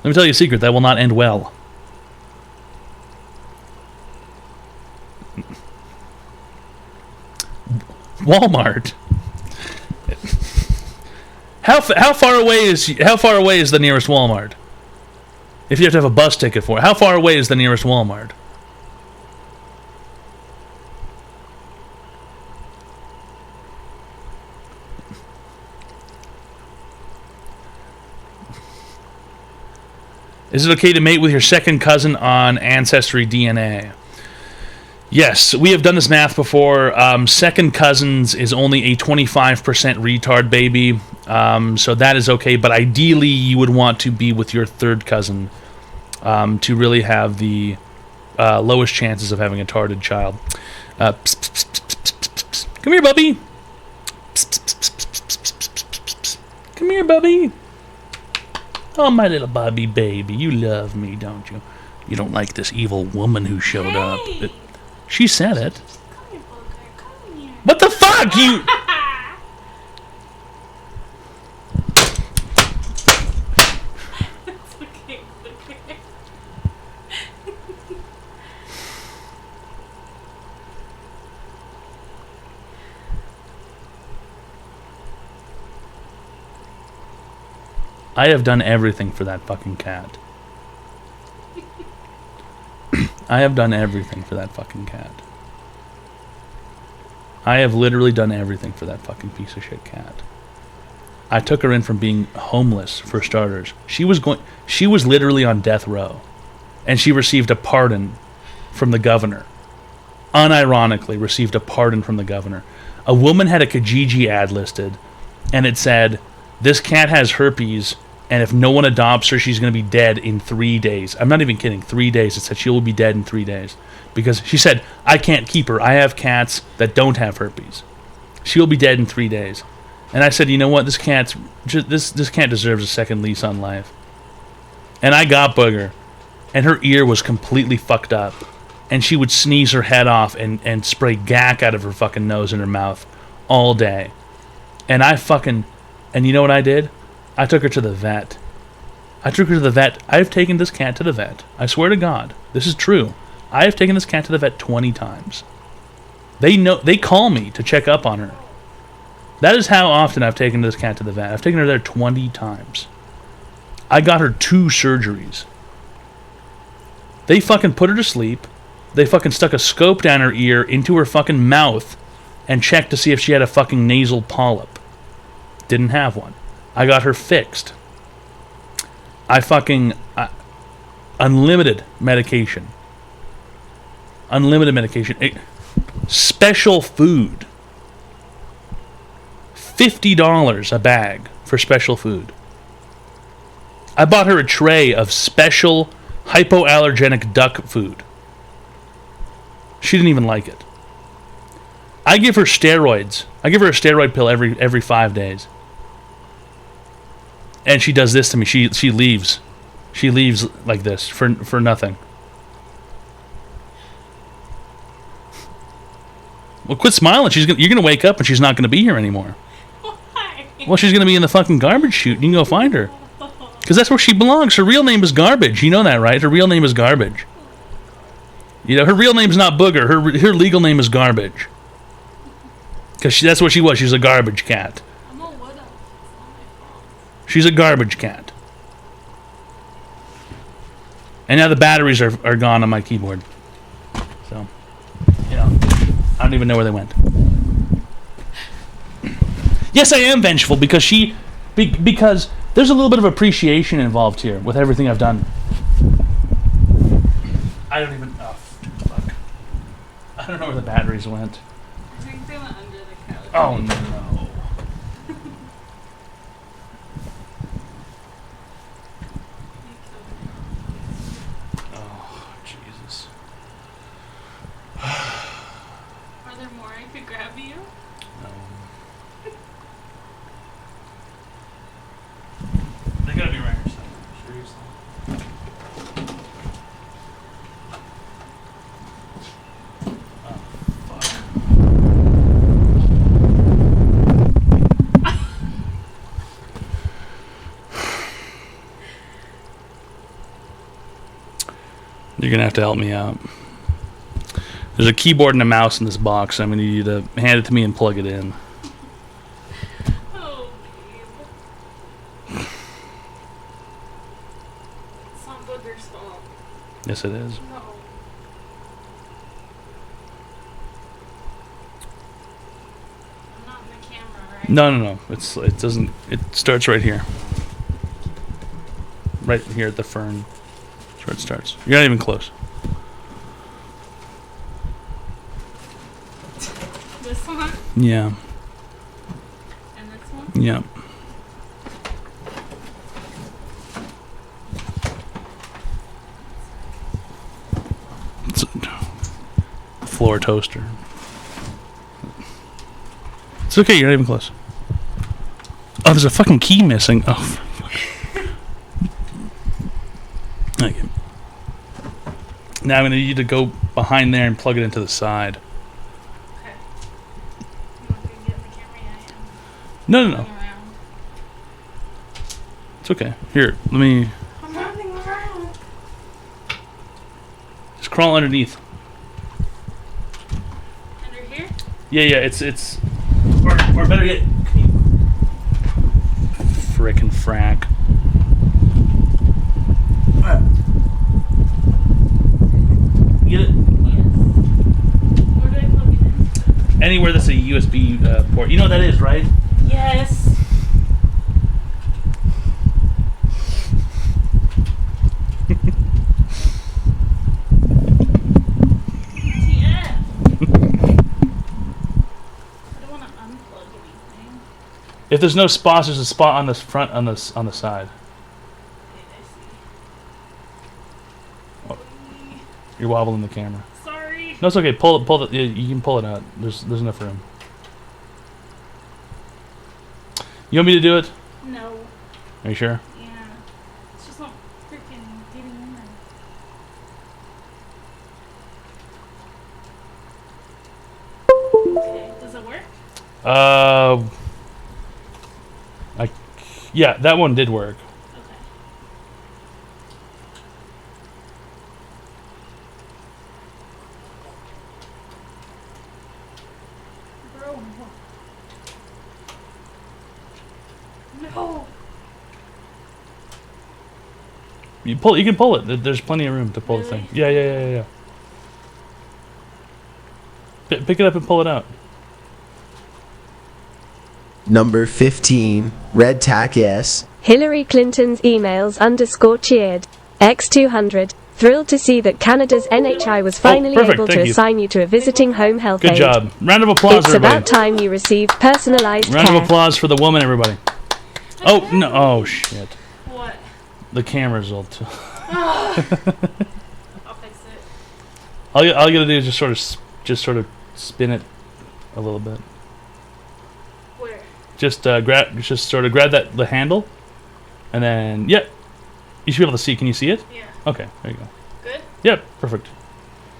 Let me tell you a secret. That will not end well. Walmart. How far away is the nearest Walmart? If you have to have a bus ticket for it, how far away is the nearest Walmart? Is it okay to mate with your second cousin on Ancestry DNA? Yes, we have done this math before. Second cousins is only a 25% retard baby, so that is okay. But ideally, you would want to be with your third cousin to really have the lowest chances of having a tarded child. Come here, Bubby. Come here, Bubby. Oh, my little Bobby baby, you love me, don't you? You don't like this evil woman who showed up. She said it. What the fuck, you? I have done everything for that fucking cat. I have done everything for that fucking cat. I have literally done everything for that fucking piece of shit cat. I took her in from being homeless, for starters. She was literally on death row. And she received a pardon from the governor. Unironically received a pardon from the governor. A woman had a Kijiji ad listed, and it said, "This cat has herpes, and if no one adopts her, she's going to be dead in 3 days." I'm not even kidding. 3 days. It said she will be dead in 3 days. Because she said, "I can't keep her. I have cats that don't have herpes. She will be dead in 3 days." And I said, you know what? This cat deserves a second lease on life. And I got Booger. And her ear was completely fucked up. And she would sneeze her head off and spray gack out of her fucking nose and her mouth all day. And and you know what I did? I took her to the vet. I've taken this cat to the vet. I swear to God, this is true. I have taken this cat to the vet 20 times. They call me to check up on her. That is how often I've taken this cat to the vet. I've taken her there 20 times. I got her 2 surgeries. They fucking put her to sleep. They fucking stuck a scope down her ear into her fucking mouth and checked to see if she had a fucking nasal polyp. Didn't have one. I got her fixed. Unlimited medication. Unlimited medication. Special food. $50 a bag for special food. I bought her a tray of special hypoallergenic duck food. She didn't even like it. I give her steroids. I give her a steroid pill every 5 days. And she does this to me. She leaves. She leaves like this for nothing. Well, quit smiling. You're gonna wake up and she's not gonna be here anymore. Why? Well, she's gonna be in the fucking garbage chute. You can go find her. Because that's where she belongs. Her real name is Garbage. You know that, right? Her real name is Garbage. You know, her real name's not Booger. Her legal name is Garbage. Because that's what she was. She's a garbage cat. She's a garbage cat. And now the batteries are gone on my keyboard. So, you know, I don't even know where they went. Yes, I am vengeful because because there's a little bit of appreciation involved here with everything I've done. I don't even... Oh, fuck. I don't know where the batteries went. I think they went under the couch. Oh, no. Oh, Jesus. Are there more I could grab you? They gotta be right here somewhere. Seriously. Oh, fuck. You're gonna have to help me out. There's a keyboard and a mouse in this box. I'm gonna need you to hand it to me and plug it in. Oh, babe. It's not Booger's fault. Yes, it is. No. I'm not in the camera, right? No. It doesn't. It starts right here. Right here at the fern. That's where it starts. You're not even close. This one? Yeah. And this one? Yeah. It's a floor toaster. It's okay, you're not even close. Oh, there's a fucking key missing. Oh, fuck. Okay. Now I'm going to need you to go behind there and plug it into the side. No. It's okay. Here, let me... I'm running around. Just crawl underneath. Under here? Yeah, it's... Or better yet... Frickin' frack. Get it? Yes. Where do I plug it in? Anywhere that's a USB port. You know what that is, right? Yes. If there's no spots, there's a spot on the front, on the side. Oh, you're wobbling the camera. Sorry. No, it's okay. Pull it. You can pull it out. There's enough room. You want me to do it? No. Are you sure? Yeah. It's just not freaking getting in there. Okay. Does it work? Yeah, that one did work. Okay. Bro. No. You can pull it. There's plenty of room to pull the thing. Yeah. Pick it up and pull it out. Number 15, Red Tack S. Hillary Clinton's emails _cheered. X200. Thrilled to see that Canada's NHI was finally able to assign you to a visiting home health aide. Good job. Round of applause, It's everybody. about time you received personalized Round care. of applause for the woman, everybody. Oh, no. Oh, shit. What? The camera's old, too. I'll fix it. All you gotta do is just sort of spin it a little bit. Where? Just sort of grab the handle, and then you should be able to see. Can you see it? Yeah. Okay, there you go. Good? Yep, perfect.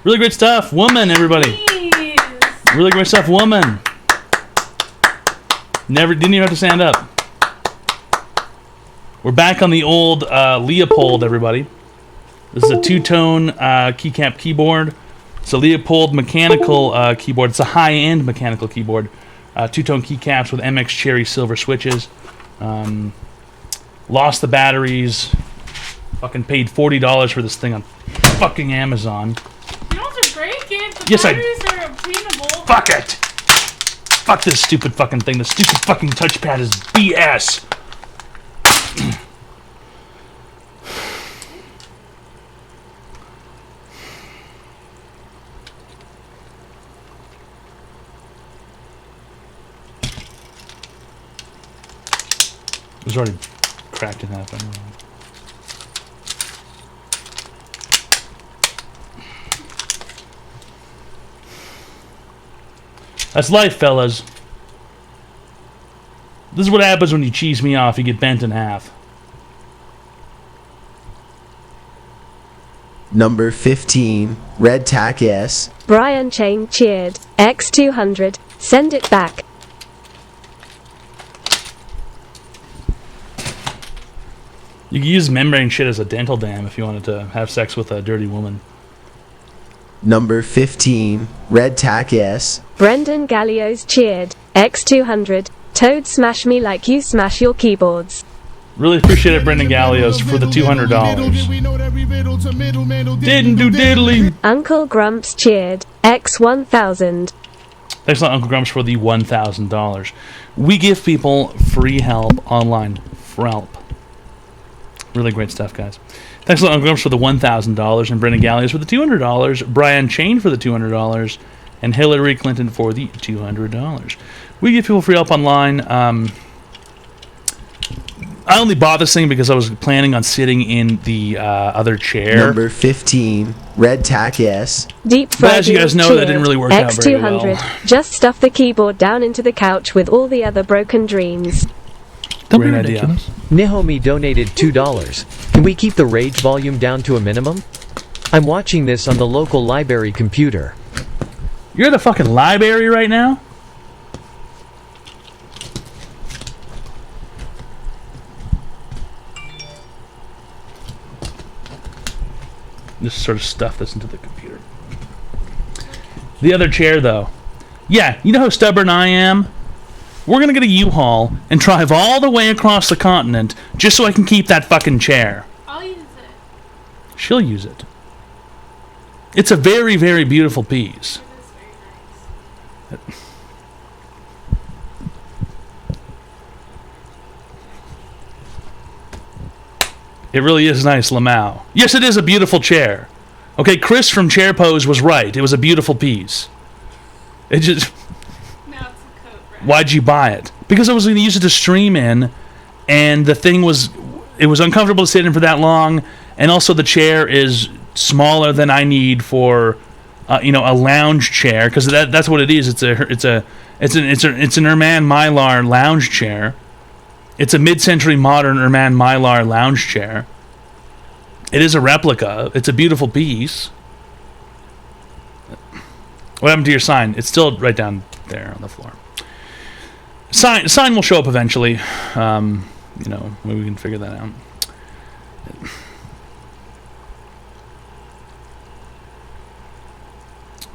Really great stuff, woman, everybody. Please. Really great stuff, woman. Didn't even have to stand up. We're back on the old Leopold, everybody. This is a two-tone keycap keyboard. It's a Leopold mechanical keyboard. It's a high-end mechanical keyboard. Two-tone keycaps with MX Cherry silver switches. Lost the batteries. Fucking paid $40 for this thing on fucking Amazon. You know what's a great game? The Yes, batteries are obtainable. Fuck it! Fuck this stupid fucking thing. The stupid fucking touchpad is BS. It was already cracked in half. I don't know. That's life, fellas. This is what happens when you cheese me off. You get bent in half. Number 15, Red Tack S. Brian Chain cheered. X200. Send it back. You can use membrane shit as a dental dam if you wanted to have sex with a dirty woman. Number 15, Red Tack S. Brendan Gallios cheered. X200. Toad smash me like you smash your keyboards. Really appreciate it, Brendan Gallios, for the $200. Didn't do diddly. Uncle Grumps cheered. X1000. Thanks a lot, Uncle Grumps, for the $1,000. We give people free help online. For help. Really great stuff, guys. Thanks a lot, Uncle Grumps, for the $1,000, and Brendan Gallios for the $200, Brian Chain for the $200, and Hillary Clinton for the $200. We give people free help online. I only bought this thing because I was planning on sitting in the other chair. Number 15, Red Tack S. Deep But as you guys know, that didn't really work out very well. X200. Just stuff the keyboard down into the couch with all the other broken dreams. Great idea. Nihomi donated $2. Can we keep the rage volume down to a minimum? I'm watching this on the local library computer. You're at the fucking library right now? Just sort of stuff this into the computer. The other chair, though. Yeah, you know how stubborn I am? We're gonna get a U-Haul and drive all the way across the continent just so I can keep that fucking chair. I'll use it. She'll use it. It's a very, very beautiful piece. It really is nice, Lamau. Yes, it is a beautiful chair. Okay, Chris from Chair Pose was right. It was a beautiful piece. It just... Why'd you buy it? Because I was going to use it to stream in, and the thing was... It was uncomfortable to sit in for that long, and also the chair is smaller than I need for, a lounge chair, because that's what it is. It's an Erman Mylar lounge chair. It's a mid-century modern Erman Mylar lounge chair. It is a replica. It's a beautiful piece. What happened to your sign? It's still right down there on the floor. Sign will show up eventually. Maybe we can figure that out.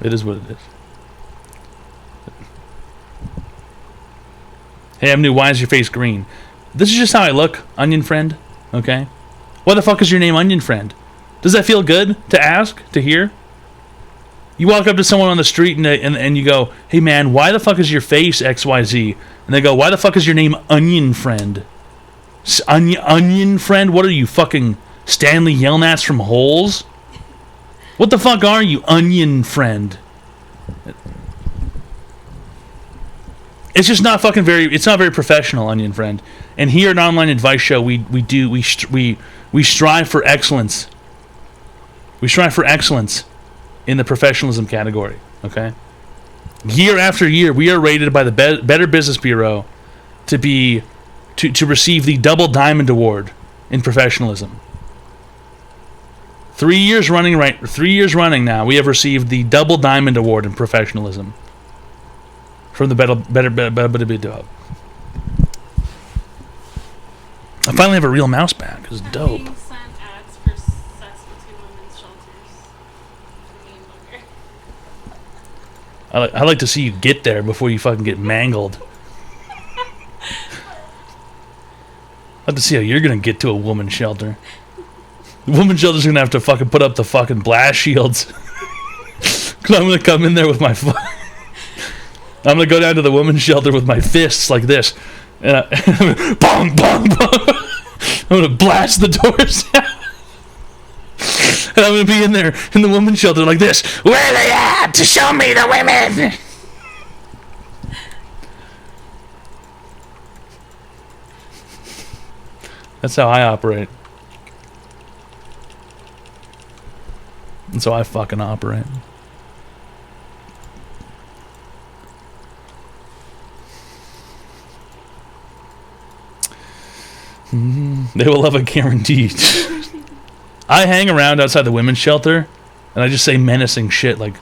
It is what it is. Hey, I'm new. Why is your face green? This is just how I look, Onion Friend. Okay? Why the fuck is your name Onion Friend? Does that feel good to ask, to hear? You walk up to someone on the street and you go, hey man, why the fuck is your face XYZ? And they go, why the fuck is your name Onion Friend? Onion Friend? What are you, fucking Stanley Yelnats from Holes? What the fuck are you, Onion Friend? It's just not fucking it's not very professional, Onion Friend. And here at Online Advice Show, we strive for excellence. We strive for excellence in the professionalism category, okay? Year after year, we are rated by the Better Business Bureau to receive the Double Diamond Award in professionalism. 3 years running now, we have received the Double Diamond Award in professionalism from the Better. I finally have a real mouse back. It's dope. Being sent ads for Saskatoon women's shelters. I like to see you get there before you fucking get mangled. I'd like to see how you're gonna get to a woman's shelter. The woman's shelter's gonna have to fucking put up the fucking blast shields. Cause I'm gonna come in there with my I'm gonna go down to the woman's shelter with my fists like this. And bong, bong, bong. I'm gonna blast the doors down. And I'm gonna be in there in the woman's shelter like this. Where are they at? To show me the women! That's how I operate. That's how I fucking operate. They will love it, guaranteed. I hang around outside the women's shelter, and I just say menacing shit like...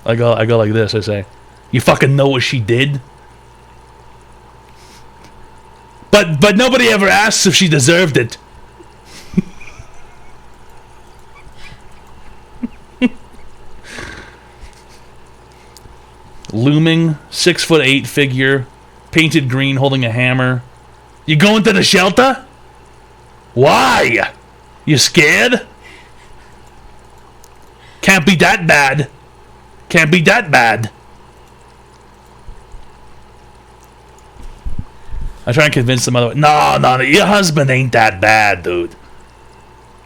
I go like this, I say, you fucking know what she did? But nobody ever asks if she deserved it. Looming, 6'8" figure, painted green, holding a hammer. You going to the shelter? Why? You scared? Can't be that bad. Can't be that bad. I try and convince them otherwise. No, your husband ain't that bad, dude.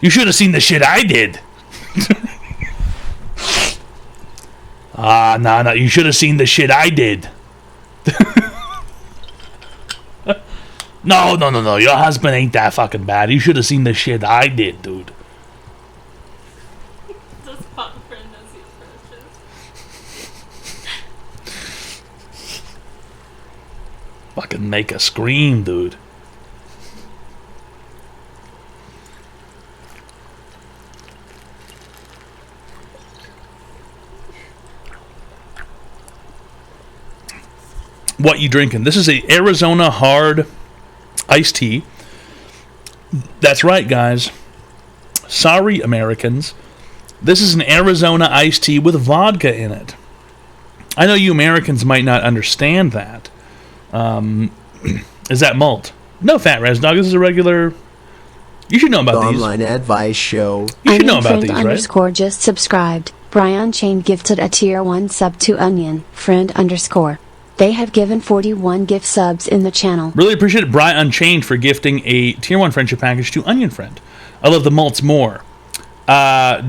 You should have seen the shit I did. No, you should have seen the shit I did. No, your husband ain't that fucking bad. You should have seen the shit I did, dude. Does pot friend as he approaches? Fucking make a scream, dude. What you drinking? This is a Arizona hard iced tea. That's right, guys. Sorry, Americans. This is an Arizona iced tea with vodka in it. I know you Americans might not understand that. Is that malt? No, Fat Res Dog. This is a regular... You should know about these. Online advice show. You should know about these, right? _ just subscribed. Brian Chain gifted a tier 1 sub to Onion. Friend _ They have given 41 gift subs in the channel. Really appreciate it, Brian Unchained, for gifting a tier 1 friendship package to Onion Friend. I love the malts more. Now,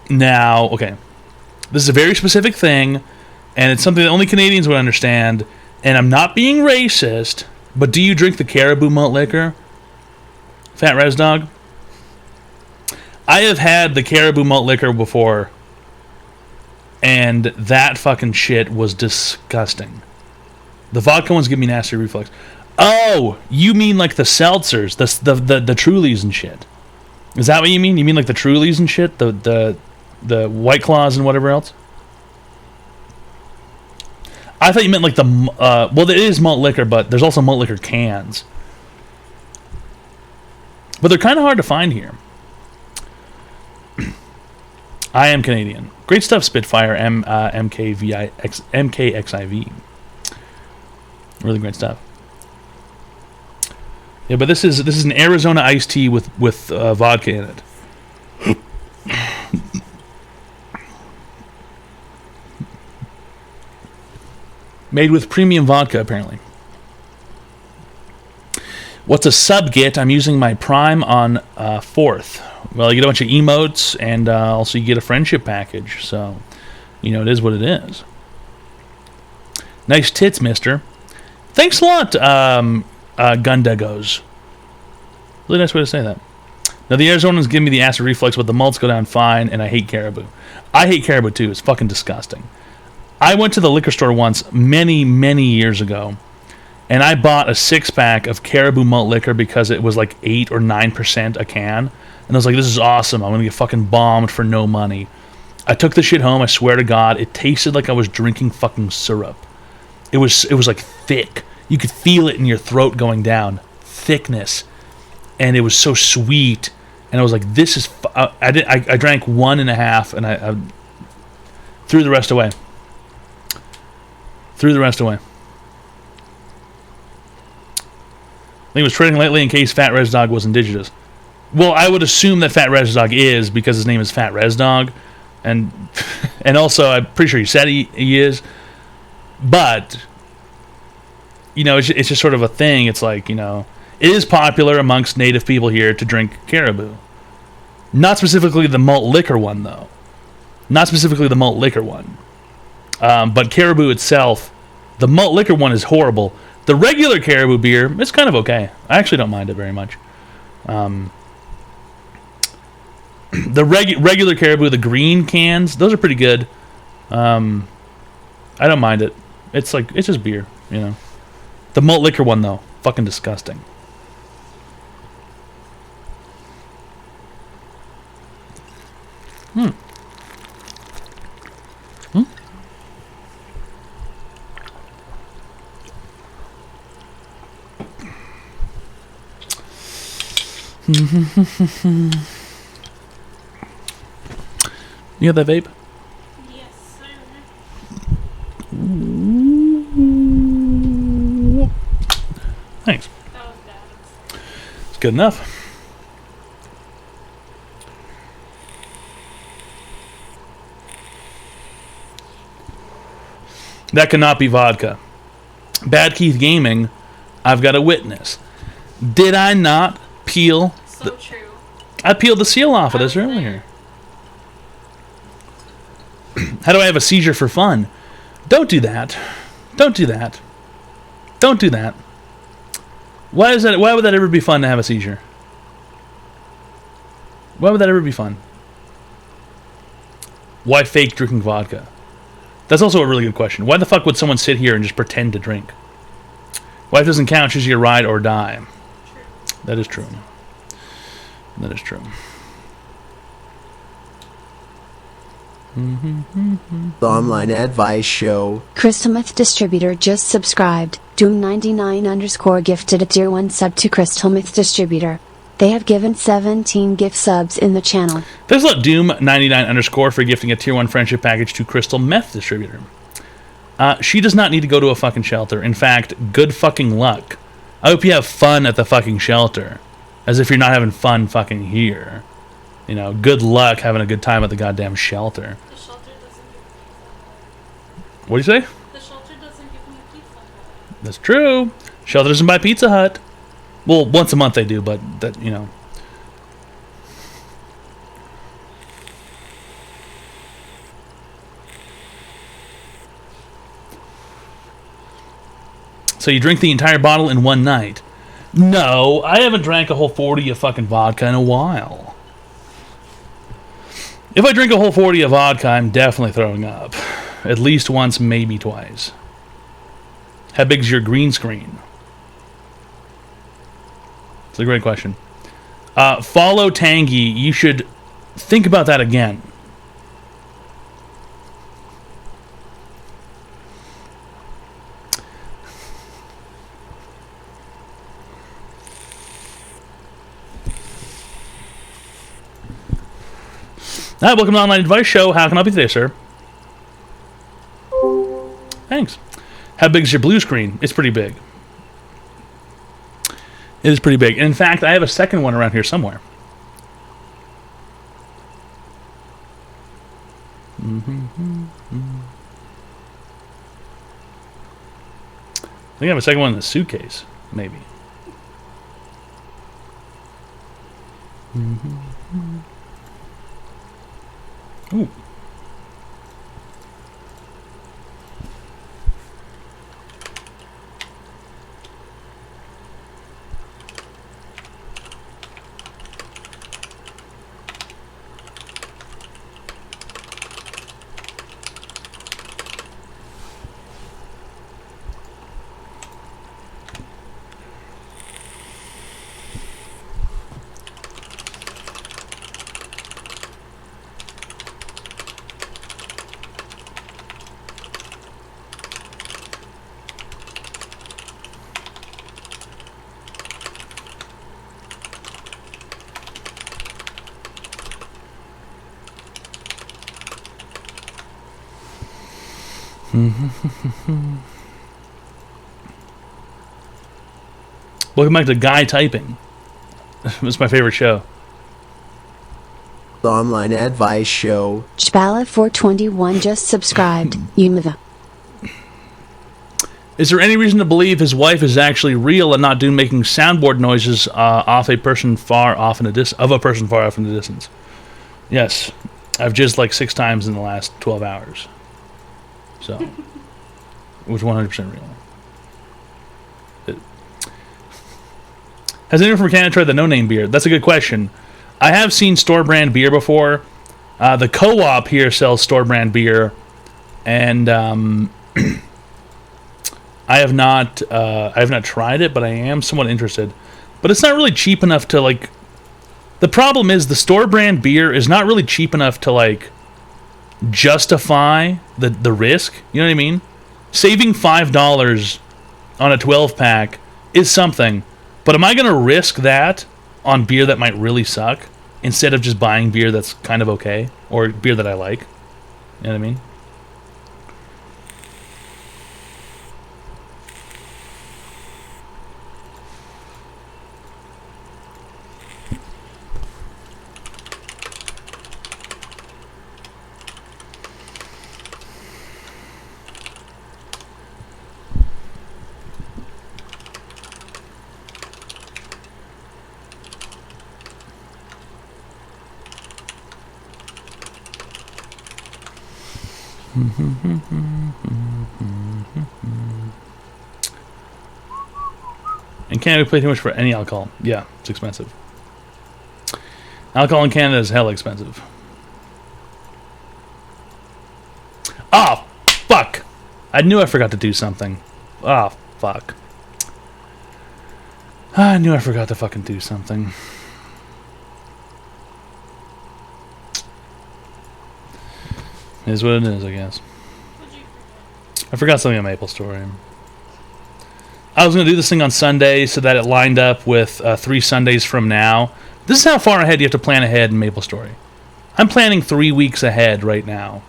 okay. This is a very specific thing, and it's something that only Canadians would understand, and I'm not being racist, but do you drink the Caribou malt liquor? Fat Res Dog? I have had the Caribou malt liquor before, and that fucking shit was disgusting. The vodka ones give me nasty reflux. Oh, you mean like the seltzers, the Trulies and shit? Is that what you mean? You mean like the Trulies and shit, the White Claws and whatever else? I thought you meant like the well, there is malt liquor, but there's also malt liquor cans. But they're kind of hard to find here. I am Canadian. Great stuff, Spitfire MKXIV. Really great stuff. Yeah, but this is an Arizona iced tea with vodka in it. Made with premium vodka, apparently. What's a sub get? I'm using my Prime on 4th. Well, you get a bunch of emotes, and also you get a friendship package. So, you know, it is what it is. Nice tits, mister. Thanks a lot, Gundagos. Really nice way to say that. Now, the Arizonans give me the acid reflux, but the malts go down fine, and I hate Caribou. I hate Caribou, too. It's fucking disgusting. I went to the liquor store once, many, many years ago, and I bought a 6-pack of Caribou malt liquor because it was like 8 or 9% a can. And I was like, this is awesome. I'm going to get fucking bombed for no money. I took the shit home. I swear to God, it tasted like I was drinking fucking syrup. It was like thick. You could feel it in your throat going down. Thickness. And it was so sweet. And I was like, this is... I drank 1.5 and I threw the rest away. Threw the rest away. I think it was trading lightly in case Fat Res Dog was indigenous. Well, I would assume that Fat Res Dog is, because his name is Fat Res Dog. And also, I'm pretty sure he said he is. But, you know, it's just sort of a thing. It's like, you know, it is popular amongst native people here to drink caribou. Not specifically the malt liquor one, though. Not specifically the malt liquor one. But caribou itself, the malt liquor one is horrible. The regular caribou beer is kind of okay. I actually don't mind it very much. The regular caribou, the green cans, those are pretty good. I don't mind it. It's just beer, you know. The malt liquor one, though, fucking disgusting. Hmm. You have that vape? Yes, sir. Thanks. That was bad. It's good enough. That cannot be vodka. Bad Keith Gaming, I've got a witness. Did I not peel... So true. I peeled the seal off of this earlier. How do I have a seizure for fun? Don't do that. Don't do that. Don't do that. Why is that? Why would that ever be fun to have a seizure? Why would that ever be fun? Why fake drinking vodka? That's also a really good question. Why the fuck would someone sit here and just pretend to drink? Life doesn't count, choose your ride or die. True. That is true. That is true. The online advice show. Crystal Myth Distributor just subscribed. Doom99_ gifted a tier 1 sub to Crystal Myth Distributor. They have given 17 gift subs in the channel. Thanks a lot, Doom99_ for gifting a tier 1 friendship package to Crystal Meth Distributor. She does not need to go to a fucking shelter. In fact, good fucking luck. I hope you have fun at the fucking shelter. As if you're not having fun fucking here. You know, good luck having a good time at the goddamn shelter. The shelter doesn't give pizza. What do you say? The shelter doesn't give me Pizza Hut. That's true. Shelter doesn't buy Pizza Hut. Well, once a month they do, but that, you know. So you drink the entire bottle in one night? No, I haven't drank a whole 40 of fucking vodka in a while. If I drink a whole 40 of vodka, I'm definitely throwing up. At least once, maybe twice. How big's your green screen? It's a great question. Follow Tangy. You should think about that again. Hi, welcome to the Online Advice Show. How can I help you today, sir? Thanks. How big is your blue screen? It's pretty big. It is pretty big. In fact, I have a second one around here somewhere. I think I have a second one in the suitcase, maybe. Ooh. Welcome back to Guy Typing. It's my favorite show. The online advice show. Chbala421 just subscribed. Umava. Is there any reason to believe his wife is actually real and not doing making soundboard noises off a person far off in the distance? Yes, I've jizzed like 6 times in the last 12 hours. So, it was 100% real. Has anyone from Canada tried the no-name beer? That's a good question. I have seen store-brand beer before. The co-op here sells store-brand beer, and I have not tried it, but I am somewhat interested. But it's not really cheap enough to like. The problem is the store-brand beer is not really cheap enough to like justify the risk. You know what I mean? Saving $5 on a 12-pack is something. But am I going to risk that on beer that might really suck instead of just buying beer that's kind of okay or beer that I like? You know what I mean? In Canada, we pay too much for any alcohol. Yeah, it's expensive. Alcohol in Canada is hella expensive. Oh, fuck! I knew I forgot to do something. Oh, fuck. I knew I forgot to fucking do something. It is what it is, I guess. I forgot something on Maple Story. I was going to do this thing on Sunday so that it lined up with 3 Sundays from now. This is how far ahead you have to plan ahead in Maple Story. I'm planning 3 weeks ahead right now.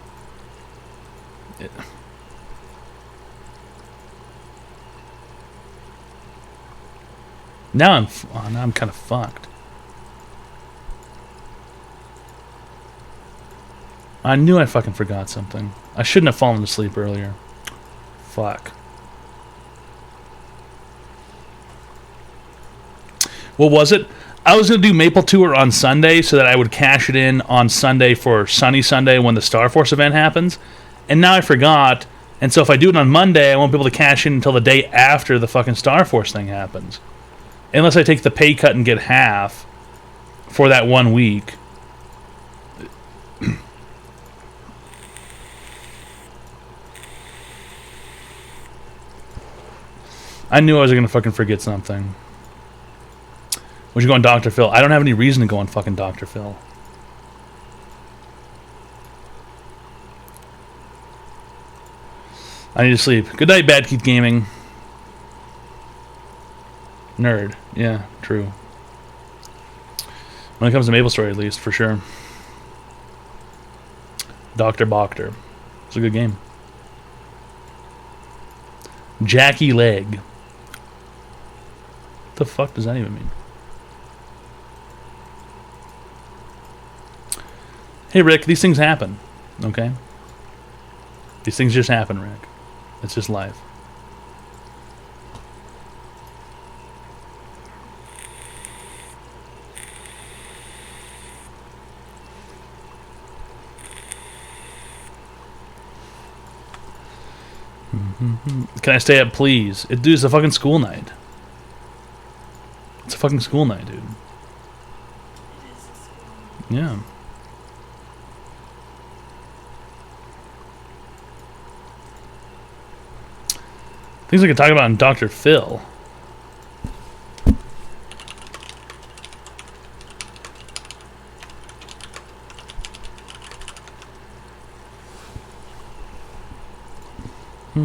Now I'm kind of fucked. I knew I fucking forgot something. I shouldn't have fallen asleep earlier. Fuck. What was it? I was going to do Maple Tour on Sunday so that I would cash it in on Sunday for Sunny Sunday when the Star Force event happens. And now I forgot. And so if I do it on Monday, I won't be able to cash in until the day after the fucking Star Force thing happens. Unless I take the pay cut and get half for that 1 week. I knew I was going to fucking forget something. Would you go on Dr. Phil? I don't have any reason to go on fucking Dr. Phil. I need to sleep. Good night, Bad Keith Gaming. Nerd. Yeah, true. When it comes to Maple Story, at least, for sure. Dr. Boctor. It's a good game. Jackie Leg. What the fuck does that even mean? Hey, Rick, these things happen, okay? These things just happen, Rick. It's just life. Can I stay up, please? Dude, it's a fucking school night. It's a fucking school night, dude. Yeah. Things I could talk about on Dr. Phil. I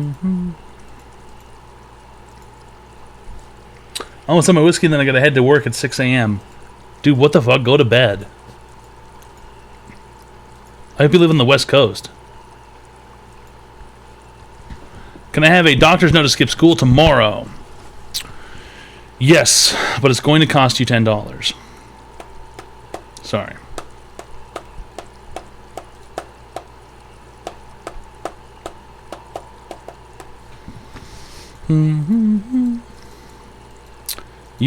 want some of my whiskey and then I gotta head to work at 6 a.m. Dude, what the fuck? Go to bed. I hope you live on the West Coast. Can I have a doctor's note to skip school tomorrow? Yes, but it's going to cost you $10. Sorry. You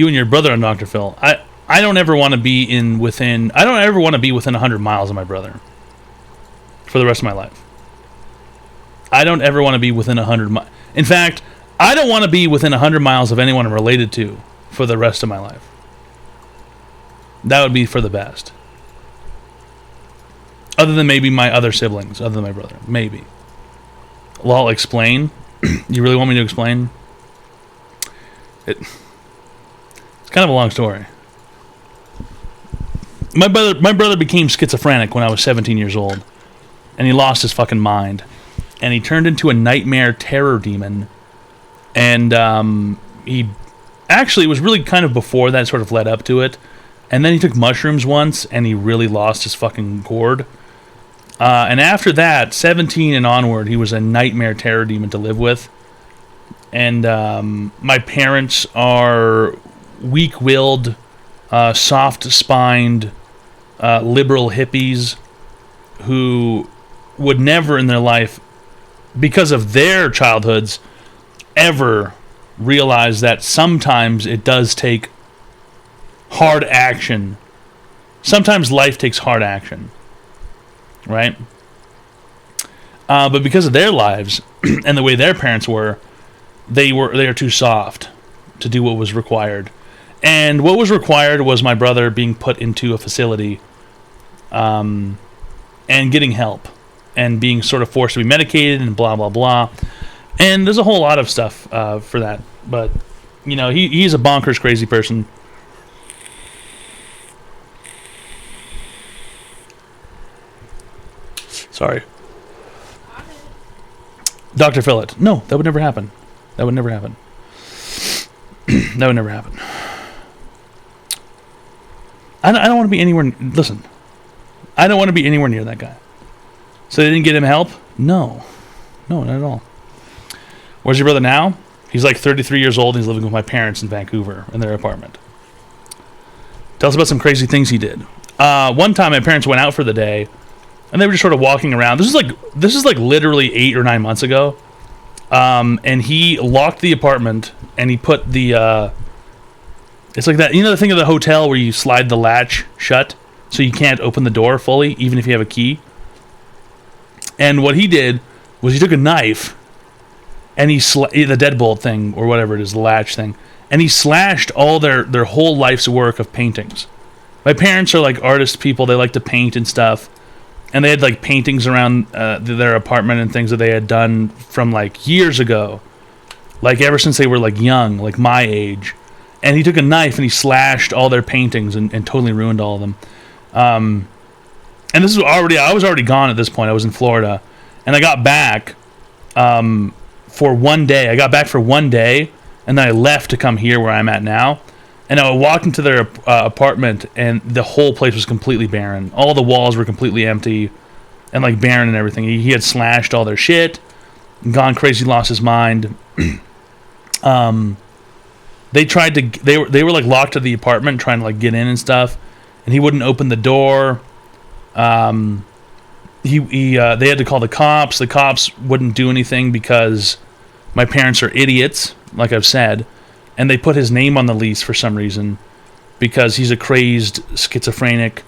and your brother on Dr. Phil. I don't ever want to be within 100 miles of my brother for the rest of my life. I don't ever want to be within 100 miles. In fact, I don't want to be within 100 miles of anyone I'm related to for the rest of my life. That would be for the best. Other than maybe my other siblings, other than my brother. Maybe. Well, I'll explain. You really want me to explain? It's kind of a long story. My brother became schizophrenic when I was 17 years old. And he lost his fucking mind. And he turned into a nightmare terror demon. And he... Actually, it was really kind of before that sort of led up to it. And then he took mushrooms once, and he really lost his fucking gourd. And after that, 17 and onward, he was a nightmare terror demon to live with. And my parents are weak-willed, soft-spined, liberal hippies who would never in their life, because of their childhoods, ever realize that sometimes it does take hard action. Sometimes life takes hard action. Right? But because of their lives and the way their parents were, they are too soft to do what was required. And what was required was my brother being put into a facility and getting help and being sort of forced to be medicated and blah, blah, blah. And there's a whole lot of stuff for that. But, you know, he's a bonkers crazy person. Sorry. Dr. Phillett. No, that would never happen. That would never happen. That would never happen. I don't want to be anywhere... Listen. I don't want to be anywhere near that guy. So they didn't get him help? No. No, not at all. Where's your brother now? He's like 33 years old and he's living with my parents in Vancouver in their apartment. Tell us about some crazy things he did. One time my parents went out for the day and they were just sort of walking around. This is like literally 8 or 9 months ago. And he locked the apartment and he put the it's like that, you know, the thing of the hotel where you slide the latch shut so you can't open the door fully even if you have a key. And what he did was he took a knife and he the deadbolt thing or whatever it is, the latch thing, and he slashed all their whole life's work of paintings. My parents are like artist people. They like to paint and stuff. And they had like paintings around their apartment and things that they had done from like years ago. Like ever since they were like young, like my age. And he took a knife and he slashed all their paintings and totally ruined all of them. And this was I was already gone at this point. I was in Florida. And I got back for one day. I got back for one day and then I left to come here where I'm at now. And I walked into their apartment, and the whole place was completely barren. All the walls were completely empty, and like barren and everything. He had slashed all their shit, gone crazy, lost his mind. They tried to. They were like locked to the apartment, trying to like get in and stuff, and he wouldn't open the door. They had to call the cops. The cops wouldn't do anything because my parents are idiots, like I've said. And they put his name on the lease for some reason because he's a crazed schizophrenic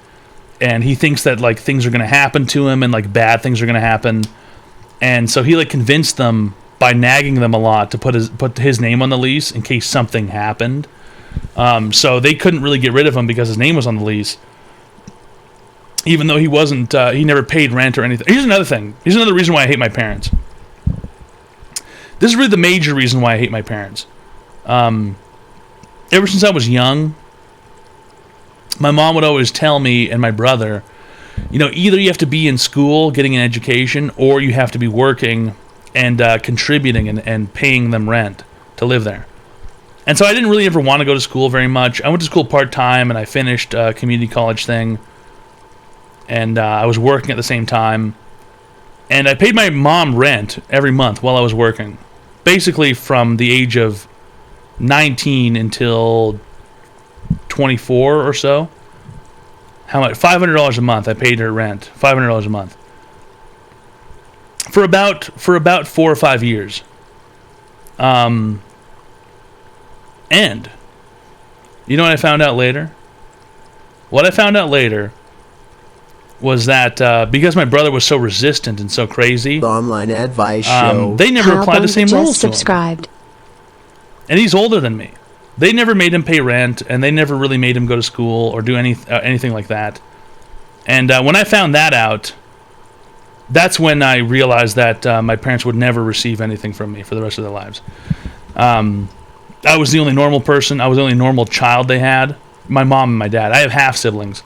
and he thinks that like things are going to happen to him and like bad things are going to happen. And so he like convinced them by nagging them a lot to put his name on the lease in case something happened. So they couldn't really get rid of him because his name was on the lease. Even though he wasn't, he never paid rent or anything. Here's another thing. Here's another reason why I hate my parents. This is really the major reason why I hate my parents. Ever since I was young, my mom would always tell me and my brother, you know, either you have to be in school getting an education or you have to be working and contributing and paying them rent to live there. And so I didn't really ever want to go to school very much. I went to school part-time and I finished a community college thing. And I was working at the same time. And I paid my mom rent every month while I was working. basically from the age of 19 until 24 or so. How much? $500 a month. I paid her rent. $500 a month for about 4 or 5 years. And you know what I found out later? What I found out later was that because my brother was so resistant and so crazy, the online advice show, they never applied the same rules to him. Subscribed. And he's older than me. They never made him pay rent, and they never really made him go to school or do anything like that. And when I found that out, that's when I realized that my parents would never receive anything from me for the rest of their lives. I was the only normal person. I was the only normal child they had. My mom and my dad. I have half siblings.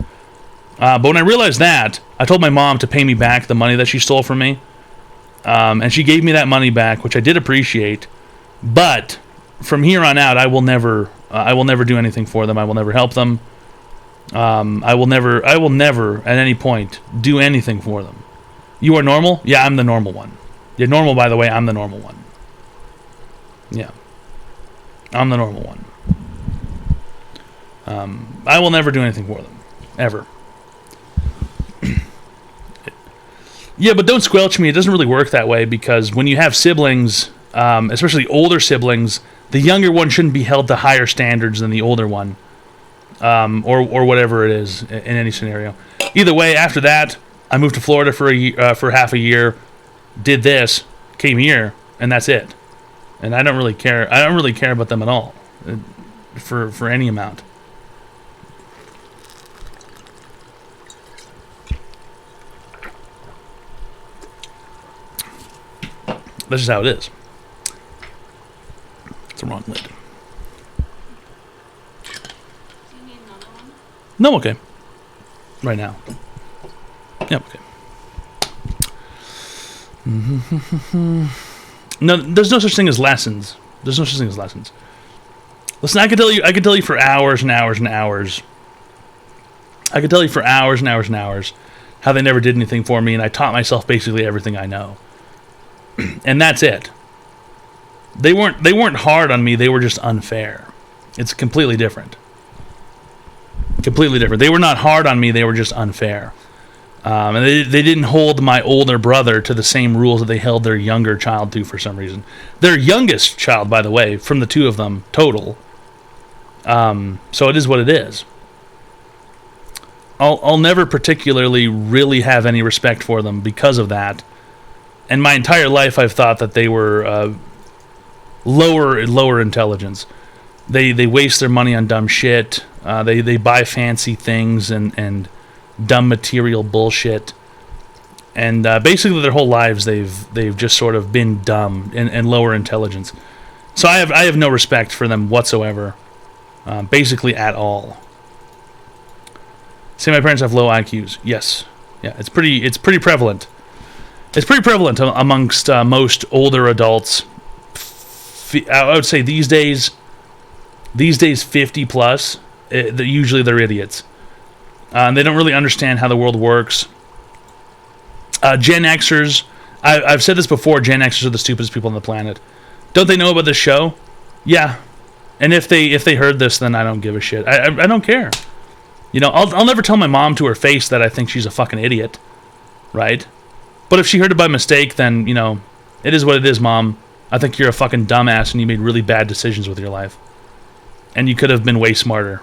But when I realized that, I told my mom to pay me back the money that she stole from me. And she gave me that money back, which I did appreciate. But from here on out, I will never do anything for them. I will never help them. I will never at any point do anything for them. You are normal? Yeah, I'm the normal one. You're normal, by the way. I'm the normal one. Yeah. I'm the normal one. I will never do anything for them. Ever. Yeah, but don't squelch me. It doesn't really work that way because when you have siblings, especially older siblings, the younger one shouldn't be held to higher standards than the older one. Or whatever it is in any scenario. Either way, after that, I moved to Florida for half a year, did this, came here, and that's it. And I don't really care. I don't really care about them at all, for any amount. That's just how it is. It's the wrong lid. No, okay. Right now. Yep, okay. No, there's no such thing as lessons. There's no such thing as lessons. Listen, I could tell you for hours and hours and hours. I could tell you for hours and hours and hours how they never did anything for me, and I taught myself basically everything I know. And that's it. They weren't hard on me, they were just unfair. It's completely different. Completely different. They were not hard on me, they were just unfair. And they didn't hold my older brother to the same rules that they held their younger child to for some reason. Their youngest child, by the way, from the two of them, total. So it is what it is. I'll never particularly really have any respect for them because of that. And my entire life I've thought that they were lower intelligence. They waste their money on dumb shit. They buy fancy things and dumb material bullshit. And basically their whole lives they've just sort of been dumb and lower intelligence. So I have no respect for them whatsoever. Basically at all. Say my parents have low IQs. Yes. Yeah, it's pretty prevalent. It's pretty prevalent amongst most older adults. I would say these days 50 plus, usually they're idiots. They don't really understand how the world works. Gen Xers, I've said this before, Gen Xers are the stupidest people on the planet. Don't they know about this show? Yeah. And if they heard this, then I don't give a shit. I don't care. You know, I'll never tell my mom to her face that I think she's a fucking idiot. Right? But if she heard it by mistake, then, you know, it is what it is, Mom. I think you're a fucking dumbass and you made really bad decisions with your life. And you could have been way smarter.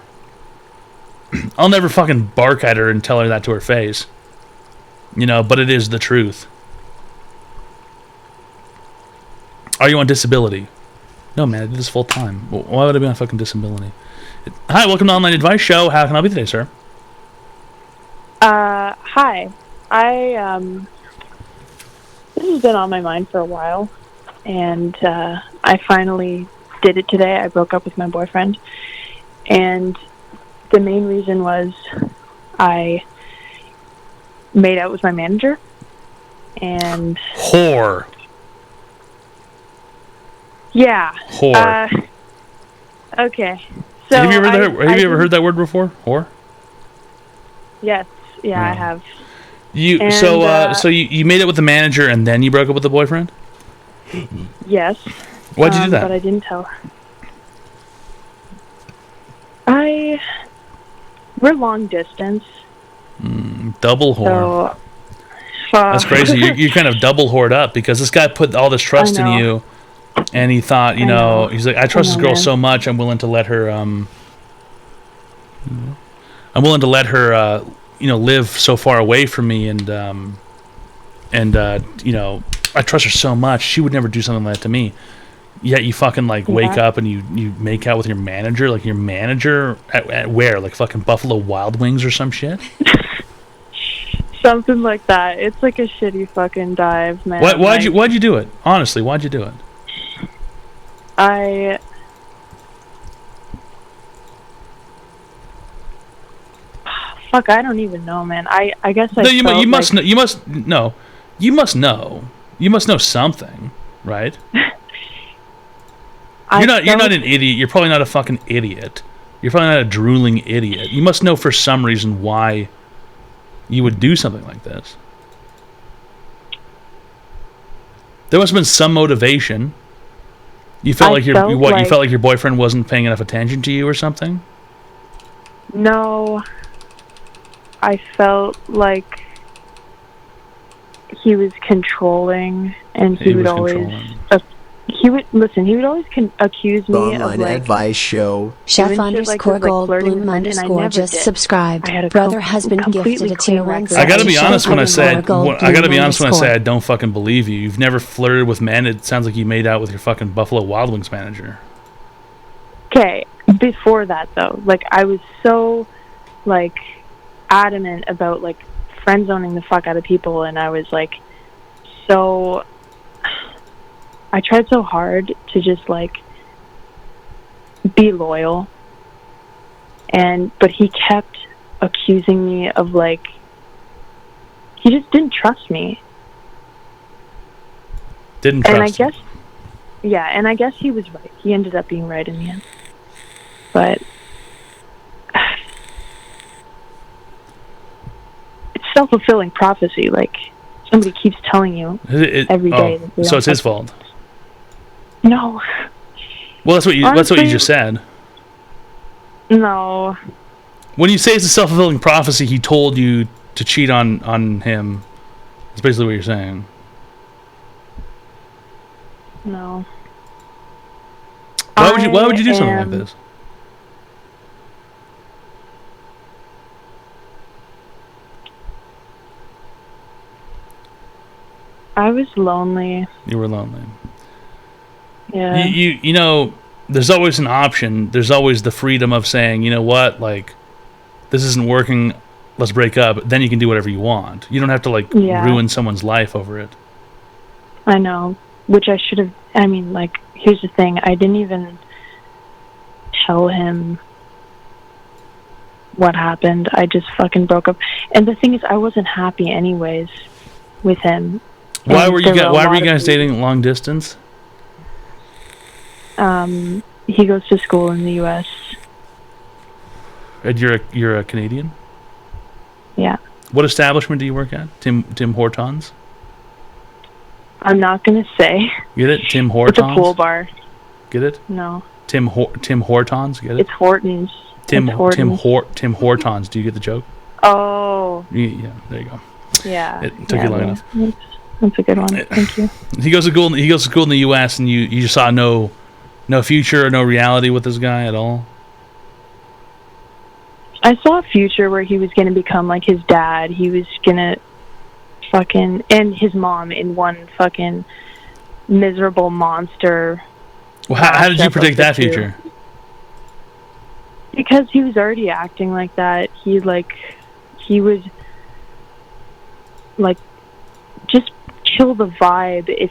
I'll never fucking bark at her and tell her that to her face. You know, but it is the truth. Are you on disability? No, man, I did this full time. Why would I be on fucking disability? Hi, welcome to Online Advice Show. How can I help you today, sir? Hi. This has been on my mind for a while, and I finally did it today. I broke up with my boyfriend, and the main reason was I made out with my manager, and... Whore. Yeah. Whore. Okay. So have you ever heard that word before? Whore? Yes. Yeah, I have. So you made it with the manager and then you broke up with the boyfriend? Yes. Why'd you do that? But I didn't tell her. We're long distance. Double whore. So, That's crazy. You kind of double whored up because this guy put all this trust in you, and he thought, he's like, I trust this girl so much, I'm willing to let her, live so far away from me, and I trust her so much. She would never do something like that to me. Yet you fucking wake up and you make out with your manager, at where, like fucking Buffalo Wild Wings or some shit. Something like that. It's like a shitty fucking dive, man. Why'd you do it? Honestly, why'd you do it? Fuck, I don't even know, man. I guess I. No, you must know. You must know. You must know. You must know something, right? You're not an idiot. You're probably not a fucking idiot. You're probably not a drooling idiot. You must know for some reason why you would do something like this. There must have been some motivation. You felt like your boyfriend wasn't paying enough attention to you or something? No. I felt like he was controlling, and he would always accuse me Online of advice show. Chef doing shit underscore gold bloom underscore just subscribed. Brother has been gifted a tier 1. I gotta be honest when I say I don't fucking believe you. You've never flirted with men. It sounds like you made out with your fucking Buffalo Wild Wings manager. Okay, before that though, I was so adamant about friend zoning the fuck out of people, and I was I tried so hard to just be loyal, but he kept accusing me of he just didn't trust me. And I guess he was right. He ended up being right in the end. But it's self-fulfilling prophecy. Somebody keeps telling you every day. So it's his fault. No. Well, that's what you just said. No. When you say it's a self-fulfilling prophecy, he told you to cheat on him. That's basically what you're saying. No. Why would you do something like this? I was lonely. You were lonely. Yeah. You know, there's always an option. There's always the freedom of saying, you know what, this isn't working, let's break up. Then you can do whatever you want. You don't have to ruin someone's life over it. I know, which I should have. I mean, here's the thing. I didn't even tell him what happened. I just fucking broke up. And the thing is, I wasn't happy anyways with him. Why were you guys dating long distance? He goes to school in the U.S. And you're a Canadian? Yeah. What establishment do you work at? Tim Hortons? I'm not gonna say. Get it? Tim Hortons? It's a pool bar. Get it? No. Tim Hortons? Get it? It's Hortons. Tim Hortons. Do you get the joke? Oh. Yeah. There you go. Yeah. It took you long enough. That's a good one. Thank you. He goes to school in the U.S. and you just saw no future or no reality with this guy at all? I saw a future where he was going to become like his dad. He was going to and his mom in one fucking miserable monster. Well, how did you predict that future? Because he was already acting like that. He would just kill the vibe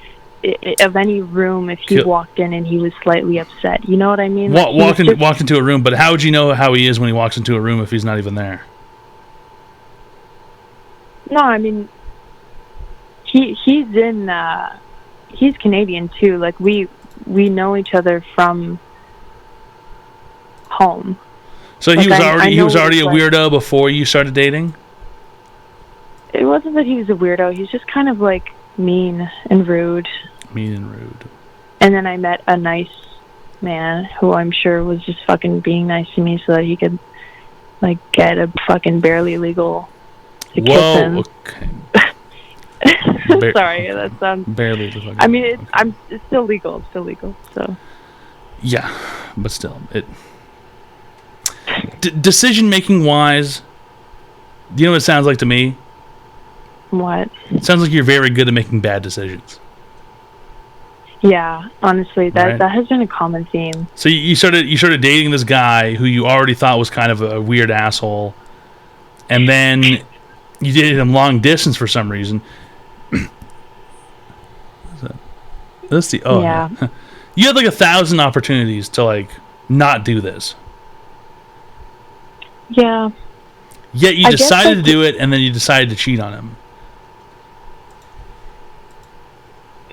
of any room if he walked in and he was slightly upset. You know what I mean? Walked into a room, but how would you know how he is when he walks into a room if he's not even there? No, I mean, he's Canadian too. We know each other from home. So he was already a weirdo before you started dating? It wasn't that he was a weirdo. He's just kind of mean and rude. Mean and rude. And then I met a nice man who I'm sure was just fucking being nice to me so that he could, like, get a fucking barely legal to kiss him. Okay. Sorry, that sounds... Barely the fucking... I mean, it's still legal. It's still legal, so... Yeah, but still, it... decision-making wise, do you know what it sounds like to me? What? It sounds like you're very good at making bad decisions. Yeah, honestly, Right. that has been a common theme. So you started dating this guy who you already thought was kind of a weird asshole, and then you dated him long distance for some reason. Let's see. Oh, Yeah. You had like 1,000 opportunities to like not do this. Yeah. Yet you I guess, decided like, to do it, and then you decided to cheat on him.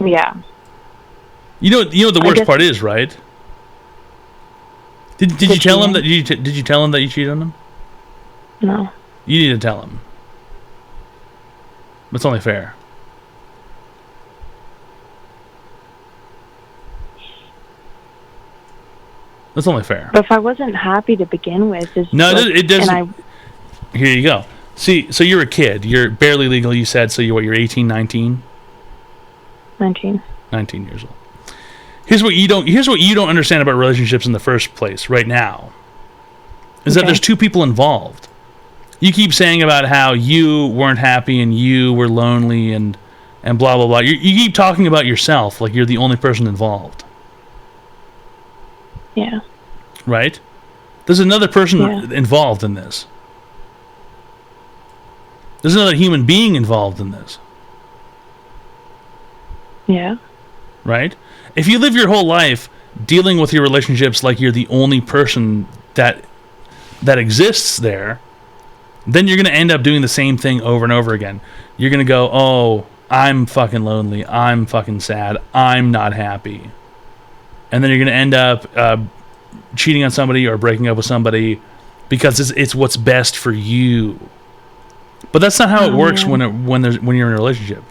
Yeah. You know what the I worst guess- part is, right? Did you tell him that did you tell him that you cheated on him? No. You need to tell him. That's only fair. That's only fair. But if I wasn't happy to begin with, No, it doesn't. And Here you go. See, so you're a kid. You're barely legal, you said. So you're 18, 19? 19. 19 years old. Here's what you don't understand about relationships in the first place right now. Is that Okay. there's two people involved. You keep saying about how you weren't happy and you were lonely and blah blah blah. You keep talking about yourself like you're the only person involved. Yeah. Right? There's another person Yeah. involved in this. There's another human being involved in this. Yeah. Right? If you live your whole life dealing with your relationships like you're the only person that exists there, then you're going to end up doing the same thing over and over again. You're going to go, oh, I'm fucking lonely. I'm fucking sad. I'm not happy. And then you're going to end up cheating on somebody or breaking up with somebody because it's what's best for you. But that's not how it works when you're in a relationship.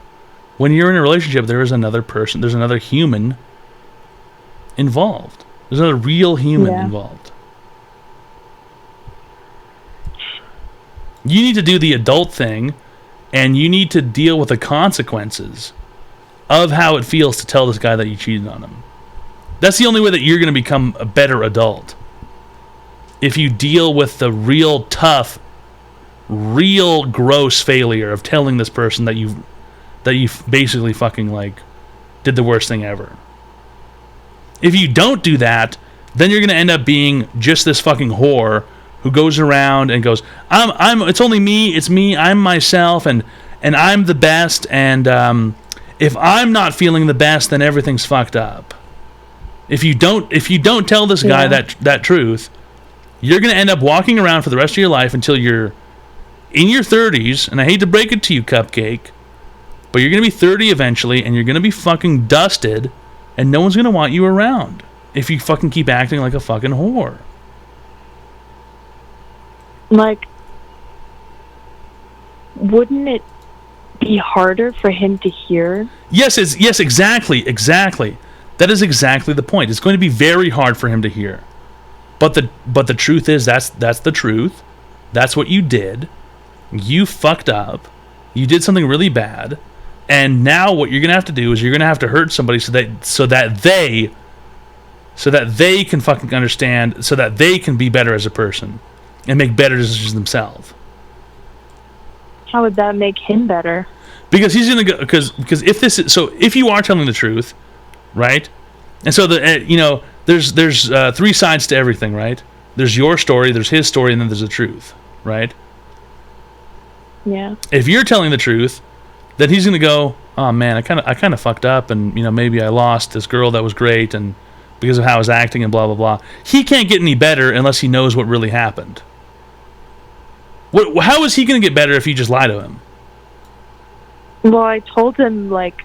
When you're in a relationship, there is another person. There's another human involved. There's another real human involved. You need to do the adult thing, and you need to deal with the consequences of how it feels to tell this guy that you cheated on him. That's the only way that you're going to become a better adult. If you deal with the real tough, real gross failure of telling this person that you basically fucking like did the worst thing ever. If you don't do that, then you're going to end up being just this fucking whore who goes around and goes, it's only me, it's me, I'm myself, and I'm the best, and if I'm not feeling the best, then everything's fucked up. If you don't tell this guy that truth, you're going to end up walking around for the rest of your life until you're in your 30s, and I hate to break it to you, Cupcake, but you're going to be 30 eventually, and you're going to be fucking dusted, and no one's going to want you around if you fucking keep acting like a fucking whore. Like, wouldn't it be harder for him to hear? Yes, exactly. That is exactly the point. It's going to be very hard for him to hear. But the truth is that's the truth. That's what you did. You fucked up. You did something really bad. And now what you're going to have to do is you're going to have to hurt somebody so that they can fucking understand, so that they can be better as a person and make better decisions themselves. How would that make him better? Because he's going to go, because if you are telling the truth, right? And so there's three sides to everything, right? There's your story, there's his story, and then there's the truth, right? Yeah. If you're telling the truth, then he's going to go, oh man, I kind of fucked up, and maybe I lost this girl that was great, and because of how I was acting and blah blah blah. He can't get any better unless he knows what really happened. How is he going to get better if you just lie to him? Well, I told him, like,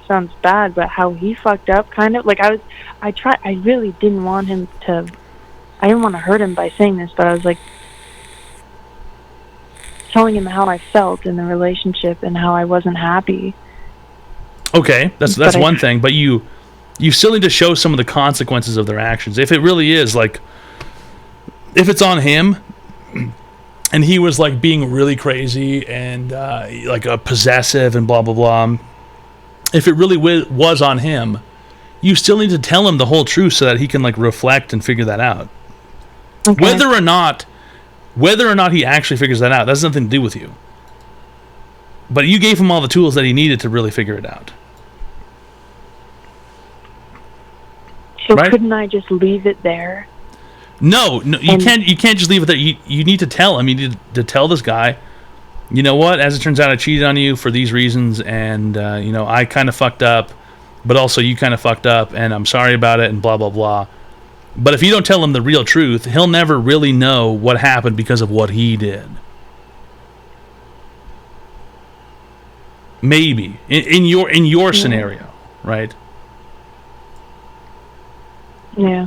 sounds bad, but how he fucked up, kind of. Like, I really didn't want him to, I didn't want to hurt him by saying this, but I was like, telling him how I felt in the relationship and how I wasn't happy. Okay, that's one thing, but you still need to show some of the consequences of their actions. If it really is like, if it's on him, and he was like being really crazy and like a possessive and blah blah blah. If it really was on him, you still need to tell him the whole truth so that he can like reflect and figure that out. Okay. Whether or not he actually figures that out, that has nothing to do with you. But you gave him all the tools that he needed to really figure it out. So right? Couldn't I just leave it there? No, you can't. You can't just leave it there. You need to tell him. You need to tell this guy, you know what? As it turns out, I cheated on you for these reasons, and I kind of fucked up, but also you kind of fucked up, and I'm sorry about it, and blah blah blah. But if you don't tell him the real truth, he'll never really know what happened because of what he did. Maybe in your scenario, right? Yeah.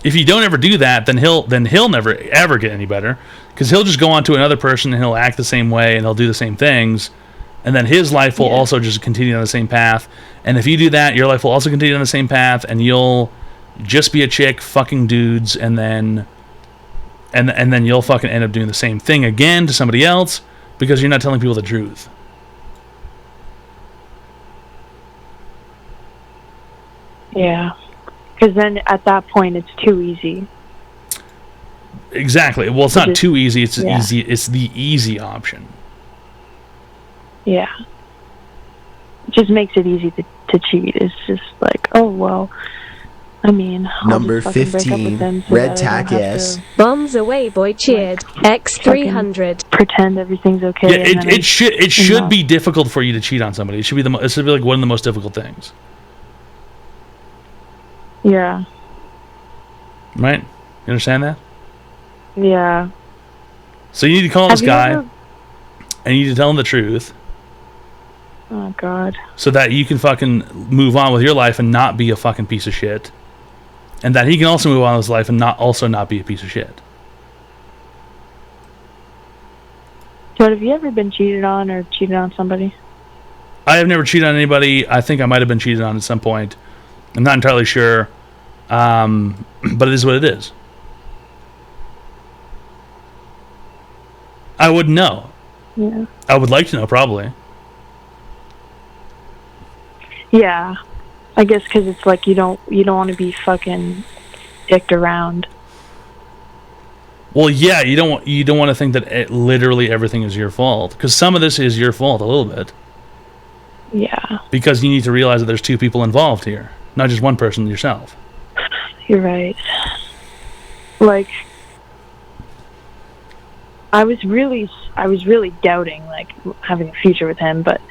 If you don't ever do that, then he'll never ever get any better, because he'll just go on to another person and he'll act the same way and he'll do the same things, and then his life will also just continue on the same path. And if you do that, your life will also continue on the same path, and you'll just be a chick fucking dudes, and then you'll fucking end up doing the same thing again to somebody else because you're not telling people the truth. Yeah. Because then at that point it's too easy. Exactly. Well, it's not too easy. It's easy. It's the easy option. Yeah. It just makes it easy to cheat. It's just like, oh well. I mean, number 15, Red Tack S. Bombs away, boy cheered. X300. Pretend everything's okay. Yeah, it should be difficult for you to cheat on somebody. It should be like one of the most difficult things. Yeah. Right? You understand that? Yeah. So you need to call this guy, and you need to tell him the truth. Oh, God. So that you can fucking move on with your life and not be a fucking piece of shit. And that he can also move on with his life and not be a piece of shit. Toad, have you ever been cheated on or cheated on somebody? I have never cheated on anybody. I think I might have been cheated on at some point. I'm not entirely sure. But it is what it is. I wouldn't know. Yeah. I would like to know, probably. Yeah. I guess because it's like you don't want to be fucking dicked around. Well, yeah, you don't want to think that literally everything is your fault, because some of this is your fault a little bit. Yeah. Because you need to realize that there's two people involved here, not just one person, yourself. You're right. Like, I was really doubting like having a future with him, but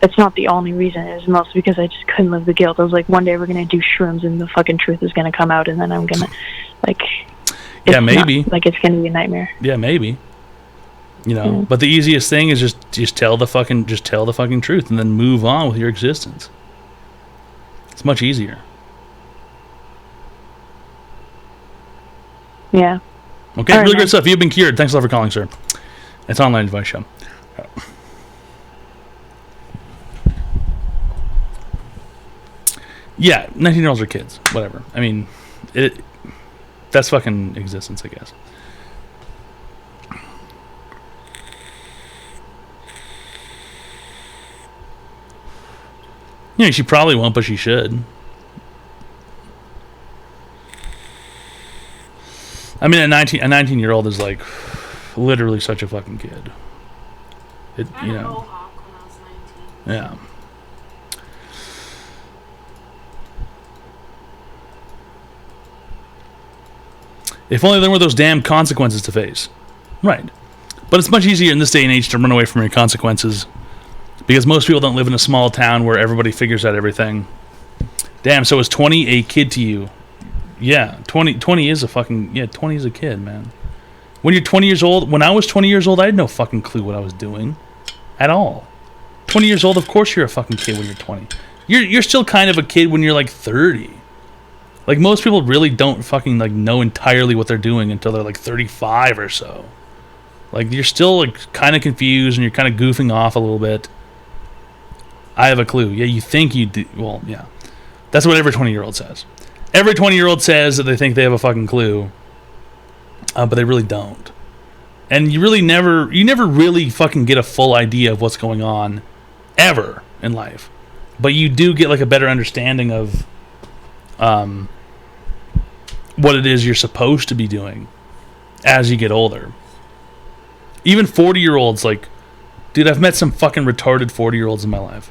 it's not the only reason. It was mostly because I just couldn't live the guilt. I was like, one day we're gonna do shrooms and the fucking truth is gonna come out, and then I'm gonna like. Yeah, maybe. Like it's gonna be a nightmare. Yeah, maybe. But the easiest thing is just tell the fucking truth and then move on with your existence. It's much easier. Yeah. Okay, really great stuff. You've been cured. Thanks a lot for calling, sir. It's Online Advice Show. Yeah, 19-year-olds are kids. Whatever. I mean, that's fucking existence, I guess. She probably won't, but she should. I mean, a 19-year-old is like literally such a fucking kid. Yeah. If only there were those damn consequences to face. Right. But it's much easier in this day and age to run away from your consequences, because most people don't live in a small town where everybody figures out everything. Damn, so is 20 a kid to you? Yeah, 20 is a fucking... Yeah, 20 is a kid, man. When you're 20 years old... When I was 20 years old, I had no fucking clue what I was doing. At all. 20 years old, of course you're a fucking kid when you're 20. You're still kind of a kid when you're like 30. Like, most people really don't fucking like know entirely what they're doing until they're like 35 or so. Like, you're still like kind of confused and you're kind of goofing off a little bit. I have a clue. Yeah, you think you do. Well, yeah. That's what every 20-year-old says. Every 20-year-old says that they think they have a fucking clue, but they really don't. And you never really fucking get a full idea of what's going on, ever, in life. But you do get like a better understanding of what it is you're supposed to be doing as you get older. Even 40-year-olds, like, dude, I've met some fucking retarded 40-year-olds in my life.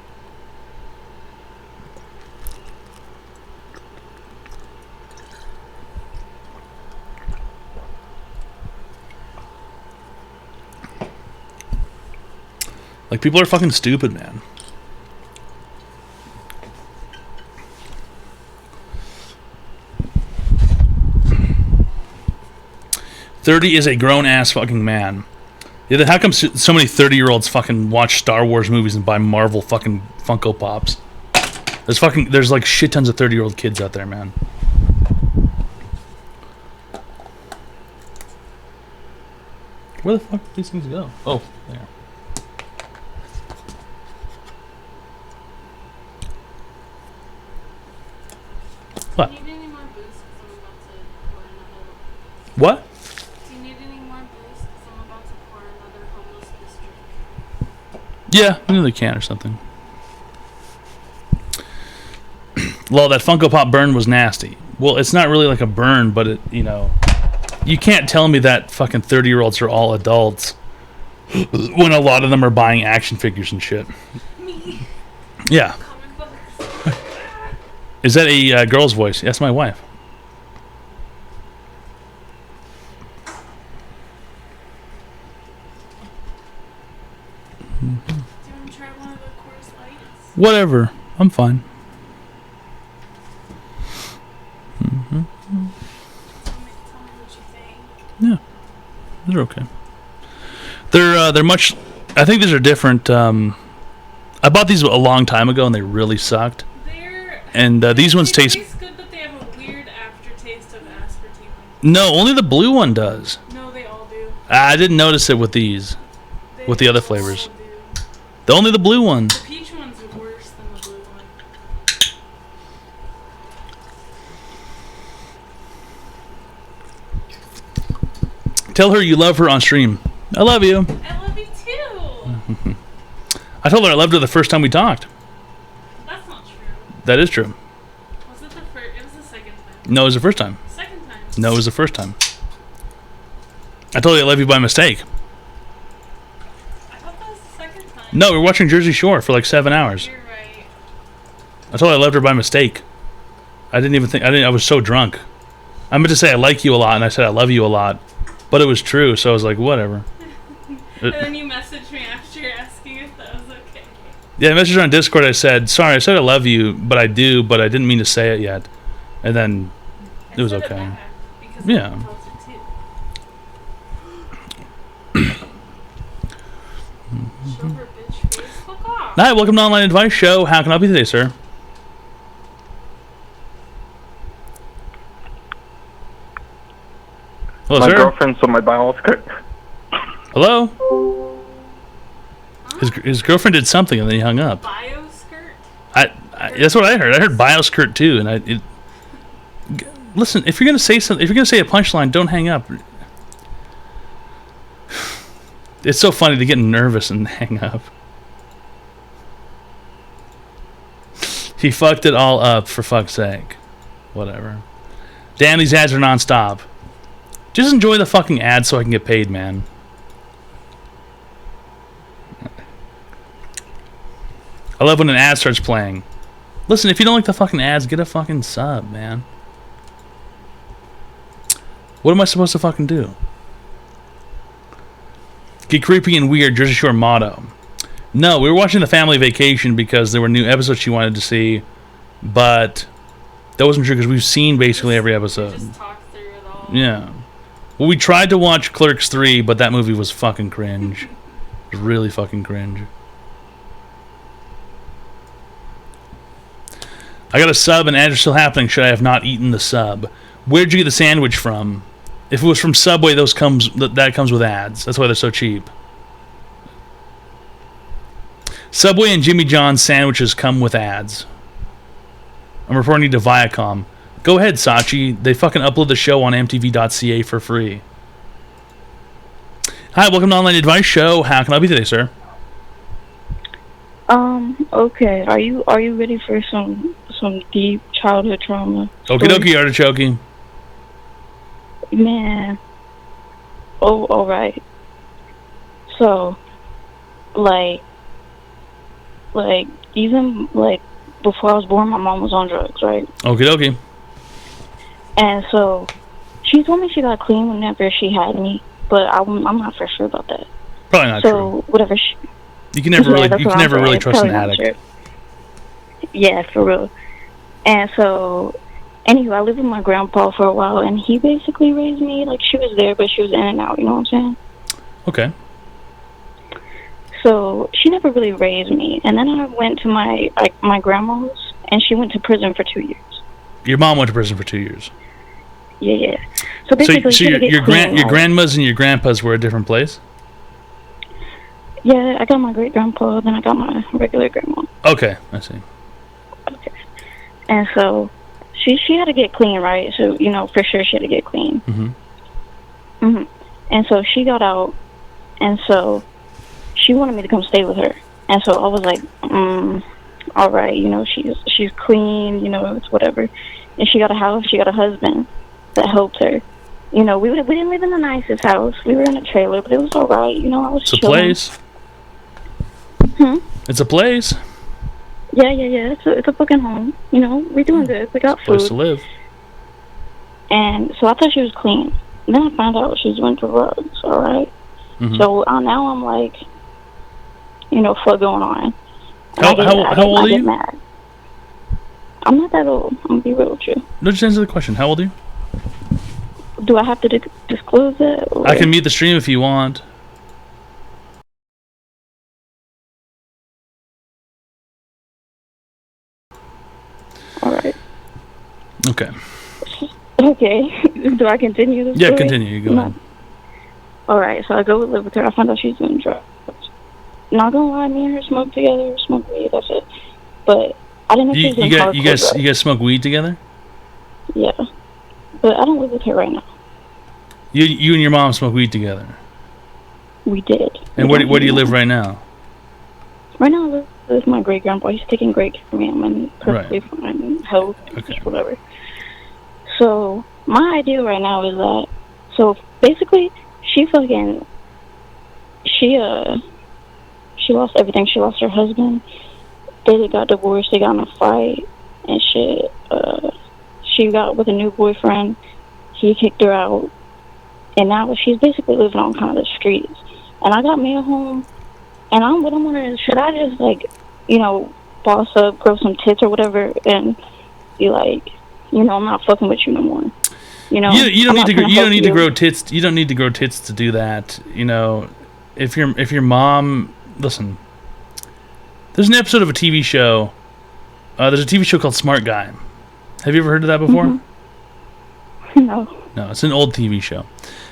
Like, people are fucking stupid, man. "30 is a grown-ass fucking man." Yeah, then how come so many 30-year-olds fucking watch Star Wars movies and buy Marvel fucking Funko Pops? There's like shit tons of 30-year-old kids out there, man. Where the fuck did these things go? Oh, there. What? What? Do you need any more booze? Because I'm about to pour another homeless district. Yeah, maybe they can or something. Lol, that Funko Pop burn was nasty. Well, it's not really like a burn, but it, you know, you can't tell me that fucking 30-year-olds are all adults when a lot of them are buying action figures and shit. Me. Yeah. Is that a girl's voice? That's my wife. Do you want to try one of the Coors Lights? Whatever. I'm fine. Tell me what you think. Yeah. They're okay. They're much... I think these are different. I bought these a long time ago and they really sucked. And these ones taste good, but they have a weird aftertaste of aspartame. No, only the blue one does. No, they all do. I didn't notice it with these. With the other flavors. Only the blue one. The peach one's worse than the blue one. Tell her you love her on stream. I love you. I love you too. I told her I loved her the first time we talked. That's not true. That is true. Was it the first? It was the second time. No, it was the first time. Second time. No, it was the first time. I told you I love you by mistake. I thought that was the second time. No, we were watching Jersey Shore for like 7 hours. You're right. I told her I loved her by mistake. I didn't even think... I was so drunk. I meant to say I like you a lot, and I said I love you a lot. But it was true, so I was like, whatever. And then you messaged me after asking if that was okay. Yeah, I messaged her on Discord. I said, sorry, I said I love you, but I do, but I didn't mean to say it yet. And then it was okay. Yeah. Hi, welcome to Online Advice Show. How can I help you today, sir? Hello, my sir. girlfriend sold my bio skirt. Hello? His girlfriend did something and then he hung up. Bio skirt? I that's what I heard. I heard bio skirt too, and listen, if you're gonna say something, if you're gonna say a punchline, don't hang up. It's so funny to get nervous and hang up. He fucked it all up, for fuck's sake. Whatever. Damn, these ads are non-stop. Just enjoy the fucking ads so I can get paid, man. I love when an ad starts playing. Listen, if you don't like the fucking ads, get a fucking sub, man. What am I supposed to fucking do? Get creepy and weird, Jersey Shore motto. No, we were watching The Family Vacation because there were new episodes she wanted to see, but that wasn't true because we've seen basically every episode. Yeah. Well, we tried to watch Clerks 3, but that movie was fucking cringe. It was really fucking cringe. I got a sub and ads are still happening. Should I have not eaten the sub? Where'd you get the sandwich from? If it was from Subway, that comes with ads. That's why they're so cheap. Subway and Jimmy John's sandwiches come with ads. I'm reporting to Viacom. Go ahead, Sachi. They fucking upload the show on mtv.ca for free. Hi, welcome to Online Advice Show. How can I help you today, sir? Okay. Are you ready for some deep childhood trauma? Okie dokie, artichoke. Man. Oh, all right. So, like even like before I was born, my mom was on drugs, right? Okie dokie. And so, she told me she got clean whenever she had me, but I'm not for sure about that. Probably not so, true. Whatever. You can never really trust an addict. Sure. Yeah, for real. And so, anywho, I lived with my grandpa for a while, and he basically raised me like she was there, but she was in and out. You know what I'm saying? Okay. So she never really raised me, and then I went to my grandma's, and she went to prison for 2 years. Your mom went to prison for 2 years. Yeah. So basically, so your grandmas and your grandpas were a different place. Yeah, I got my great grandpa, then I got my regular grandma. Okay, I see. Okay. And so she had to get clean, right? So for sure she had to get clean. And so she got out, and so she wanted me to come stay with her. And so I was like, all right, she's clean, it's whatever. And she got a house, she got a husband that helped her. We didn't live in the nicest house. We were in a trailer, but it was all right. I was It's a chilling. place. It's a place. Yeah. It's a fucking home. We're doing good. We got food. Place to live. And so I thought she was clean. And then I found out she was doing drugs, all right? So now I'm like, fuck going on. And How old are you? Mad. I'm not that old. I'm going to be real with you. No, just answer the question. How old are you? Do I have to disclose that? Or? I can mute the stream if you want. Alright. Okay. Okay. Do I continue this story? Continue. Go ahead. Alright, so I go live with her. I find out she's doing drugs. Not gonna lie, me and her smoke together, smoke weed, that's it. But I didn't know she was doing you guys smoke weed together? Yeah. But I don't live with her right now. You and your mom smoke weed together? We did. And where do you live right now? Right now I live with my great-grandpa. He's taking great care of me. I'm in perfectly fine health, whatever. So, my idea right now is that, so basically, she lost everything. She lost her husband. They got divorced. They got in a fight and shit. She got with a new boyfriend. He kicked her out. And now she's basically living on kind of the streets. And I got me a home. And what I'm wondering is, should I just, boss up, grow some tits or whatever, and be like, I'm not fucking with you no more. You don't need to grow tits. You don't need to grow tits to do that. If your mom, listen. There's an episode of a TV show. There's a TV show called Smart Guy. Have you ever heard of that before? No. No, it's an old TV show.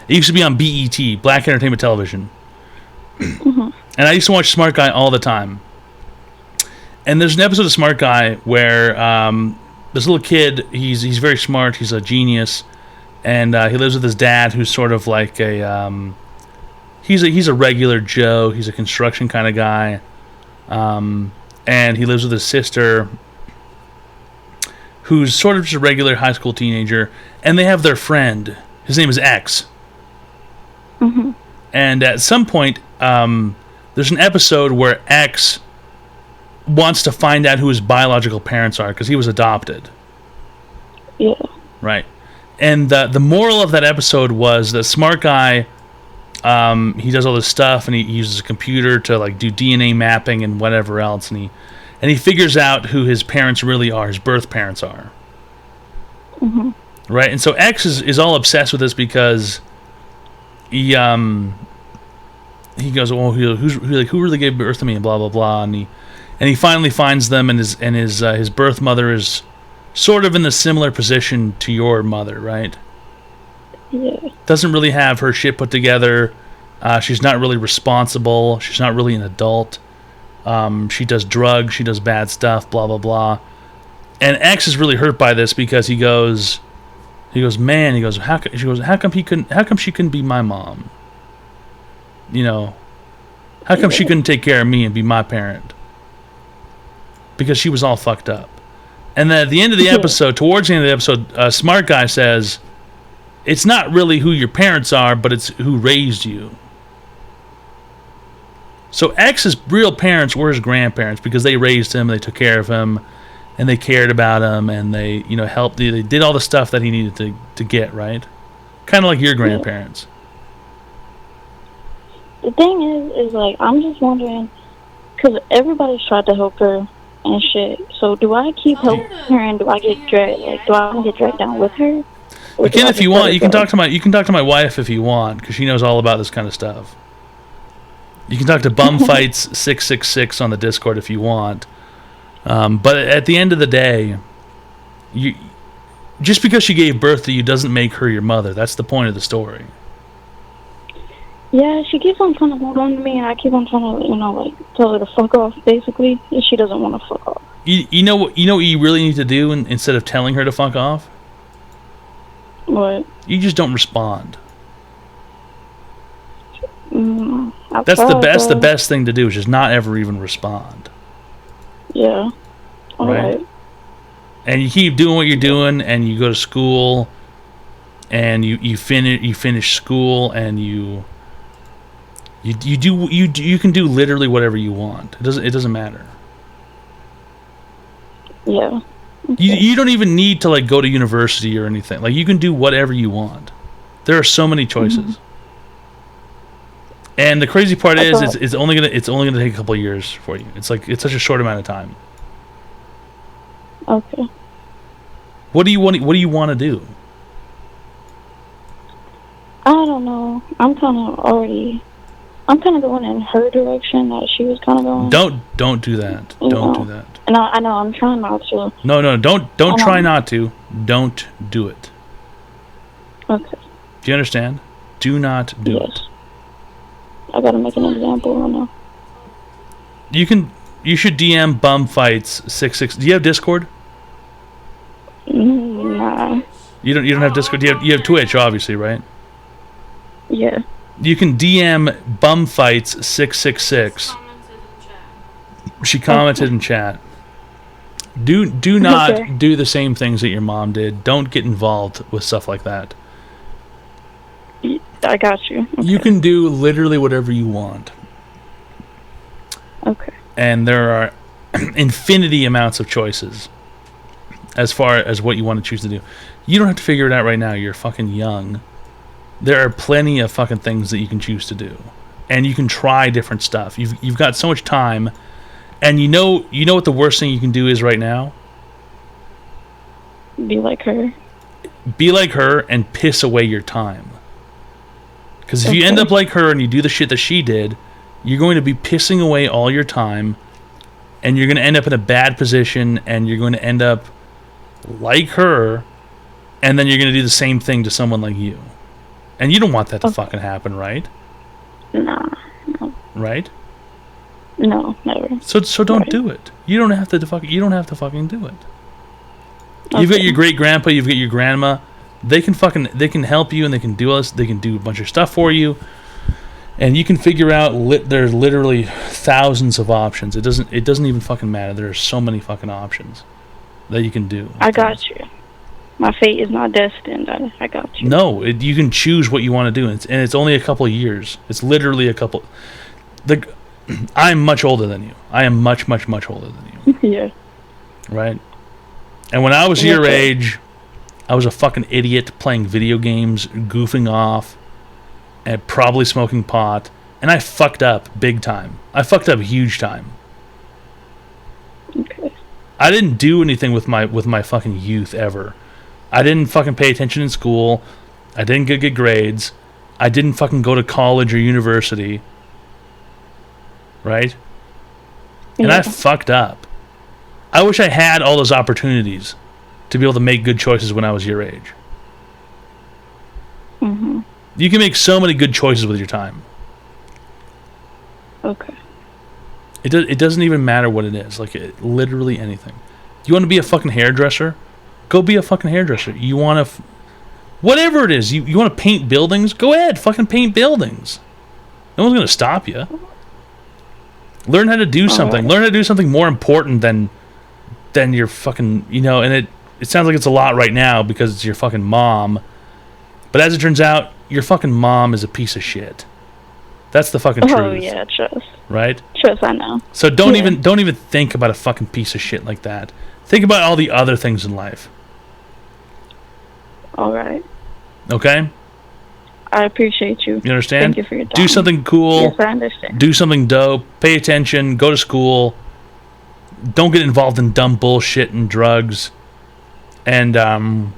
It used to be on BET, Black Entertainment Television. And I used to watch Smart Guy all the time. And there's an episode of Smart Guy where this little kid, he's very smart, he's a genius, and he lives with his dad, who's sort of like he's a regular Joe, he's a construction kind of guy, and he lives with his sister, who's sort of just a regular high school teenager, and they have their friend. His name is X. And at some point, there's an episode where X wants to find out who his biological parents are, because he was adopted. Yeah. Right. And the moral of that episode was that Smart Guy, he does all this stuff, and he uses a computer to do DNA mapping and whatever else, and he figures out who his parents really are, his birth parents are. Right. And so X is all obsessed with this because he goes, well, who really gave birth to me, and blah blah blah, and he finally finds them, and his birth mother is sort of in the similar position to your mother, right? Yeah. Doesn't really have her shit put together. She's not really responsible. She's not really an adult. She does drugs. She does bad stuff. Blah blah blah. And X is really hurt by this because he goes, man. He goes, how come she couldn't be my mom? You know, how come she couldn't take care of me and be my parent? Because she was all fucked up. And then at the end of the episode, towards the end of the episode, a smart guy says, it's not really who your parents are, but it's who raised you. So X's real parents were his grandparents because they raised him, they took care of him, and they cared about him, and they, you know, helped. They did all the stuff that he needed to get, right? Kind of like your grandparents. The thing is like, I'm just wondering, because everybody's tried to help her and shit. So do I keep helping her, and do I get dragged? Like, do I get dragged down with her? You can if you want. You can talk to my wife if you want, because she knows all about this kind of stuff. You can talk to Bumfights666 on the Discord if you want. But at the end of the day, just because she gave birth to you doesn't make her your mother. That's the point of the story. Yeah, she keeps on trying to hold on to me, and I keep on trying to, you know, like, tell her to fuck off, basically. And she doesn't want to fuck off. You know what you really need to do instead of telling her to fuck off? What? You just don't respond. That's the best thing to do, is just not ever even respond. Yeah. Right. And you keep doing what you're doing, and you go to school, and you finish school, and you can do literally whatever you want. It doesn't matter. Yeah. You don't even need to like go to university or anything. Like, you can do whatever you want. There are so many choices. And the crazy part is, it's only gonna take a couple of years for you. It's such a short amount of time. Okay. What do you want to do? I don't know. I'm kind of going in her direction that she was kind of going. Don't do that. Don't do that. And I know I'm trying not to. No, don't try not to. Don't do it. Okay. Do you understand? Do not do it. I gotta make an example right now. You should DM Bumfights66. Do you have Discord? Nah. You don't have Discord. You have Twitch, obviously, right? Yeah. You can DM Bumfights666. She commented in chat. Do not do the same things that your mom did. Don't get involved with stuff like that. I got you. Okay. You can do literally whatever you want. Okay. And there are infinity amounts of choices as far as what you want to choose to do. You don't have to figure it out right now. You're fucking young. There are plenty of fucking things that you can choose to do. And you can try different stuff. You've got so much time. And you know what the worst thing you can do is right now? Be like her. Be like her and piss away your time. Because if you end up like her and you do the shit that she did, you're going to be pissing away all your time, and you're going to end up in a bad position, and you're going to end up like her, and then you're going to do the same thing to someone like you. And you don't want that to fucking happen, right? No. Right? No, never. So don't do it. You don't have to fucking do it. You've got your great grandpa, you've got your grandma. They can help you, and they can do all this. They can do a bunch of stuff for you, and you can figure out. There's literally thousands of options. It doesn't even fucking matter. There are so many fucking options that you can do. I got you. My fate is not destined. I got you. No, you can choose what you want to do, and it's only a couple of years. It's literally a couple. I'm much older than you. I am much, much, much older than you. Yeah. Right. And when I was your age, I was a fucking idiot playing video games, goofing off, and probably smoking pot, and I fucked up big time. I fucked up huge time. Okay. I didn't do anything with my fucking youth ever. I didn't fucking pay attention in school. I didn't get good grades. I didn't fucking go to college or university. Right? And I fucked up. I wish I had all those opportunities to be able to make good choices when I was your age. Mm-hmm. You can make so many good choices with your time. Okay. It doesn't even matter what it is. Like, literally anything. You want to be a fucking hairdresser? Go be a fucking hairdresser. You want to... whatever it is. You want to paint buildings? Go ahead. Fucking paint buildings. No one's going to stop you. Learn how to do something. Learn how to do something more important than your fucking... You know, and it sounds like it's a lot right now because it's your fucking mom. But as it turns out, your fucking mom is a piece of shit. That's the fucking truth. Oh yeah, trust. Right? Trust, I know. So don't even think about a fucking piece of shit like that. Think about all the other things in life. All right. Okay? I appreciate you. You understand? Thank you for your time. Do something cool. Yes, I understand. Do something dope. Pay attention. Go to school. Don't get involved in dumb bullshit and drugs. And and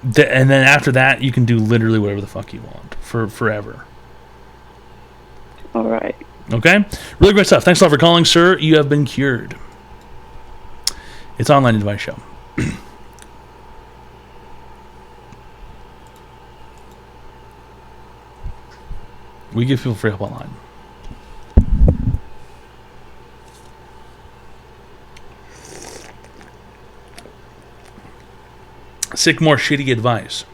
then after that, you can do literally whatever the fuck you want for forever. All right. Okay? Really great stuff. Thanks a lot for calling, sir. You have been cured. It's Online Advice Show. We give people free help online. Sycamore shitty advice.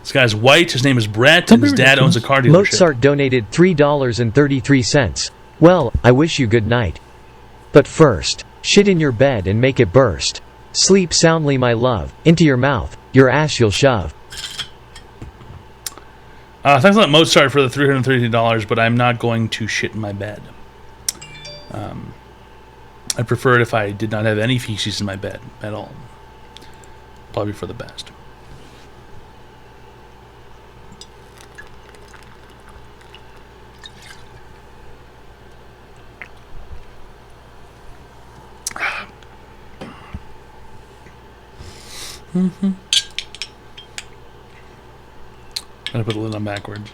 This guy's white. His name is Brett, and his dad owns a car dealership. Mozart donated $3.33. Well, I wish you good night. But first, shit in your bed and make it burst. Sleep soundly, my love. Into your mouth, your ass you'll shove. Thanks a lot, Mozart, for the $333, but I'm not going to shit in my bed. I'd prefer it if I did not have any feces in my bed at all. Probably for the best. Gotta put the lid on backwards.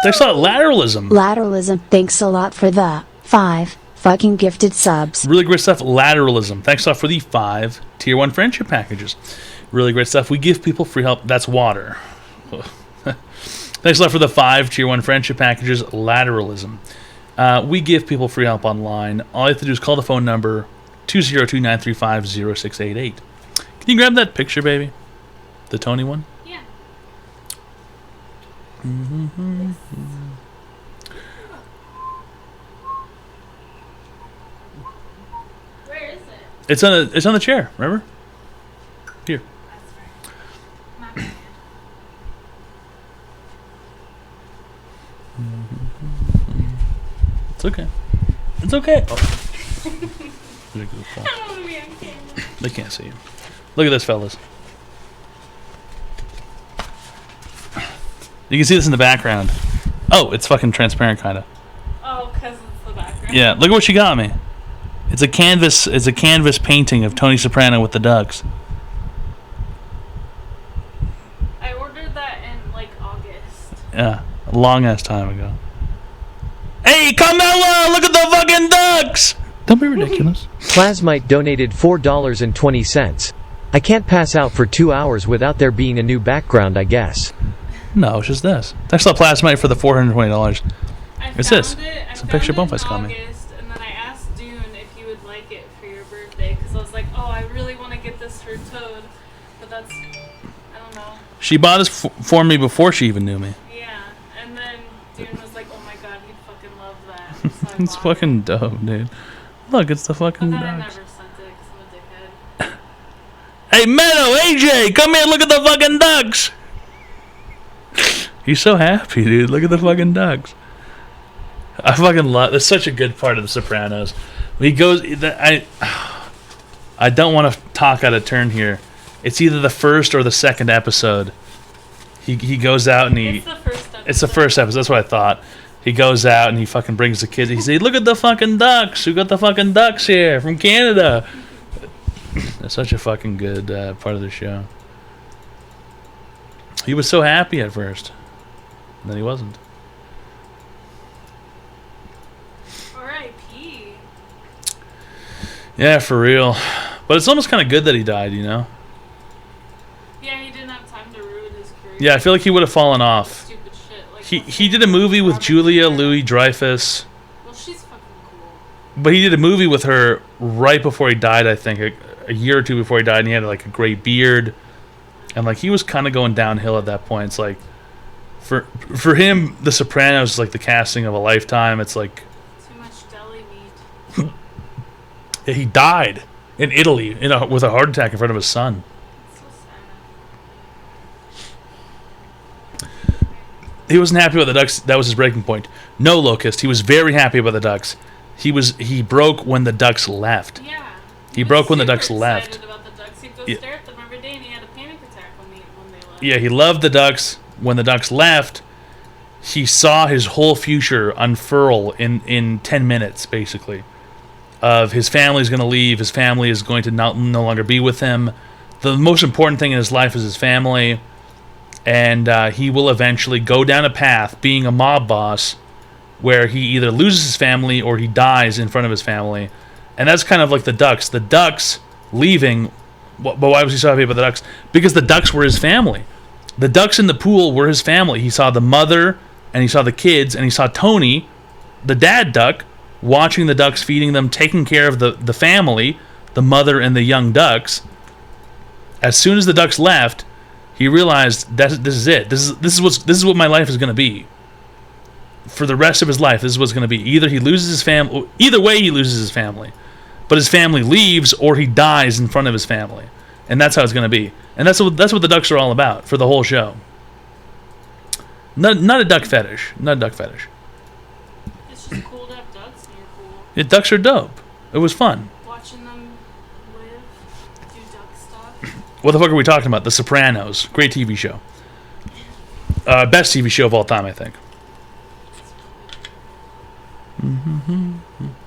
Thanks a lot, Lateralism. Lateralism, thanks a lot for the 5 fucking gifted subs. Really great stuff, Lateralism. Thanks a lot for the 5 Tier 1 friendship packages. Really great stuff. We give people free help. That's water. Thanks a lot for the 5 Tier 1 friendship packages, Lateralism. We give people free help online. All you have to do is call the phone number 202-935-0688. Can you grab that picture, baby? The Tony one? Yeah. Where is it? It's on the chair, remember? Here. It's okay. It's okay. Oh. I don't want to be on camera. They can't see you. Look at this, fellas. You can see this in the background. Oh, it's fucking transparent, kind of. Oh, because it's the background. Yeah, look at what she got me. It's a canvas. It's a canvas painting of Tony Soprano with the ducks. I ordered that in like August. Yeah, a long ass time ago. Hey, Carmela! Look at the fucking ducks! Don't be ridiculous. Plasmite donated $4.20. I can't pass out for 2 hours without there being a new background, I guess. No, it's just this. Thanks a lot, Plasmite, for the $420. It's this. It's a picture of Bonefight's coming. And then I asked Dune if you would like it for your birthday because I was like, oh, I really want to get this for Toad, but that's, I don't know. She bought this for me before she even knew me. Yeah, and then Dune was like, oh my god, he'd fucking love that. So It's fucking dope, dude. Look, it's the fucking but then I ducks. never sent it because I'm a dickhead. Hey, Meadow, AJ, come here, look at the fucking ducks. He's so happy, dude. Look at the fucking ducks. I fucking love. That's such a good part of The Sopranos. He goes. I don't want to talk out of turn here. It's either the first or the second episode. He goes out and he. It's the first episode. It's the first episode. That's what I thought. He goes out and he fucking brings the kids. He says, "Look at the fucking ducks. We got the fucking ducks here from Canada." That's such a fucking good part of the show. He was so happy at first, and then he wasn't. R.I.P. Yeah, for real. But it's almost kind of good that he died, you know? Yeah, he didn't have time to ruin his career. Yeah, I feel like he would have fallen off. He did a movie with Julia Louis-Dreyfus. Well, she's fucking cool. But he did a movie with her right before he died, I think, a year or two before he died, and he had like a great beard, and like he was kind of going downhill at that point. It's like for him, The Sopranos is like the casting of a lifetime. It's like too much deli meat. yeah, he died in Italy with a heart attack in front of his son. He wasn't happy about the Ducks. That was his breaking point. No, Locust. He was very happy about the Ducks. He broke when the Ducks left. Yeah. He broke when the Ducks left. About the Ducks. He'd go stare at them every day, and he had a panic attack when they left. Yeah, he loved the Ducks. When the Ducks left, he saw his whole future unfurl in 10 minutes, basically. Of his family's going to leave. His family is going to no longer be with him. The most important thing in his life is his family. And he will eventually go down a path, being a mob boss, where he either loses his family or he dies in front of his family. And that's kind of like the Ducks. The Ducks leaving, but why was he so happy about the Ducks? Because the Ducks were his family. The Ducks in the pool were his family. He saw the mother, and he saw the kids, and he saw Tony, the dad duck, watching the Ducks, feeding them, taking care of the family, the mother and the young Ducks. As soon as the Ducks left, he realized that this is it. This is what my life is going to be. For the rest of his life, this is what's going to be. Either he loses his family. Either way, he loses his family. But his family leaves, or he dies in front of his family, and that's how it's going to be. And that's what the Ducks are all about for the whole show. Not a duck fetish. Not a duck fetish. It's just cool to have ducks in your pool. Yeah, ducks are dope. It was fun. Watching them live, do duck stuff. What the fuck are we talking about? The Sopranos. Great TV show. Best TV show of all time, I think.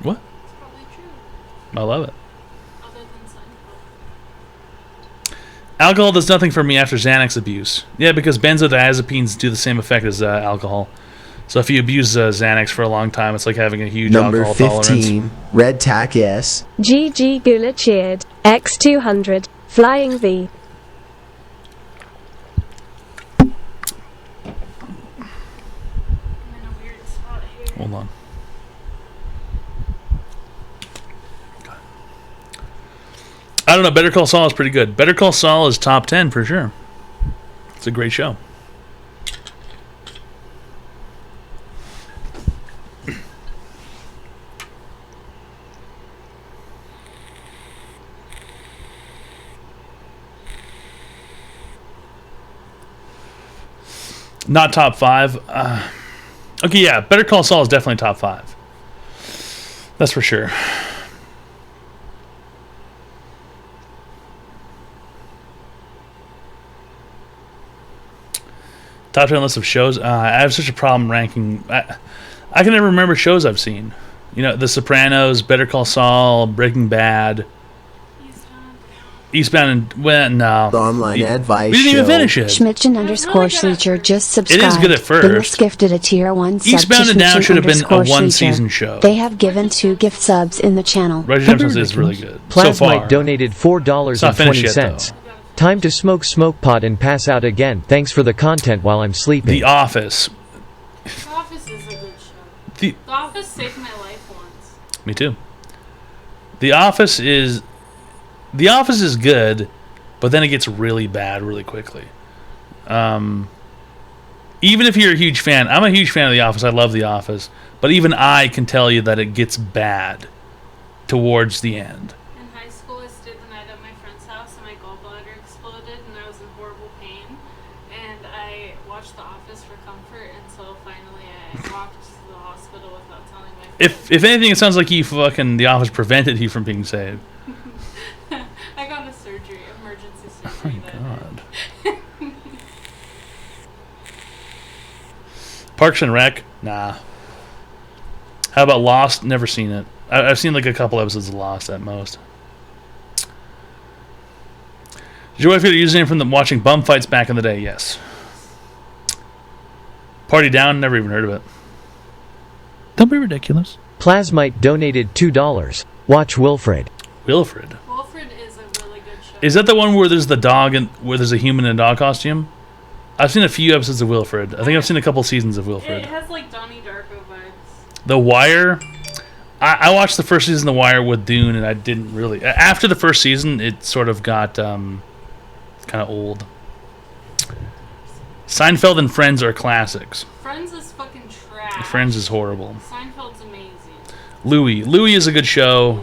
What? It's probably true. I love it. Other than Seinfeld. Alcohol does nothing for me after Xanax abuse. Yeah, because benzodiazepines do the same effect as alcohol. So if you abuse Xanax for a long time, it's like having a huge Number alcohol 15, tolerance. Red Tack S. GG Gula cheered. X200. Flying V. Hold on. I don't know. Better Call Saul is pretty good. Better Call Saul is top 10 for sure. It's a great show. Not top 5. Okay, yeah. Better Call Saul is definitely top 5. That's for sure. Top 10 list of shows. I have such a problem ranking. I can never remember shows I've seen. You know, The Sopranos, Better Call Saul, Breaking Bad, Eastbound and no. The online advice We didn't even finish it. Schmidtchen _ Schleicher just subscribed. It is good at first. Dennis gifted a tier 1 sub Eastbound to and Down Schmidtchen should have been a _ one-season Schleicher. show. They have given 2 gift subs in the channel. Reggie Jefferson is really good. Plasmite So far. donated $4.20. Time to smoke pot and pass out again. Thanks for the content while I'm sleeping. The Office. The Office is a good show. The Office saved my life once. Me too. The Office is good, but then it gets really bad really quickly. Even if you're a huge fan, I'm a huge fan of The Office. I love The Office, but even I can tell you that it gets bad towards the end. In high school, I stayed the night at my friend's house, and my gallbladder exploded, and I was in horrible pain. And I watched The Office for comfort until finally I walked to the hospital without telling my friend. If anything, it sounds like The Office prevented you from being saved. I got a surgery, emergency Oh surgery. my god. Parks and Rec? Nah. How about Lost? Never seen it. I've seen like a couple episodes of Lost at most. Did your wife get a username from them watching bum fights back in the day? Yes. Party Down? Never even heard of it. Don't be ridiculous. Plasmite donated $2. Watch Wilfred. Wilfred? Wilfred is a really good show. Is that the one where there's the dog and where there's a human in a dog costume? I've seen a few episodes of Wilfred. I think I've seen a couple seasons of Wilfred. It has like Donnie Darko vibes. The Wire. I watched the first season of The Wire with Dune, and I didn't really. After the first season, it sort of got kind of old. Seinfeld and Friends are classics. Friends is fucking trash. Friends is horrible. Seinfeld's amazing. Louis is a good show.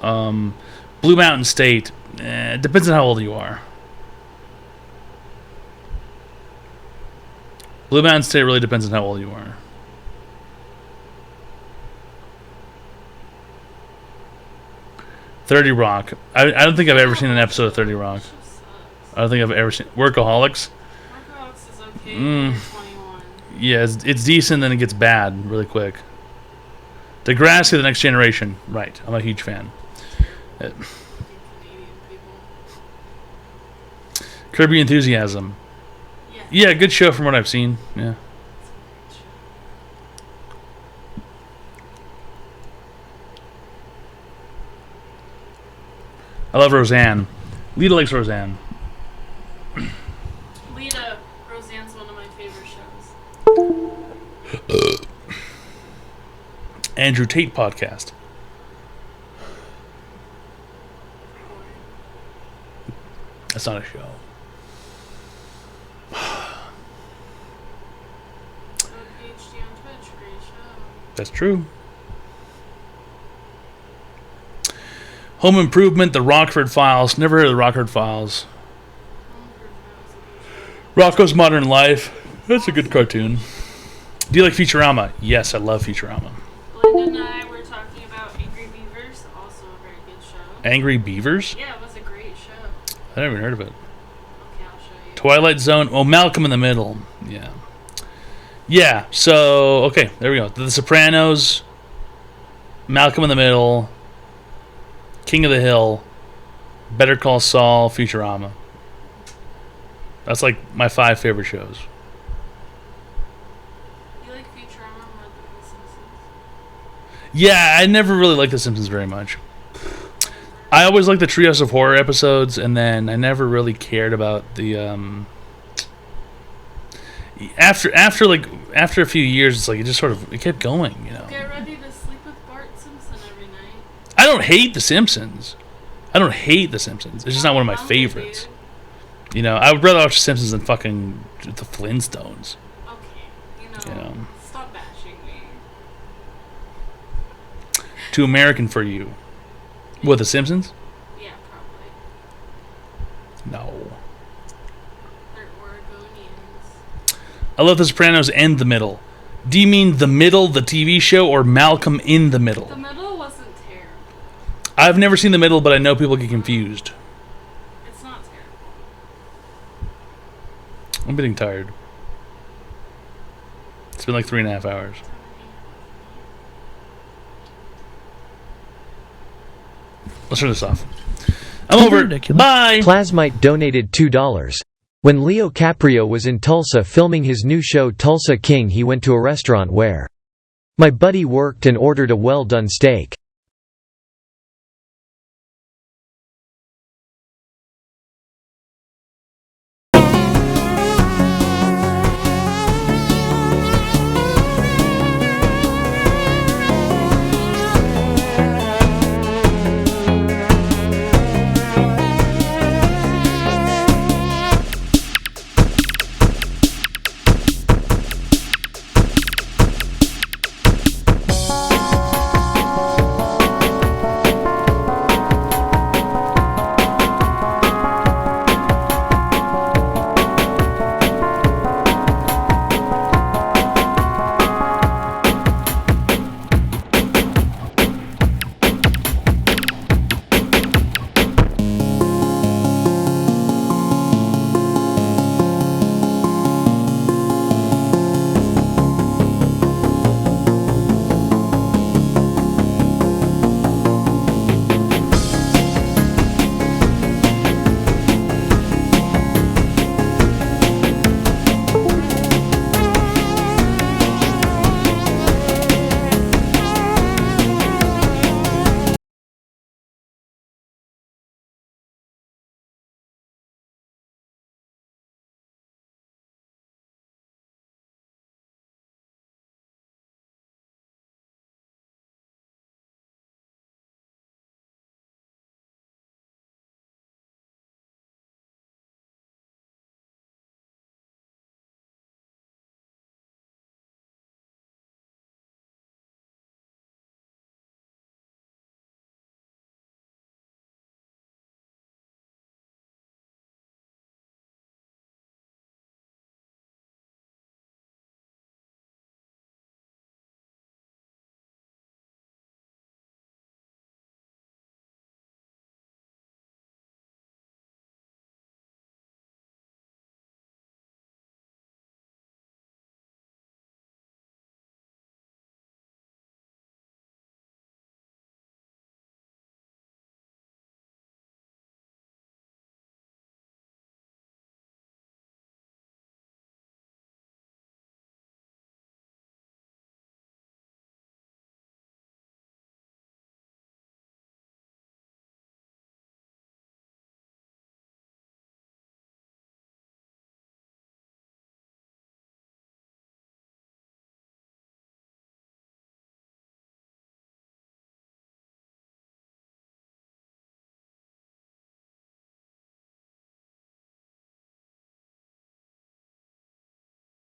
Blue Mountain State. It depends on how old you are. Blue Mountain State really depends on how old you are. $30 Rock. I don't think I've ever seen an episode of 30 Rock. I don't think I've ever seen Workaholics. Workaholics is okay when you're 21. Yeah, it's decent, then it gets bad really quick. Degrassi, The Next Generation. Right, I'm a huge fan. Curb Your Enthusiasm. Yeah, good show from what I've seen. Yeah. I love Roseanne. Lita likes Roseanne. Roseanne's one of my favorite shows. Andrew Tate podcast. That's not a show. ToadPhd on Twitch, great show. That's true. Home Improvement, The Rockford Files. Never heard of The Rockford Files. Rocko's Modern Life. That's a good cartoon. Do you like Futurama? Yes, I love Futurama. Linda and I were talking about Angry Beavers, also a very good show. Angry Beavers? Yeah, it was a great show. I never even heard of it. Okay, I'll show you. Twilight Zone. Oh, Malcolm in the Middle. Yeah. Yeah, so, okay, there we go. The Sopranos, Malcolm in the Middle, King of the Hill, Better Call Saul, Futurama. That's like my 5 favorite shows. You like Futurama more than The Simpsons? Yeah, I never really liked The Simpsons very much. I always liked the Treehouse of Horror episodes, and then I never really cared about the after a few years, it's like it kept going, you know. Get ready to sleep with Bart Simpson every night. I don't hate The Simpsons. It's just not one of my favorites. You know, I would rather watch The Simpsons than fucking the Flintstones. Okay, you know. Stop bashing me. Too American for You. What, The Simpsons? Yeah, probably. No. They're Oregonians. I love The Sopranos and The Middle. Do you mean The Middle, the TV show, or Malcolm in the Middle? The Middle wasn't terrible. I've never seen The Middle, but I know people get confused. It's not terrible. I'm getting tired. It's been like 3.5 hours. Let's turn this off. I'm over. Bye. Plasmite donated $2. When Leo Caprio was in Tulsa filming his new show Tulsa King, he went to a restaurant where my buddy worked and ordered a well-done steak.